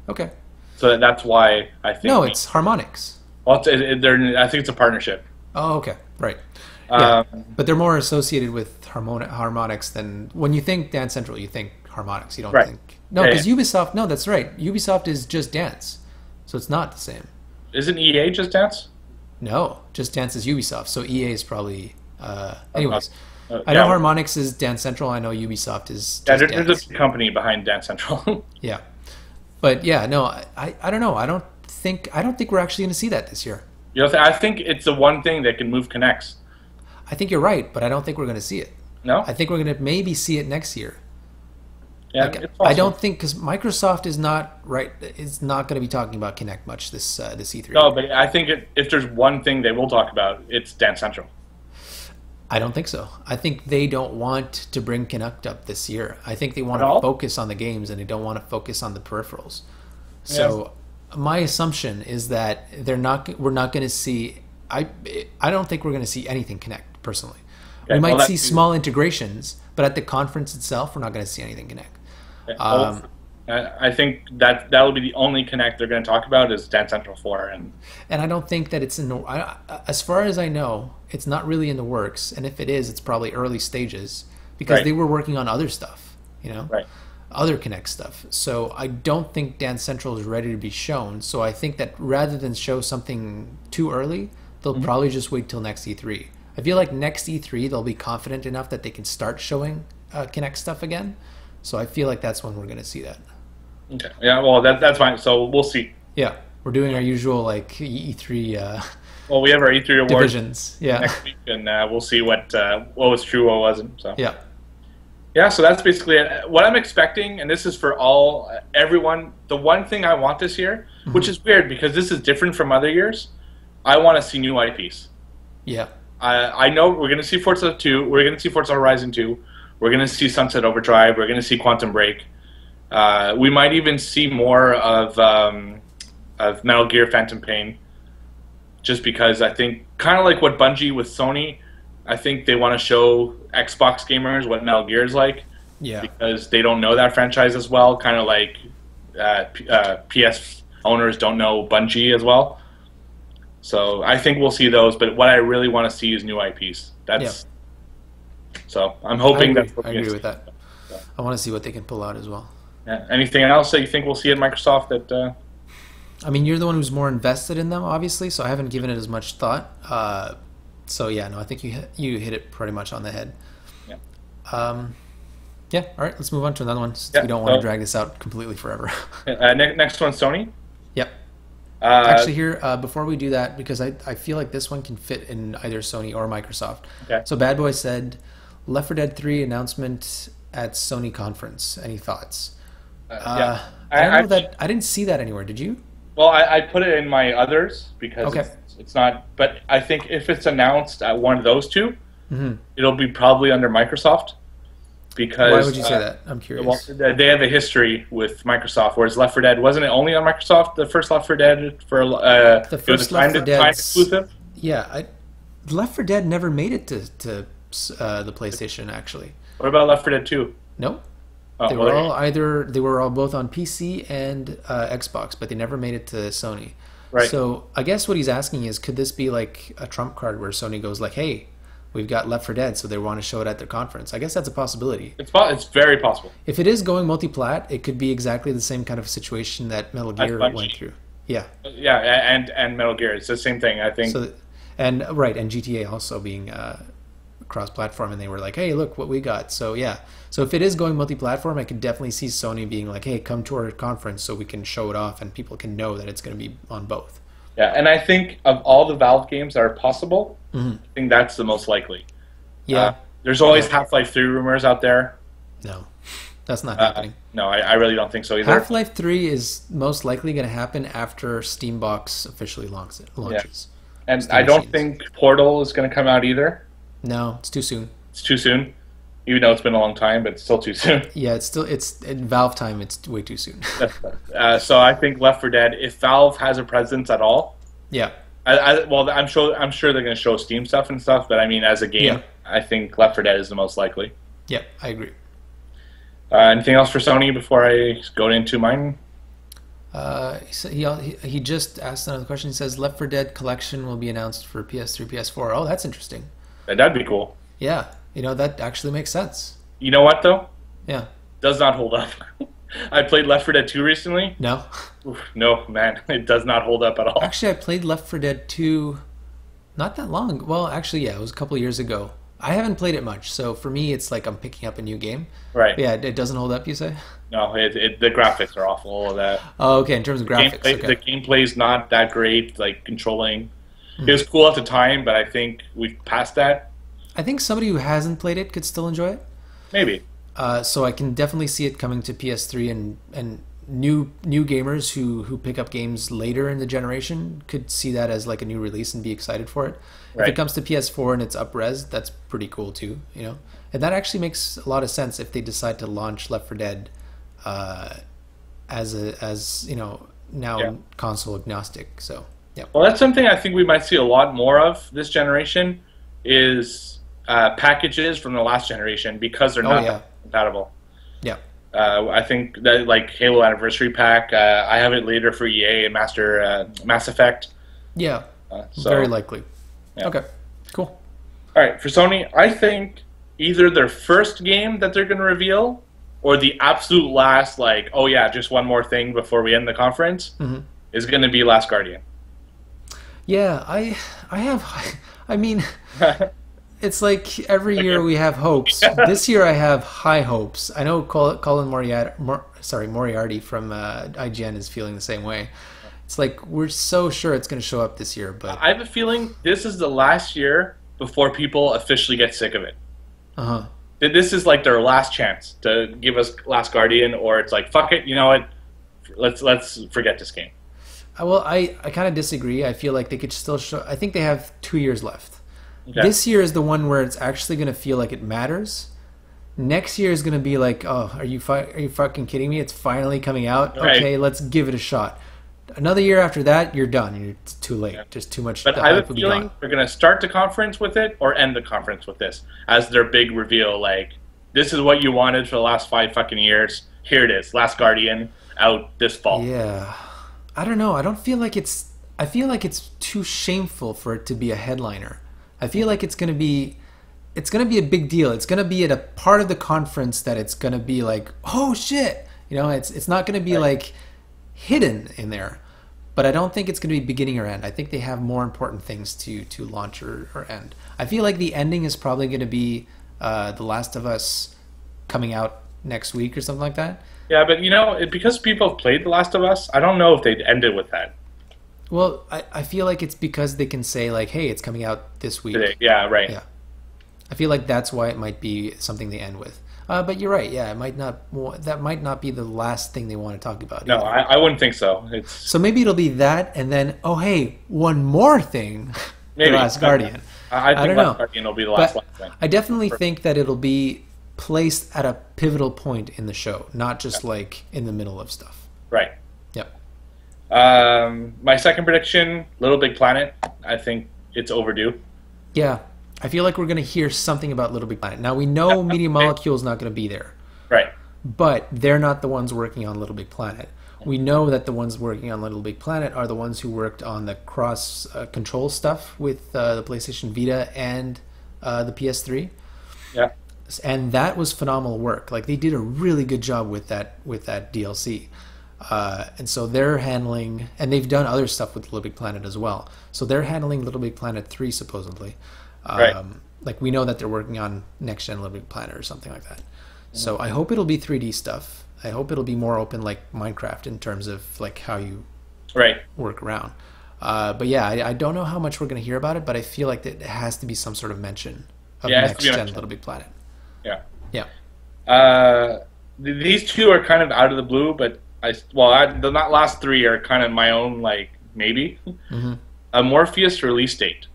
Okay. So that's why I think. No, it's Harmonix. Well, I think it's a partnership. Oh, okay, right. Yeah, but they're more associated with Harmonix than when you think Dance Central, you think Harmonix. You don't think because Ubisoft. No, that's right. Ubisoft is just Dance, so it's not the same. Isn't EA just Dance? No, just Dance is Ubisoft. So EA is probably. Anyways, I know Harmonix is Dance Central. I know Ubisoft is just there's a company behind Dance Central. Yeah, but yeah, no, I don't know. I don't think we're actually going to see that this year. You know, I think it's the one thing that can move Kinects. I think you're right, but I don't think we're going to see it. No, I think we're going to maybe see it next year. Yeah, I don't think, because Microsoft is not going to be talking about Kinect much this E3. No, but I think if there's one thing they will talk about, it's Dance Central. I don't think so. I think they don't want to bring Kinect up this year. I think they want to focus on the games and they don't want to focus on the peripherals. So my assumption is that we're not going to see. I don't think we're going to see anything Kinect personally. Okay, we might see small integrations, but at the conference itself, we're not going to see anything Kinect. I think that will be the only Kinect they're going to talk about is Dance Central 4, and I don't think that it's in the. As far as I know, it's not really in the works, and if it is, it's probably early stages because they were working on other stuff, other Kinect stuff. So I don't think Dance Central is ready to be shown. So I think that rather than show something too early, they'll probably just wait till next E3. I feel like next E3 they'll be confident enough that they can start showing Kinect stuff again. So I feel like that's when we're going to see that. Okay. Yeah. Well, that's fine. So we'll see. Yeah, we're doing our usual like E3. Well, we have our E3 awards divisions. Yeah. Next week, and we'll see what was true, what wasn't. So. Yeah. Yeah. So that's basically it. What I'm expecting, and this is for everyone. The one thing I want this year, which is weird because this is different from other years, I want to see new IPs. Yeah. I know we're going to see Forza 2. We're going to see Forza Horizon 2. We're going to see Sunset Overdrive. We're going to see Quantum Break. We might even see more of Metal Gear Phantom Pain, just because I think, kind of like what Bungie with Sony, I think they want to show Xbox gamers what Metal Gear is like. Yeah. Because they don't know that franchise as well, kind of like PS owners don't know Bungie as well. So I think we'll see those, but what I really want to see is new IPs. So I'm hoping I agree with that. So. I want to see what they can pull out as well. Yeah. Anything else that you think we'll see at Microsoft that? I mean, you're the one who's more invested in them, obviously, so I haven't given it as much thought. So yeah, no, I think you hit it pretty much on the head. Yeah. Yeah. All right, let's move on to another one since we don't want to drag this out completely forever. Next one, Sony. Yep. Actually, here before we do that, because I feel like this one can fit in either Sony or Microsoft. Okay. So Bad Boy said, Left 4 Dead 3 announcement at Sony conference. Any thoughts? Yeah. I didn't see that anywhere. Did you? Well, I put it in my others because it's not. But I think if it's announced at one of those two, it'll be probably under Microsoft. Because why would you say that? I'm curious. Well, they have a history with Microsoft, whereas Left 4 Dead wasn't it only on Microsoft? The first Left 4 Dead for the first Left 4 Dead exclusive. Yeah, Left 4 Dead never made it to the PlayStation actually. What about Left 4 Dead 2? Nope. Oh, they were all both on PC and Xbox, but they never made it to Sony. Right. So I guess what he's asking is, could this be like a trump card where Sony goes like, "Hey, we've got Left 4 Dead, so they want to show it at their conference." I guess that's a possibility. It's very possible. If it is going multi-plat, it could be exactly the same kind of situation that Metal Gear went through. Yeah. Yeah, and Metal Gear, it's the same thing, I think. So, and GTA also being cross-platform, and they were like, "Hey, look what we got." So yeah. So if it is going multi-platform, I could definitely see Sony being like, "Hey, come to our conference so we can show it off and people can know that it's going to be on both." Yeah, and I think of all the Valve games that are possible, I think that's the most likely. Yeah. There's always Half-Life 3 rumors out there. No, that's not happening. No, I really don't think so either. Half-Life 3 is most likely going to happen after Steambox officially launches. Yeah. And I don't think Portal is going to come out either. No, it's too soon. It's too soon, even though it's been a long time, but it's still too soon. Yeah, it's in Valve time. It's way too soon. So I think Left 4 Dead, if Valve has a presence at all, yeah. Well, I'm sure they're going to show Steam stuff and stuff, but I mean, as a game, I think Left 4 Dead is the most likely. Yeah, I agree. Anything else for Sony before I go into mine? He just asked another question. He says Left 4 Dead collection will be announced for PS3, PS4. Oh, that's interesting. That'd be cool. Yeah, that actually makes sense. You know what though? Yeah. Does not hold up. I played Left 4 Dead 2 recently. No. Oof, no, man, it does not hold up at all. Actually, I played Left 4 Dead 2 not that long. Well, actually, yeah, it was a couple of years ago. I haven't played it much, so for me, it's like I'm picking up a new game. Right. But yeah, it doesn't hold up, you say? No, the graphics are awful. All of that. Oh, okay. In terms of graphics, The gameplay's not that great. Like controlling, it was cool at the time, but I think we've passed that. I think somebody who hasn't played it could still enjoy it. Maybe. So I can definitely see it coming to PS3, and new gamers who pick up games later in the generation could see that as like a new release and be excited for it. If it comes to PS4 and it's up-res, that's pretty cool too, you know. And that actually makes a lot of sense if they decide to launch Left 4 Dead as you know, now console agnostic. So yeah. Well, that's something I think we might see a lot more of this generation is packages from the last generation because they're not compatible. Yeah. I think that like Halo Anniversary Pack, I have it later for EA and Mass Effect. Yeah. Very likely. Yeah. Okay. Cool. All right, for Sony, I think either their first game that they're going to reveal or the absolute last, like, oh yeah, just one more thing before we end the conference, is going to be Last Guardian. Yeah, I mean, it's like every year we have hopes. This year I have high hopes. I know Colin Moriarty from IGN is feeling the same way. It's like we're so sure it's going to show up this year, but I have a feeling this is the last year before people officially get sick of it. This is like their last chance to give us Last Guardian, or it's like, fuck it, you know what? Let's forget this game. Well, I kind of disagree. I feel like they could still show. I think they have 2 years left. Okay. This year is the one where it's actually going to feel like it matters. Next year is going to be like, oh, are you fucking kidding me? It's finally coming out. Right. Okay, let's give it a shot. Another year after that, you're done. It's too late. Yeah. Just too much. But I have a feeling they're going to start the conference with it or end the conference with this as their big reveal. Like, this is what you wanted for the last 5 fucking years. Here it is. Last Guardian out this fall. Yeah. I don't know. I don't feel like it's... I feel like it's too shameful for it to be a headliner. I feel like it's going to be a big deal. It's going to be at a part of the conference that it's going to be like, oh shit. You know, it's not going to be like hidden in there. But I don't think it's going to be beginning or end. I think they have more important things to launch or end. I feel like the ending is probably going to be The Last of Us coming out next week or something like that. Yeah, but you know, because people have played The Last of Us, I don't know if they'd end it with that. Well, I feel like it's because they can say like, hey, it's coming out this week. Today. Yeah, right. Yeah. I feel like that's why it might be something they end with. But you're right. Yeah, it might not. That might not be the last thing they want to talk about. No, I wouldn't think so. So maybe it'll be that, and then hey, one more thing. Maybe The Last Guardian. I think don't Last know. Guardian will be the last thing. I definitely think that it'll be placed at a pivotal point in the show, not just like in the middle of stuff. Right. Yep. My second prediction: Little Big Planet. I think it's overdue. Yeah. I feel like we're going to hear something about Little Big Planet. Now, we know Media Molecule is not going to be there. Right. But they're not the ones working on Little Big Planet. We know that the ones working on Little Big Planet are the ones who worked on the cross-control stuff with the PlayStation Vita and the PS3. Yeah. And that was phenomenal work. Like, they did a really good job with that DLC. And so they're handling... And they've done other stuff with Little Big Planet as well. So they're handling Little Big Planet 3, supposedly. Right. Like we know that they're working on next gen Little Big Planet or something like that. So I hope it'll be 3D stuff. I hope it'll be more open like Minecraft in terms of like how you work around. But yeah, I don't know how much we're going to hear about it, but I feel like that it has to be some sort of mention of next gen Little Big Planet. Yeah. Yeah. These two are kind of out of the blue, but the last three are kind of my own like maybe. A Morpheus release date.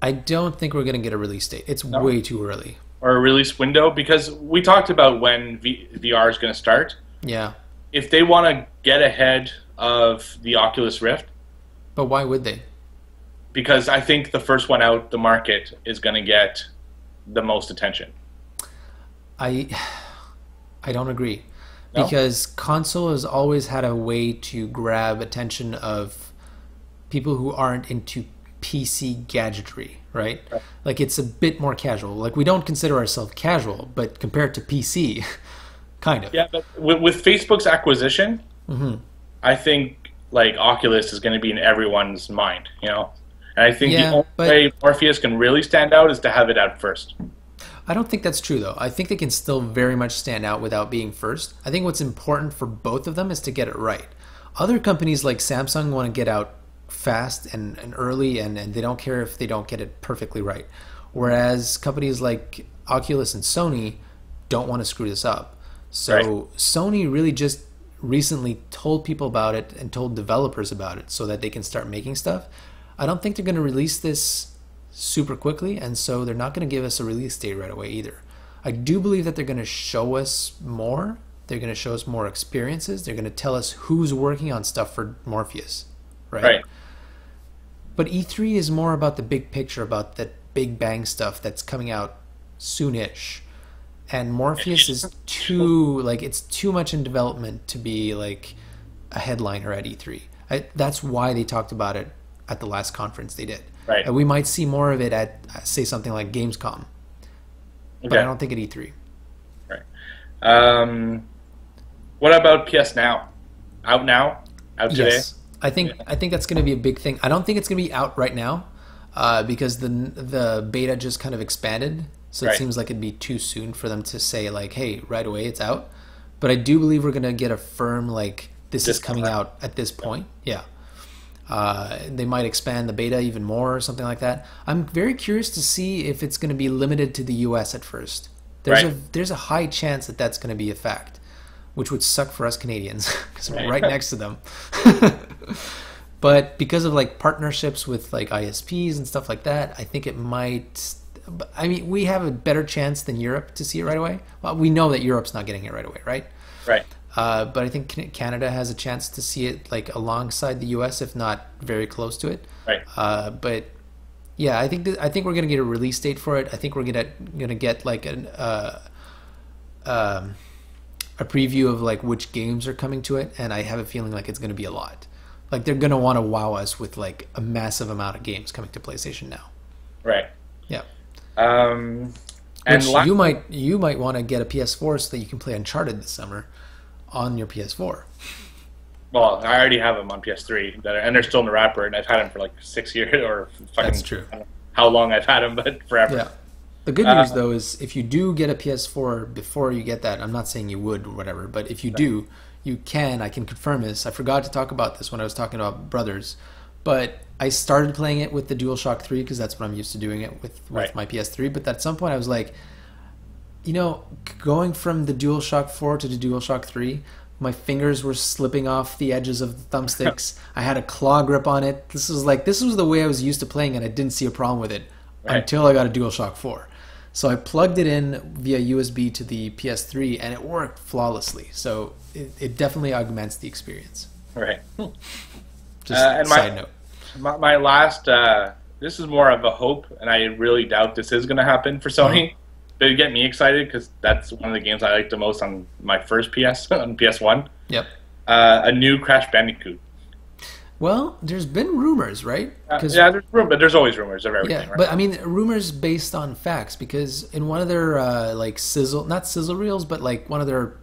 I don't think we're going to get a release date. It's way too early. Or a release window, because we talked about when VR is going to start. Yeah. If they want to get ahead of the Oculus Rift. But why would they? Because I think the first one out the market is going to get the most attention. I don't agree. No? Because console has always had a way to grab attention of people who aren't into PC gadgetry, right? Like it's a bit more casual. Like we don't consider ourselves casual, but compared to PC, kind of. Yeah, but with Facebook's acquisition, I think like Oculus is going to be in everyone's mind. You know, And I think the only way Morpheus can really stand out is to have it out first. I don't think that's true, though. I think they can still very much stand out without being first. I think what's important for both of them is to get it right. Other companies like Samsung want to get out fast and early, and they don't care if they don't get it perfectly right. Whereas companies like Oculus and Sony don't want to screw this up. So Sony really just recently told people about it and told developers about it so that they can start making stuff. I don't think they're going to release this super quickly, and so they're not going to give us a release date right away either. I do believe that they're going to show us more. They're going to show us more experiences. They're going to tell us who's working on stuff for Morpheus, right? But E3 is more about the big picture, about that big bang stuff that's coming out soonish. And Morpheus is it's too much in development to be like a headliner at E3. That's why they talked about it at the last conference they did. Right. And we might see more of it at, say, something like Gamescom. But I don't think at E3. Right. What about PS Now? Out now? Out today? Yes. I think that's going to be a big thing. I don't think it's going to be out right now because the beta just kind of expanded. So it seems like it'd be too soon for them to say, like, hey, right away it's out. But I do believe we're going to get a firm, like, this is coming out at this point. Yeah. They might expand the beta even more or something like that. I'm very curious to see if it's going to be limited to the US at first. There's a high chance that that's going to be a fact, which would suck for us Canadians because we're right next to them. But because of like partnerships with like ISPs and stuff like that, I think it might. I mean, we have a better chance than Europe to see it right away. Well, we know that Europe's not getting it right away, right? Right. But I think Canada has a chance to see it like alongside the US, if not very close to it. Right. But yeah, I think we're gonna get a release date for it. I think we're gonna get like a preview of like which games are coming to it, and I have a feeling like it's gonna be a lot. Like they're gonna want to wow us with like a massive amount of games coming to PlayStation Now. Right. Yeah. And you might want to get a PS4 so that you can play Uncharted this summer on your PS4. Well, I already have them on PS3, and they're still in the wrapper, and I've had them for like 6 years or fucking. That's true. I don't know how long I've had them, but forever. Yeah. The good news though is if you do get a PS4 before you get that, I'm not saying you would or whatever, but if you do, you can. I can confirm this. I forgot to talk about this when I was talking about Brothers, but I started playing it with the DualShock 3 because that's what I'm used to doing it with my PS3. But at some point I was like, you know, going from the DualShock 4 to the DualShock 3, my fingers were slipping off the edges of the thumbsticks. I had a claw grip on it. This was the way I was used to playing, and I didn't see a problem with it until I got a DualShock 4. So I plugged it in via USB to the PS3, and it worked flawlessly. So it definitely augments the experience. Right. Just and side note. My last, this is more of a hope, and I really doubt this is going to happen for Sony. But it get me excited because that's one of the games I liked the most on my first PS, on PS1. Yep. A new Crash Bandicoot. Well, there's been rumors, right? Yeah, but there's always rumors of everything, right? But I mean, rumors based on facts, because in one of their like not sizzle reels, but like one of their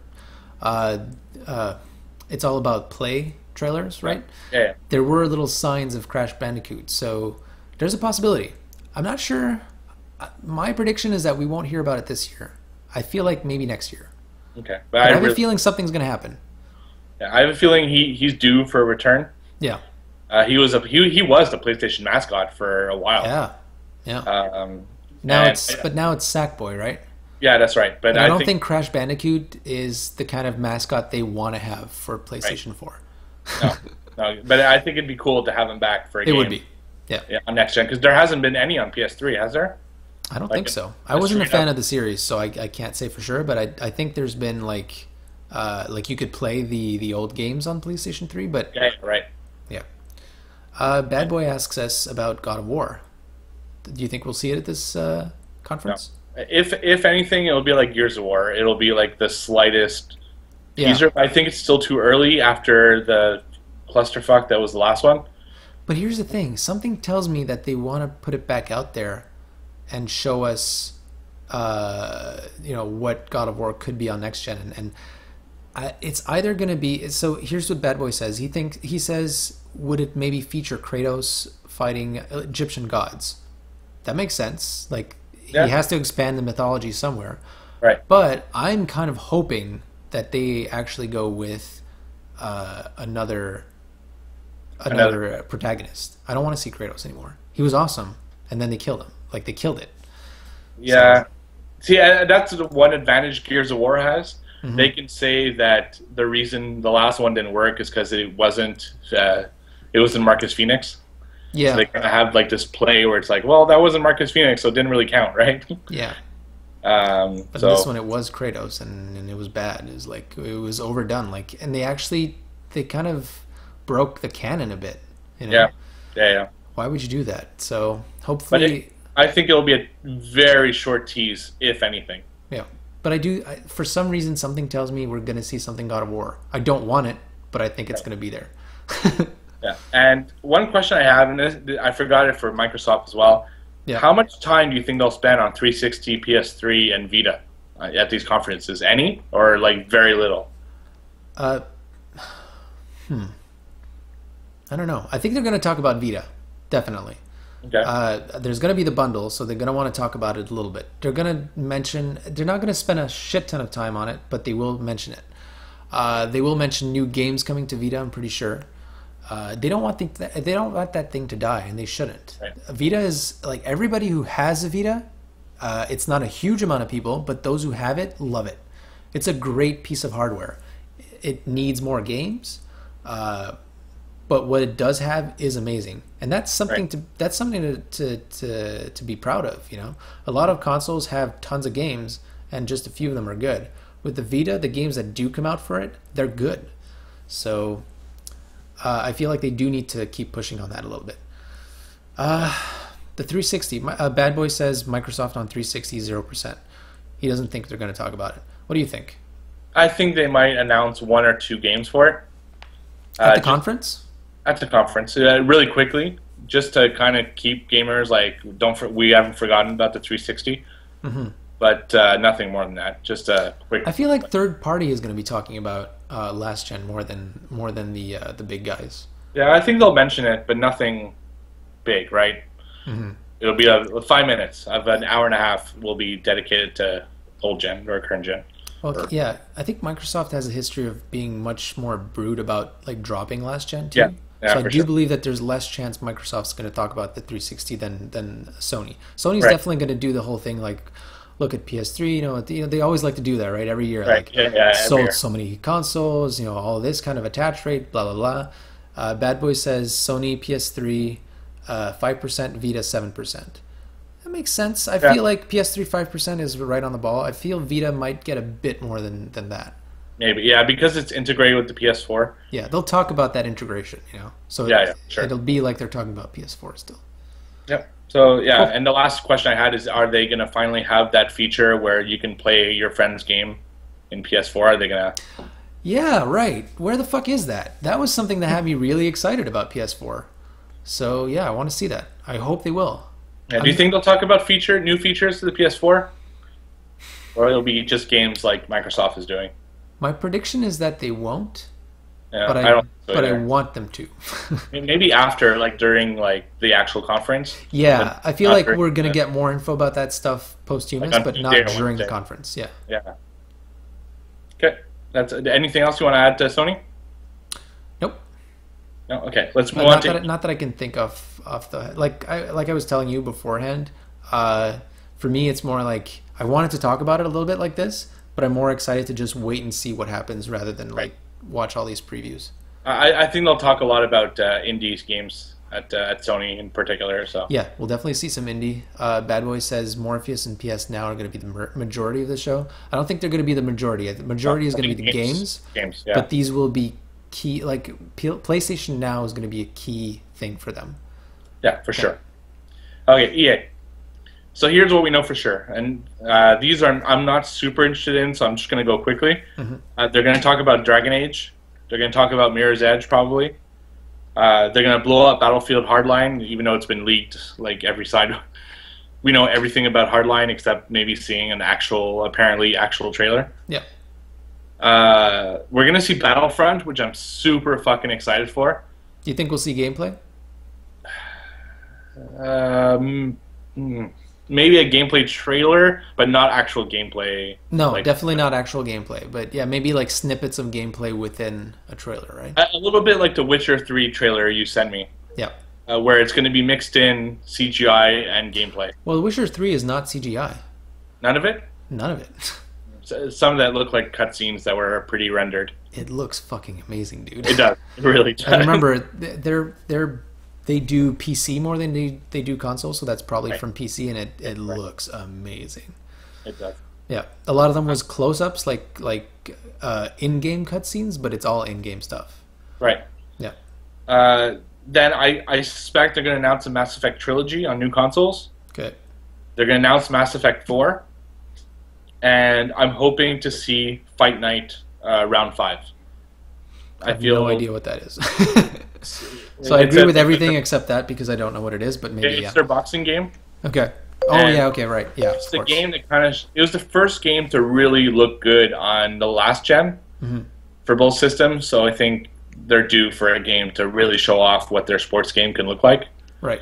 it's all about play trailers, right? Yeah. There were little signs of Crash Bandicoot, so there's a possibility. I'm not sure. My prediction is that we won't hear about it this year. I feel like maybe next year. Okay, but I have a feeling something's going to happen. Yeah, I have a feeling he's due for a return. Yeah. He was the PlayStation mascot for a while. Yeah. Now it's Sackboy, right? Yeah, that's right. But I don't think Crash Bandicoot is the kind of mascot they want to have for PlayStation 4. No, but I think it'd be cool to have him back for a game. It would be. Yeah, on next gen, because there hasn't been any on PS3, has there? I don't think so. I wasn't a fan of the series, so I can't say for sure. But I think there's been like you could play the old games on PlayStation 3. But yeah, right. Yeah. Bad Boy asks us about God of War. Do you think we'll see it at this conference? No. If anything, it'll be like Gears of War. It'll be like the slightest teaser. I think it's still too early after the clusterfuck that was the last one. But here's the thing. Something tells me that they want to put it back out there and show us, what God of War could be on next gen. And it's either going to be... So here's what Bad Boy says. He says, would it maybe feature Kratos fighting Egyptian gods. That makes sense. Like, Yeah. he has to expand the mythology somewhere. Right. But I'm kind of hoping that they actually go with another protagonist. I don't want to see Kratos anymore. He was awesome, and then they killed him. Like, they killed it. Yeah. So. See, that's the one advantage Gears of War has. Mm-hmm. They can say that the reason the last one didn't work is because it wasn't Marcus Phoenix. Yeah. So they kind of have like this play where it's like, well, that wasn't Marcus Phoenix, so it didn't really count, right? Yeah. But this one, it was Kratos, and it was bad. It was like, it was overdone. Like, and they kind of broke the canon a bit. You know? Yeah. Why would you do that? So hopefully, I think it'll be a very short tease, if anything. Yeah, but for some reason, something tells me we're gonna see something God of War. I don't want it, but I think it's gonna be there. Yeah, and one question I have, and this, I forgot it for Microsoft as well. Yeah. How much time do you think they'll spend on 360, PS3, and Vita at these conferences? Any, or like very little? I don't know. I think they're going to talk about Vita, definitely. Okay. There's going to be the bundle, so they're going to want to talk about it a little bit. They're going to mention. They're not going to spend a shit ton of time on it, but they will mention it. They will mention new games coming to Vita. I'm pretty sure. They don't want that thing to die, and they shouldn't. Right. Vita is like, everybody who has a Vita. It's not a huge amount of people, but those who have it love it. It's a great piece of hardware. It needs more games, but what it does have is amazing, and that's something to be proud of. You know, a lot of consoles have tons of games, and just a few of them are good. With the Vita, the games that do come out for it, they're good. So. I feel like they do need to keep pushing on that a little bit. The 360. Bad Boy says Microsoft on 360 0%. He doesn't think they're going to talk about it. What do you think? I think they might announce 1 or 2 games for it. At the conference? At the conference. Really quickly, just to kind of keep gamers like, we haven't forgotten about the 360. Mm-hmm. But nothing more than that. Just a quick. I feel like third party is going to be talking about last gen more than the big guys. Yeah, I think they'll mention it, but nothing big, right? Mm-hmm. It'll be 5 minutes of an hour and a half will be dedicated to old gen or current gen. Well, yeah, I think Microsoft has a history of being much more brute about like dropping last gen too. Yeah, so I do believe that there's less chance Microsoft's going to talk about the 360 than Sony. Sony's definitely going to do the whole thing like. Look at PS3, you know, they always like to do that, right? Every year, right. Like sold so many consoles, you know, all this kind of attach rate, blah blah blah. Bad Boy says Sony PS3 5%, Vita 7%. That makes sense. I feel like PS3 5% is right on the ball. I feel Vita might get a bit more than that. Maybe, yeah, because it's integrated with the PS4. Yeah, they'll talk about that integration, you know. So sure. It'll be like they're talking about PS4 still. Yep. So, yeah, and the last question I had is, are they going to finally have that feature where you can play your friend's game in PS4? Are they going to... Yeah, right. Where the fuck is that? That was something that had me really excited about PS4. So, yeah, I want to see that. I hope they will. Yeah, do you think they'll talk about new features to the PS4? Or it'll be just games like Microsoft is doing? My prediction is that they won't. Yeah, but I want them to. Maybe after, like during like the actual conference. Yeah, I feel like we're gonna get more info about that stuff posthumous, but not during the conference. Yeah. Yeah. Okay. That's anything else you want to add to Sony? Nope. No. Okay. Let's move on to. Not that I can think of off the like I was telling you beforehand. For me, it's more like I wanted to talk about it a little bit like this, but I'm more excited to just wait and see what happens rather than like. Watch all these previews. I think they'll talk a lot about indie games at Sony in particular. So yeah, we'll definitely see some indie. Bad Boy says Morpheus and PS Now are going to be the majority of the show. I don't think they're going to be the majority. The majority is going to be the games. Games, yeah. But these will be key. Like PlayStation Now is going to be a key thing for them. Yeah, for sure. Okay, EA. So here's what we know for sure, and these I'm not super interested in, so I'm just going to go quickly. Mm-hmm. They're going to talk about Dragon Age. They're going to talk about Mirror's Edge, probably. They're going to blow up Battlefield Hardline, even though it's been leaked like every side. We know everything about Hardline except maybe seeing an apparently actual trailer. Yeah. We're going to see Battlefront, which I'm super fucking excited for. Do you think we'll see gameplay? Maybe a gameplay trailer, but not actual gameplay. No, definitely not actual gameplay. But yeah, maybe like snippets of gameplay within a trailer, right? A little bit like the Witcher 3 trailer you sent me. Yeah. Where it's going to be mixed in CGI and gameplay. Well, The Witcher 3 is not CGI. None of it? None of it. Some that look like cutscenes that were pretty rendered. It looks fucking amazing, dude. It does. It really does. And remember, they do PC more than they do console, so that's probably from PC, and it looks amazing. It does. Yeah, a lot of them was close-ups, like in-game cutscenes, but it's all in-game stuff. Right. Yeah. Then I suspect they're going to announce a Mass Effect trilogy on new consoles. Good. They're going to announce Mass Effect 4. And I'm hoping to see Fight Night Round 5. I have no idea what that is. So I agree with everything except that, because I don't know what it is, but maybe it's their boxing game. Okay. Oh, yeah, okay, right. Yeah, it's the game that it was the first game to really look good on the last gen for both systems, so I think they're due for a game to really show off what their sports game can look like. Right.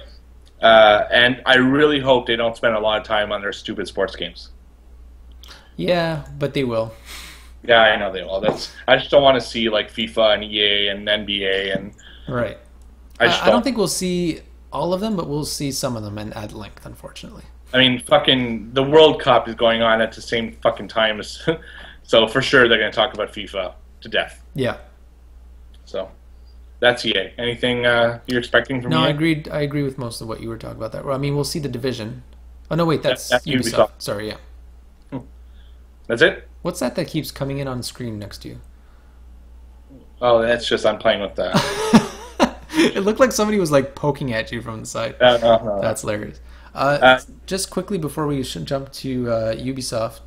And I really hope they don't spend a lot of time on their stupid sports games. Yeah, but they will. Yeah, I know they will. I just don't want to see like FIFA and EA and NBA and. Right. I don't think we'll see all of them, but we'll see some of them and at length, unfortunately. I mean, fucking the World Cup is going on at the same fucking time as, so for sure they're going to talk about FIFA to death. Yeah. So, that's EA. Anything you're expecting from EA? No, I agree with most of what you were talking about there. Well, I mean, we'll see the Division. Oh no, wait, that's Ubisoft. Sorry, yeah. That's it? What's that keeps coming in on screen next to you? Oh, that's just I'm playing with that. It looked like somebody was like poking at you from the side. No. That's hilarious. Just quickly before we should jump to Ubisoft,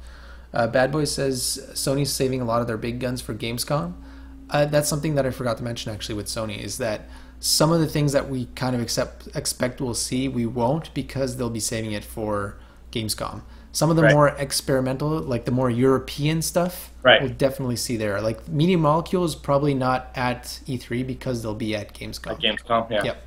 Bad Boy says Sony's saving a lot of their big guns for Gamescom. That's something that I forgot to mention actually with Sony, is that some of the things that we kind of expect we'll see, we won't, because they'll be saving it for Gamescom. Some of the more experimental, like the more European stuff, we'll definitely see there. Like Media Molecule is probably not at E3 because they'll be at Gamescom. At Gamescom, yeah. Yep.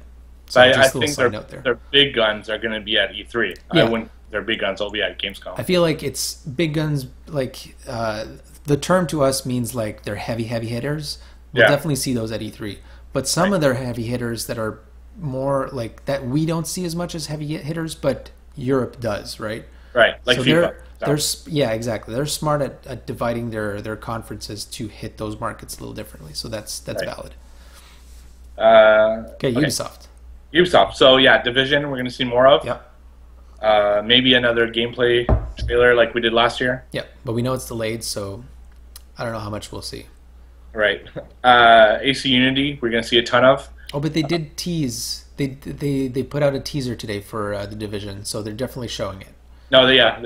So I think their big guns are going to be at E3. Yeah. Their big guns will be at Gamescom. I feel like it's big guns, like the term to us means like they're heavy hitters. We'll definitely see those at E3. But some of their heavy hitters that are more like that we don't see as much as heavy hitters, but Europe does, right? Right, like so FIFA. Yeah, exactly. They're smart at dividing their conferences to hit those markets a little differently. So that's valid. Okay, Ubisoft. Ubisoft. So yeah, Division we're going to see more of. Yep. Maybe another gameplay trailer like we did last year. Yeah, but we know it's delayed, so I don't know how much we'll see. Right. AC Unity we're going to see a ton of. Oh, but they did tease. They put out a teaser today for the Division, so they're definitely showing it. No, yeah,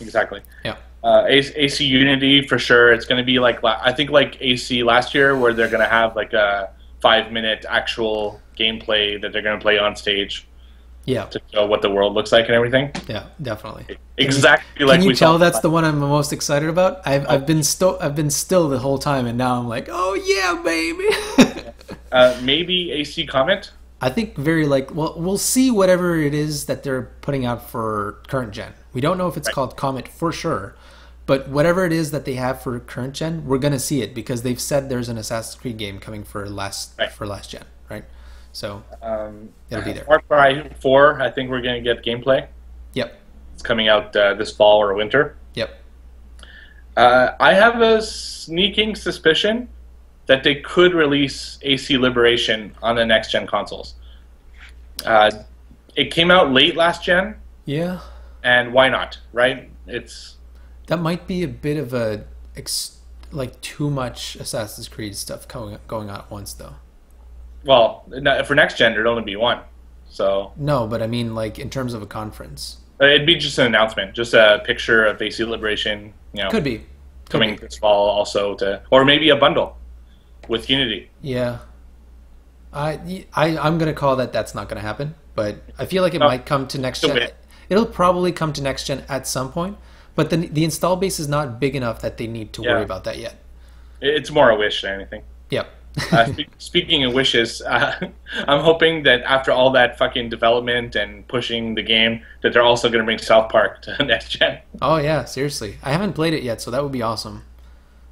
exactly. Yeah. AC Unity for sure. It's going to be like I think like AC last year, where they're going to have like a 5-minute actual gameplay that they're going to play on stage. Yeah. To show what the world looks like and everything. Yeah, definitely. Exactly. Can you tell that's the one I'm most excited about? I've been still the whole time, and now I'm like, oh yeah, baby. Maybe AC Comment. I think we'll see whatever it is that they're putting out for current gen. We don't know if it's called Comet for sure, but whatever it is that they have for current gen, we're gonna see it because they've said there's an Assassin's Creed game coming for last gen, right? So it'll be there. Far Cry 4, I think we're gonna get gameplay. Yep. It's coming out this fall or winter. Yep. I have a sneaking suspicion that they could release AC Liberation on the next-gen consoles. It came out late last gen. Yeah. And why not, right? That might be a bit of a too much Assassin's Creed stuff going on at once, though. Well, for next-gen, there'd only be one. So no, but I mean, like in terms of a conference, it'd be just an announcement, just a picture of AC Liberation. Could be coming this fall, also or maybe a bundle with Unity. Yeah, I'm gonna call that's not gonna happen, but I feel like it might come to next gen. It'll probably come to next gen at some point, but the install base is not big enough that they need to worry about that yet. It's more a wish than anything. Yep, Speaking of wishes, I'm hoping that after all that fucking development and pushing the game, that they're also going to bring South Park to next gen. Oh yeah, seriously. I haven't played it yet, so that would be awesome.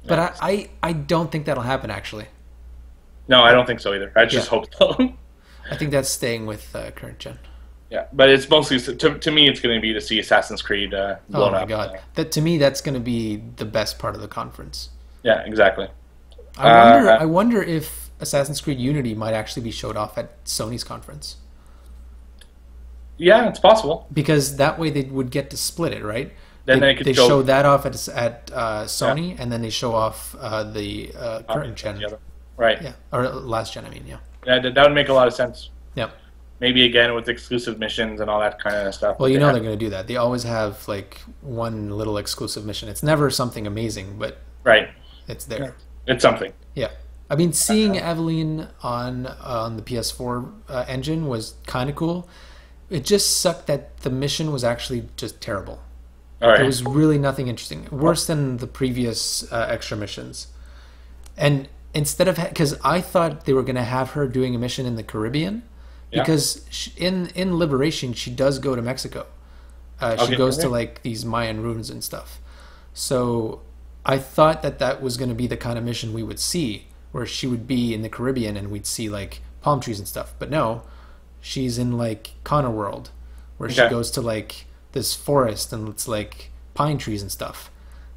But Yeah. I don't think that'll happen actually. No, I don't think so either. I just Yeah, hope so. I think that's staying with current gen. Yeah, but it's mostly to me, it's going to be to see Assassin's Creed Oh blown my up. god, that to me that's going to be the best part of the conference. Yeah, exactly. I wonder if Assassin's Creed Unity might actually be showed off at Sony's conference. Yeah, it's possible. Because that way they would get to split it, right? Then They show that off at Sony, yeah, and then they show off the current gen. the other. Right. Yeah, or last gen. I mean, yeah. Yeah, that would make a lot of sense. Yep. Maybe again with exclusive missions and all that kind of stuff. Well, you know they're going to do that. They always have like one little exclusive mission. It's never something amazing, but right. it's there. It's something. Yeah. I mean, seeing Evelyn on the PS4 engine was kind of cool. It just sucked that the mission was actually just terrible. All right. There was really nothing interesting. Worse than the previous extra missions. And instead of... Because I thought they were going to have her doing a mission in the Caribbean. Yeah. Because in Liberation, she does go to Mexico. She goes to like these Mayan ruins and stuff. So I thought that was going to be the kind of mission we would see, where she would be in the Caribbean and we'd see like palm trees and stuff. But no, she's in like Connor World, where she goes to like this forest and it's like pine trees and stuff.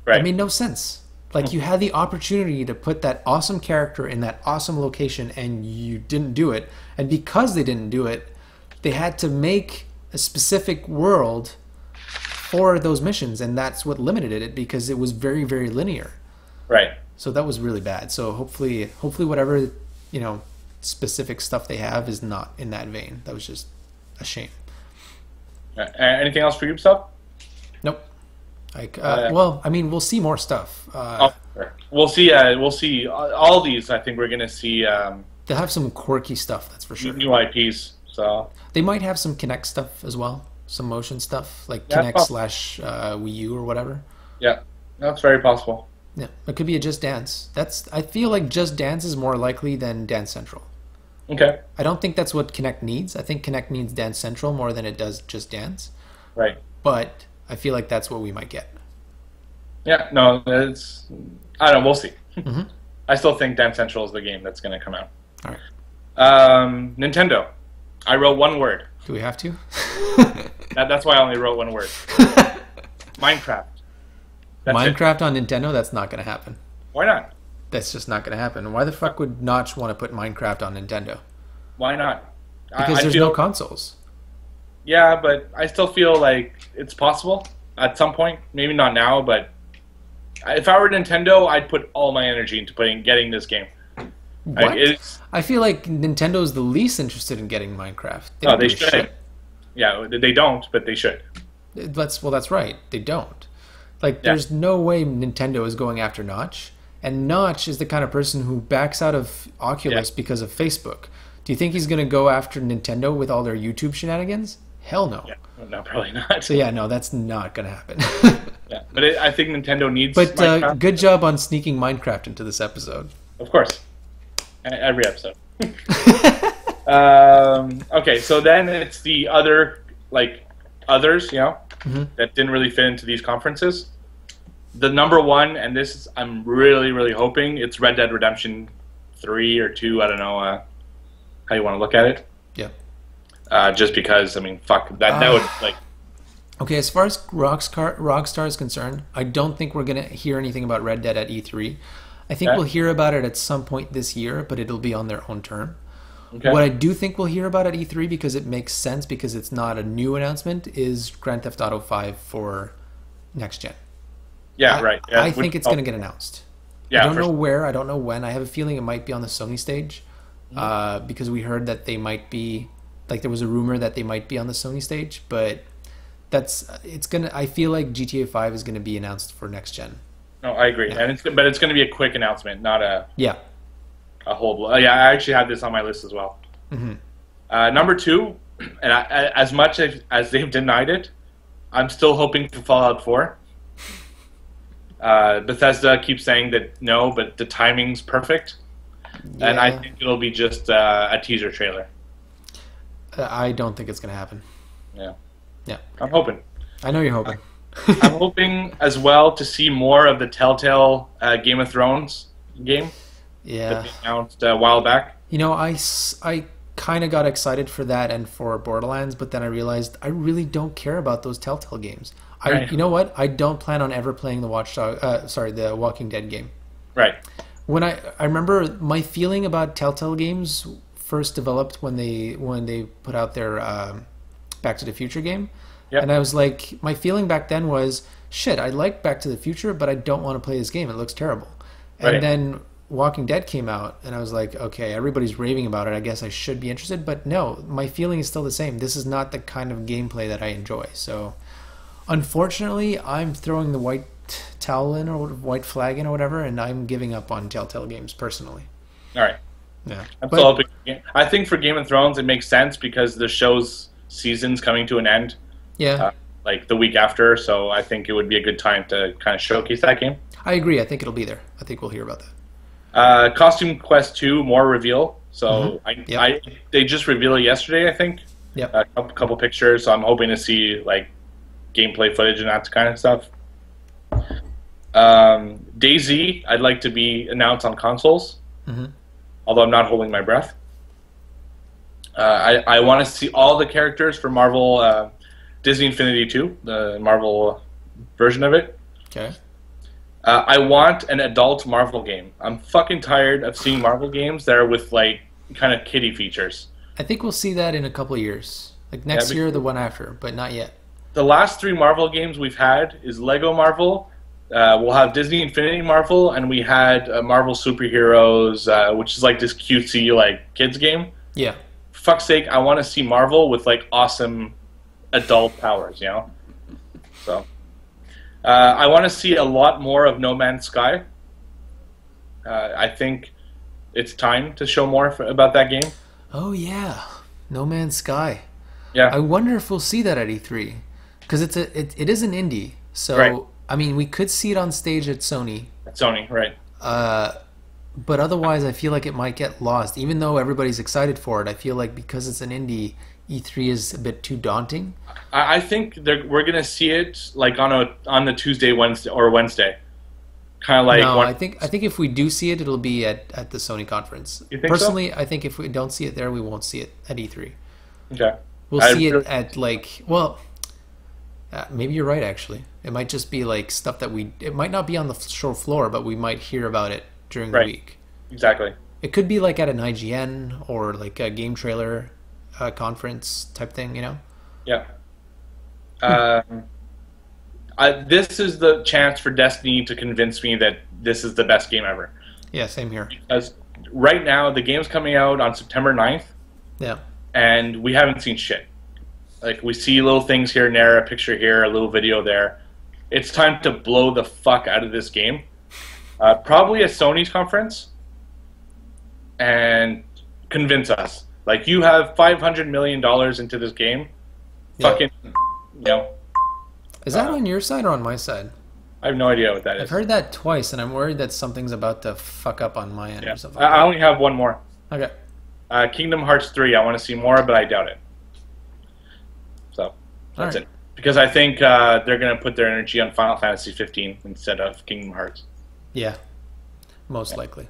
Right. It made no sense. Like you had the opportunity to put that awesome character in that awesome location and you didn't do it. And because they didn't do it, they had to make a specific world for those missions, and that's what limited it because it was very, very linear. Right. So that was really bad. So hopefully whatever, specific stuff they have is not in that vein. That was just a shame. Anything else for Ubisoft? Nope. Like, well, I mean, we'll see more stuff. Sure. We'll see. We'll see all these. I think we're going to see. They'll have some quirky stuff, that's for sure. New IPs. So they might have some Kinect stuff as well, some motion stuff like Kinect / Wii U or whatever. Yeah, that's very possible. Yeah, it could be a Just Dance. I feel like Just Dance is more likely than Dance Central. Okay. I don't think that's what Kinect needs. I think Kinect needs Dance Central more than it does Just Dance. Right. But I feel like that's what we might get. Yeah, no, I don't know, we'll see. Mm-hmm. I still think Dance Central is the game that's going to come out. All right. Nintendo. I wrote one word. Do we have to? That's why I only wrote one word. Minecraft. That's Minecraft on Nintendo? That's not going to happen. Why not? That's just not going to happen. Why the fuck would Notch want to put Minecraft on Nintendo? Why not? Because there's no consoles. Yeah, but I still feel like it's possible at some point. Maybe not now, but if I were Nintendo, I'd put all my energy into getting this game. What? I feel like Nintendo's the least interested in getting Minecraft. They should. Yeah, they don't, but they should. That's right. They don't. Like, there's no way Nintendo is going after Notch. And Notch is the kind of person who backs out of Oculus because of Facebook. Do you think he's going to go after Nintendo with all their YouTube shenanigans? Hell no. Yeah, no, probably not. So yeah, no, that's not going to happen. Yeah, but I think Nintendo needs. But good job on sneaking Minecraft into this episode. Of course, every episode. Okay, so then it's the others, Mm-hmm. that didn't really fit into these conferences. The number one, and this is, I'm really, really hoping it's Red Dead Redemption 3 or 2. I don't know how you want to look at it. Yep. Just because, I mean, fuck that would like. Okay, as far as Rockstar is concerned, I don't think we're gonna hear anything about Red Dead at E3. I think we'll hear about it at some point this year, but it'll be on their own term. Okay. What I do think we'll hear about at E3, because it makes sense, because it's not a new announcement, is Grand Theft Auto 5 for next gen. Yeah, right. Yeah. I think it's going to get announced. Yeah, I don't know where, I don't know when. I have a feeling it might be on the Sony stage, because we heard that they might be, like there was a rumor that they might be on the Sony stage, but I feel like GTA 5 is going to be announced for next gen. No, I agree. Yeah. But it's going to be a quick announcement, not a whole. Yeah, I actually had this on my list as well. Mm-hmm. Number 2, and as much as they've denied it, I'm still hoping for Fallout 4. Bethesda keeps saying that no, but the timing's perfect. and I think it'll be just a teaser trailer. I don't think it's going to happen. Yeah. Yeah. I'm hoping. I know you're hoping. I'm hoping as well to see more of the Telltale Game of Thrones game. Yeah. That they announced a while back. You know, I kind of got excited for that and for Borderlands, but then I realized I really don't care about those Telltale games. You know what? I don't plan on ever playing the the Walking Dead game. Right. When I remember my feeling about Telltale games first developed when they put out their Back to the Future game. Yep. And I was like, my feeling back then was, shit, I like Back to the Future, but I don't want to play this game. It looks terrible. And right. then Walking Dead came out, and I was like, okay, everybody's raving about it. I guess I should be interested. But no, my feeling is still the same. This is not the kind of gameplay that I enjoy. So, unfortunately, I'm throwing the white towel in or white flag in or whatever, and I'm giving up on Telltale games personally. All right. Yeah. I think for Game of Thrones, it makes sense because the show's season's coming to an end. Yeah. Like the week after, so I think it would be a good time to kind of showcase that game. I agree. I think it'll be there. I think we'll hear about that. Costume Quest 2, more reveal. So they just revealed it yesterday, I think. Yep. A couple pictures, so I'm hoping to see like gameplay footage and that kind of stuff. DayZ, I'd like to be announced on consoles, although I'm not holding my breath. I want to see all the characters for Marvel Disney Infinity 2, the Marvel version of it. Okay. I want an adult Marvel game. I'm fucking tired of seeing Marvel games that are with like kind of kiddie features. I think we'll see that in a couple of years, like next year or the one after, but not yet. The last 3 Marvel games we've had is Lego Marvel. We'll have Disney Infinity Marvel, and we had Marvel Superheroes, which is like this cutesy like kids game. Yeah. For fuck's sake, I want to see Marvel with like awesome adult powers, you know. So I want to see a lot more of No Man's Sky. I think it's time to show more about that game. Oh yeah, No Man's Sky. Yeah. I wonder if we'll see that at E3, because it is an indie. So right. I mean, we could see it on stage at Sony. At Sony, right? But otherwise, I feel like it might get lost. Even though everybody's excited for it, I feel like because it's an indie, E3 is a bit too daunting. I think we're gonna see it like on the Tuesday, Wednesday, kind of like. No, I think if we do see it, it'll be at the Sony conference. You think Personally, so? I think if we don't see it there, we won't see it at E3. Okay. We'll see it at like maybe you're right. Actually, it might just be like stuff that it might not be on the show floor, but we might hear about it during the week. Exactly. It could be like at an IGN or like a game trailer conference type thing, you know? Yeah. This is the chance for Destiny to convince me that this is the best game ever. Yeah, same here. Because right now, the game's coming out on September 9th. Yeah. And we haven't seen shit. Like, we see little things here and there, a picture here, a little video there. It's time to blow the fuck out of this game. Probably at Sony's conference. And convince us. Like, you have $500 million into this game. Yeah. Fucking, you know. Is that on your side or on my side? I have no idea what that is. I've heard that twice, and I'm worried that something's about to fuck up on my end or something. I only have one more. Okay. Kingdom Hearts 3, I want to see more, but I doubt it. So, that's it. Because I think they're going to put their energy on Final Fantasy 15 instead of Kingdom Hearts. Yeah. Most likely.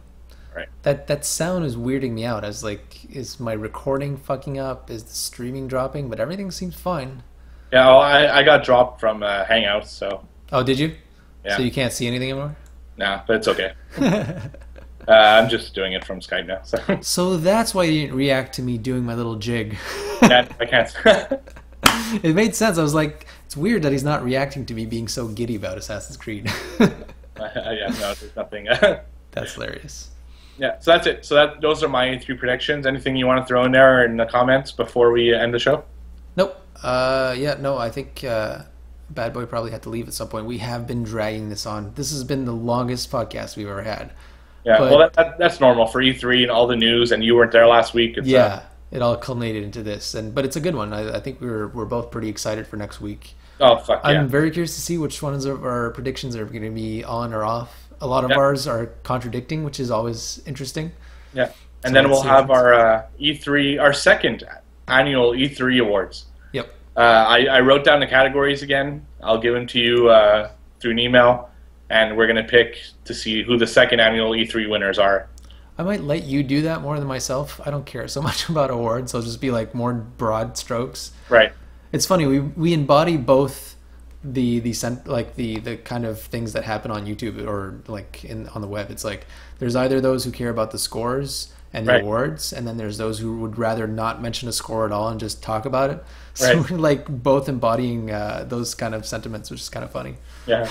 Right. That sound is weirding me out. As like, is my recording fucking up? Is the streaming dropping? But everything seems fine. Yeah, well, I got dropped from Hangouts, so. Oh, did you? Yeah. So you can't see anything anymore? Nah, but it's okay. I'm just doing it from Skype now. So that's why you didn't react to me doing my little jig. Yeah, I can't. It made sense. I was like, it's weird that he's not reacting to me being so giddy about Assassin's Creed. Yeah, no, there's nothing. That's hilarious. Yeah, so that's it. So those are my 3 predictions. Anything you want to throw in there in the comments before we end the show? Nope. I think Bad Boy probably had to leave at some point. We have been dragging this on. This has been the longest podcast we've ever had. Yeah, well, that's normal for E3 and all the news, and you weren't there last week. It all culminated into this, but it's a good one. I think we're both pretty excited for next week. Oh, fuck yeah. I'm very curious to see which ones of our predictions are going to be on or off. A lot of ours are contradicting, which is always interesting. Yeah, and then we'll have our E3, our second annual E3 awards. Yep. I wrote down the categories again. I'll give them to you through an email, and we're going to pick to see who the second annual E3 winners are. I might let you do that more than myself. I don't care so much about awards. I'll just be like more broad strokes. Right. It's funny. We embody both the kind of things that happen on YouTube or like on the web. It's like there's either those who care about the scores and the awards, and then there's those who would rather not mention a score at all and just talk about it. So we're like both embodying those kind of sentiments, which is kind of funny. Yeah.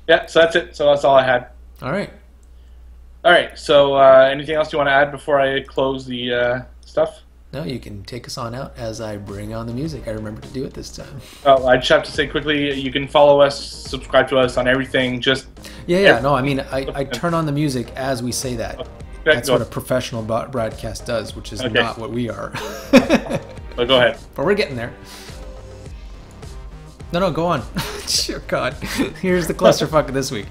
Yeah. So that's it. So that's all I had. All right. All right. So anything else you want to add before I close the stuff? No, you can take us on out as I bring on the music. I remember to do it this time. Oh, I just have to say quickly, you can follow us, subscribe to us on everything. Just No, I mean, I turn on the music as we say that. Okay, that's what a professional broadcast does, which is not what we are. Well, go ahead. But we're getting there. No, go on. Dear God. Here's the clusterfuck of this week.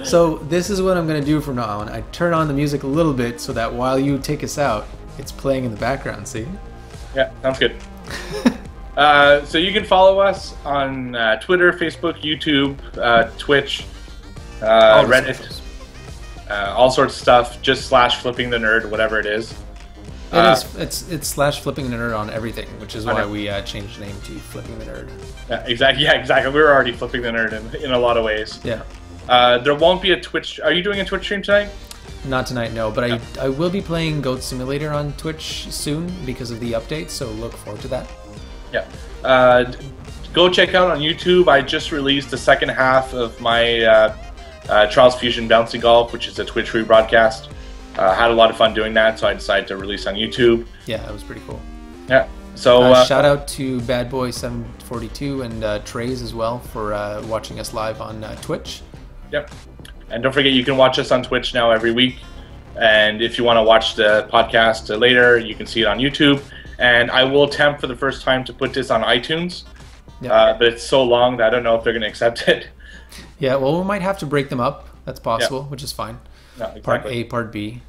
So this is what I'm going to do from now on. I turn on the music a little bit so that while you take us out, it's playing in the background, see? Yeah, sounds good. So you can follow us on Twitter, Facebook, YouTube, Twitch, Reddit, all sorts of stuff. Just /flipping the nerd, whatever it is. It's /flipping the nerd on everything, which is why we changed the name to Flipping the Nerd. Yeah, exactly. We were already flipping the nerd in a lot of ways. Yeah. There won't be a Twitch. Are you doing a Twitch stream tonight? Not tonight, no. But I will be playing Goat Simulator on Twitch soon because of the update, so look forward to that. Yeah. Go check out on YouTube. I just released the second half of my Charles Fusion Bouncy Golf, which is a Twitch rebroadcast. Had a lot of fun doing that, so I decided to release on YouTube. Yeah, that was pretty cool. Yeah. So shout out to Bad Boy 742 and Trays as well for watching us live on Twitch. Yep. And don't forget, you can watch us on Twitch now every week. And if you want to watch the podcast later, you can see it on YouTube. And I will attempt for the first time to put this on iTunes. But it's so long that I don't know if they're going to accept it. Yeah, well, we might have to break them up. That's possible, which is fine. No, exactly. Part A, Part B.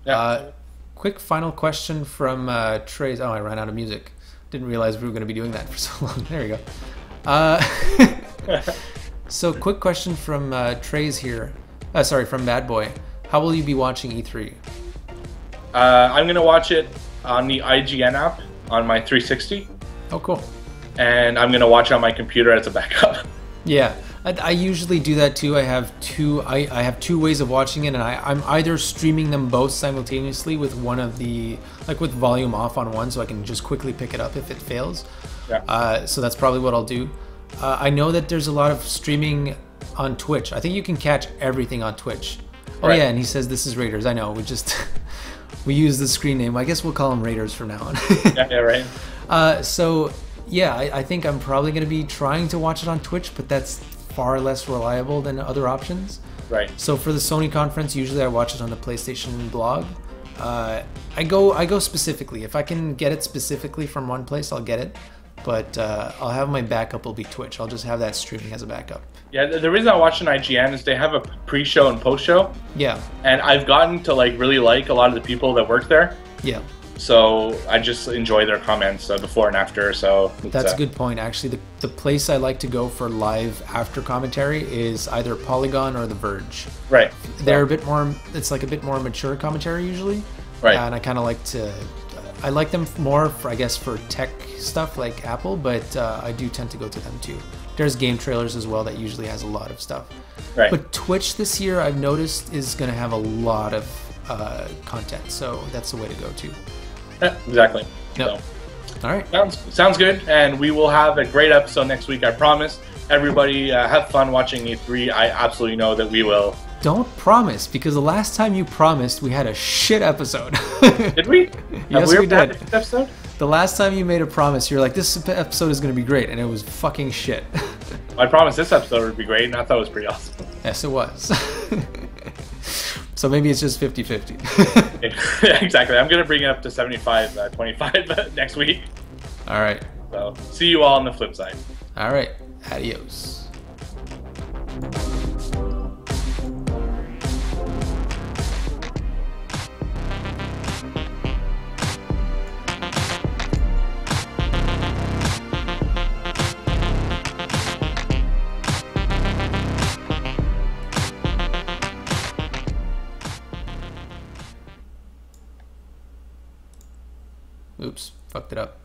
Yeah. Quick final question from Trace. Oh, I ran out of music. Didn't realize we were going to be doing that for so long. There we go. So, quick question from Trace here. From Bad Boy. How will you be watching E3? I'm going to watch it on the IGN app on my 360. Oh, cool. And I'm going to watch it on my computer as a backup. Yeah. I usually do that too. I have two ways of watching it, and I'm either streaming them both simultaneously with one of the, like with volume off on one, so I can just quickly pick it up if it fails. Yeah. So that's probably what I'll do. I know that there's a lot of streaming on Twitch. I think you can catch everything on Twitch. Oh yeah, and he says this is Raiders. I know. We use the screen name. I guess we'll call them Raiders from now on. Yeah, right. So yeah, I think I'm probably going to be trying to watch it on Twitch, but that's far less reliable than other options. Right. So for the Sony conference, usually I watch it on the PlayStation blog. I go specifically. If I can get it specifically from one place, I'll get it. But I'll have my backup will be Twitch. I'll just have that streaming as a backup. Yeah, the reason I watch an IGN is they have a pre-show and post-show. Yeah. And I've gotten to really like a lot of the people that work there. Yeah. So I just enjoy their comments before and after. So that's a good point. Actually, the place I like to go for live after commentary is either Polygon or The Verge. Right. They're a bit more. It's like a bit more mature commentary usually. Right. And I kind of like to. I like them more for, I guess, for tech stuff like Apple, but I do tend to go to them too. There's game trailers as well that usually has a lot of stuff. Right. But Twitch this year, I've noticed, is going to have a lot of content, so that's the way to go too. Yeah, exactly. Yep. So. All right. Sounds good, and we will have a great episode next week, I promise. Everybody have fun watching E3. I absolutely know that we will. Don't promise, because the last time you promised, we had a shit episode. Did we? Yes, we did. Episode? The last time you made a promise, you're like, this episode is going to be great, and it was fucking shit. I promised this episode would be great, and I thought it was pretty awesome. Yes, it was. So maybe it's just 50-50. Yeah, exactly. I'm going to bring it up to 75-25 next week. All right. So see you all on the flip side. All right. Adios. Oops, fucked it up.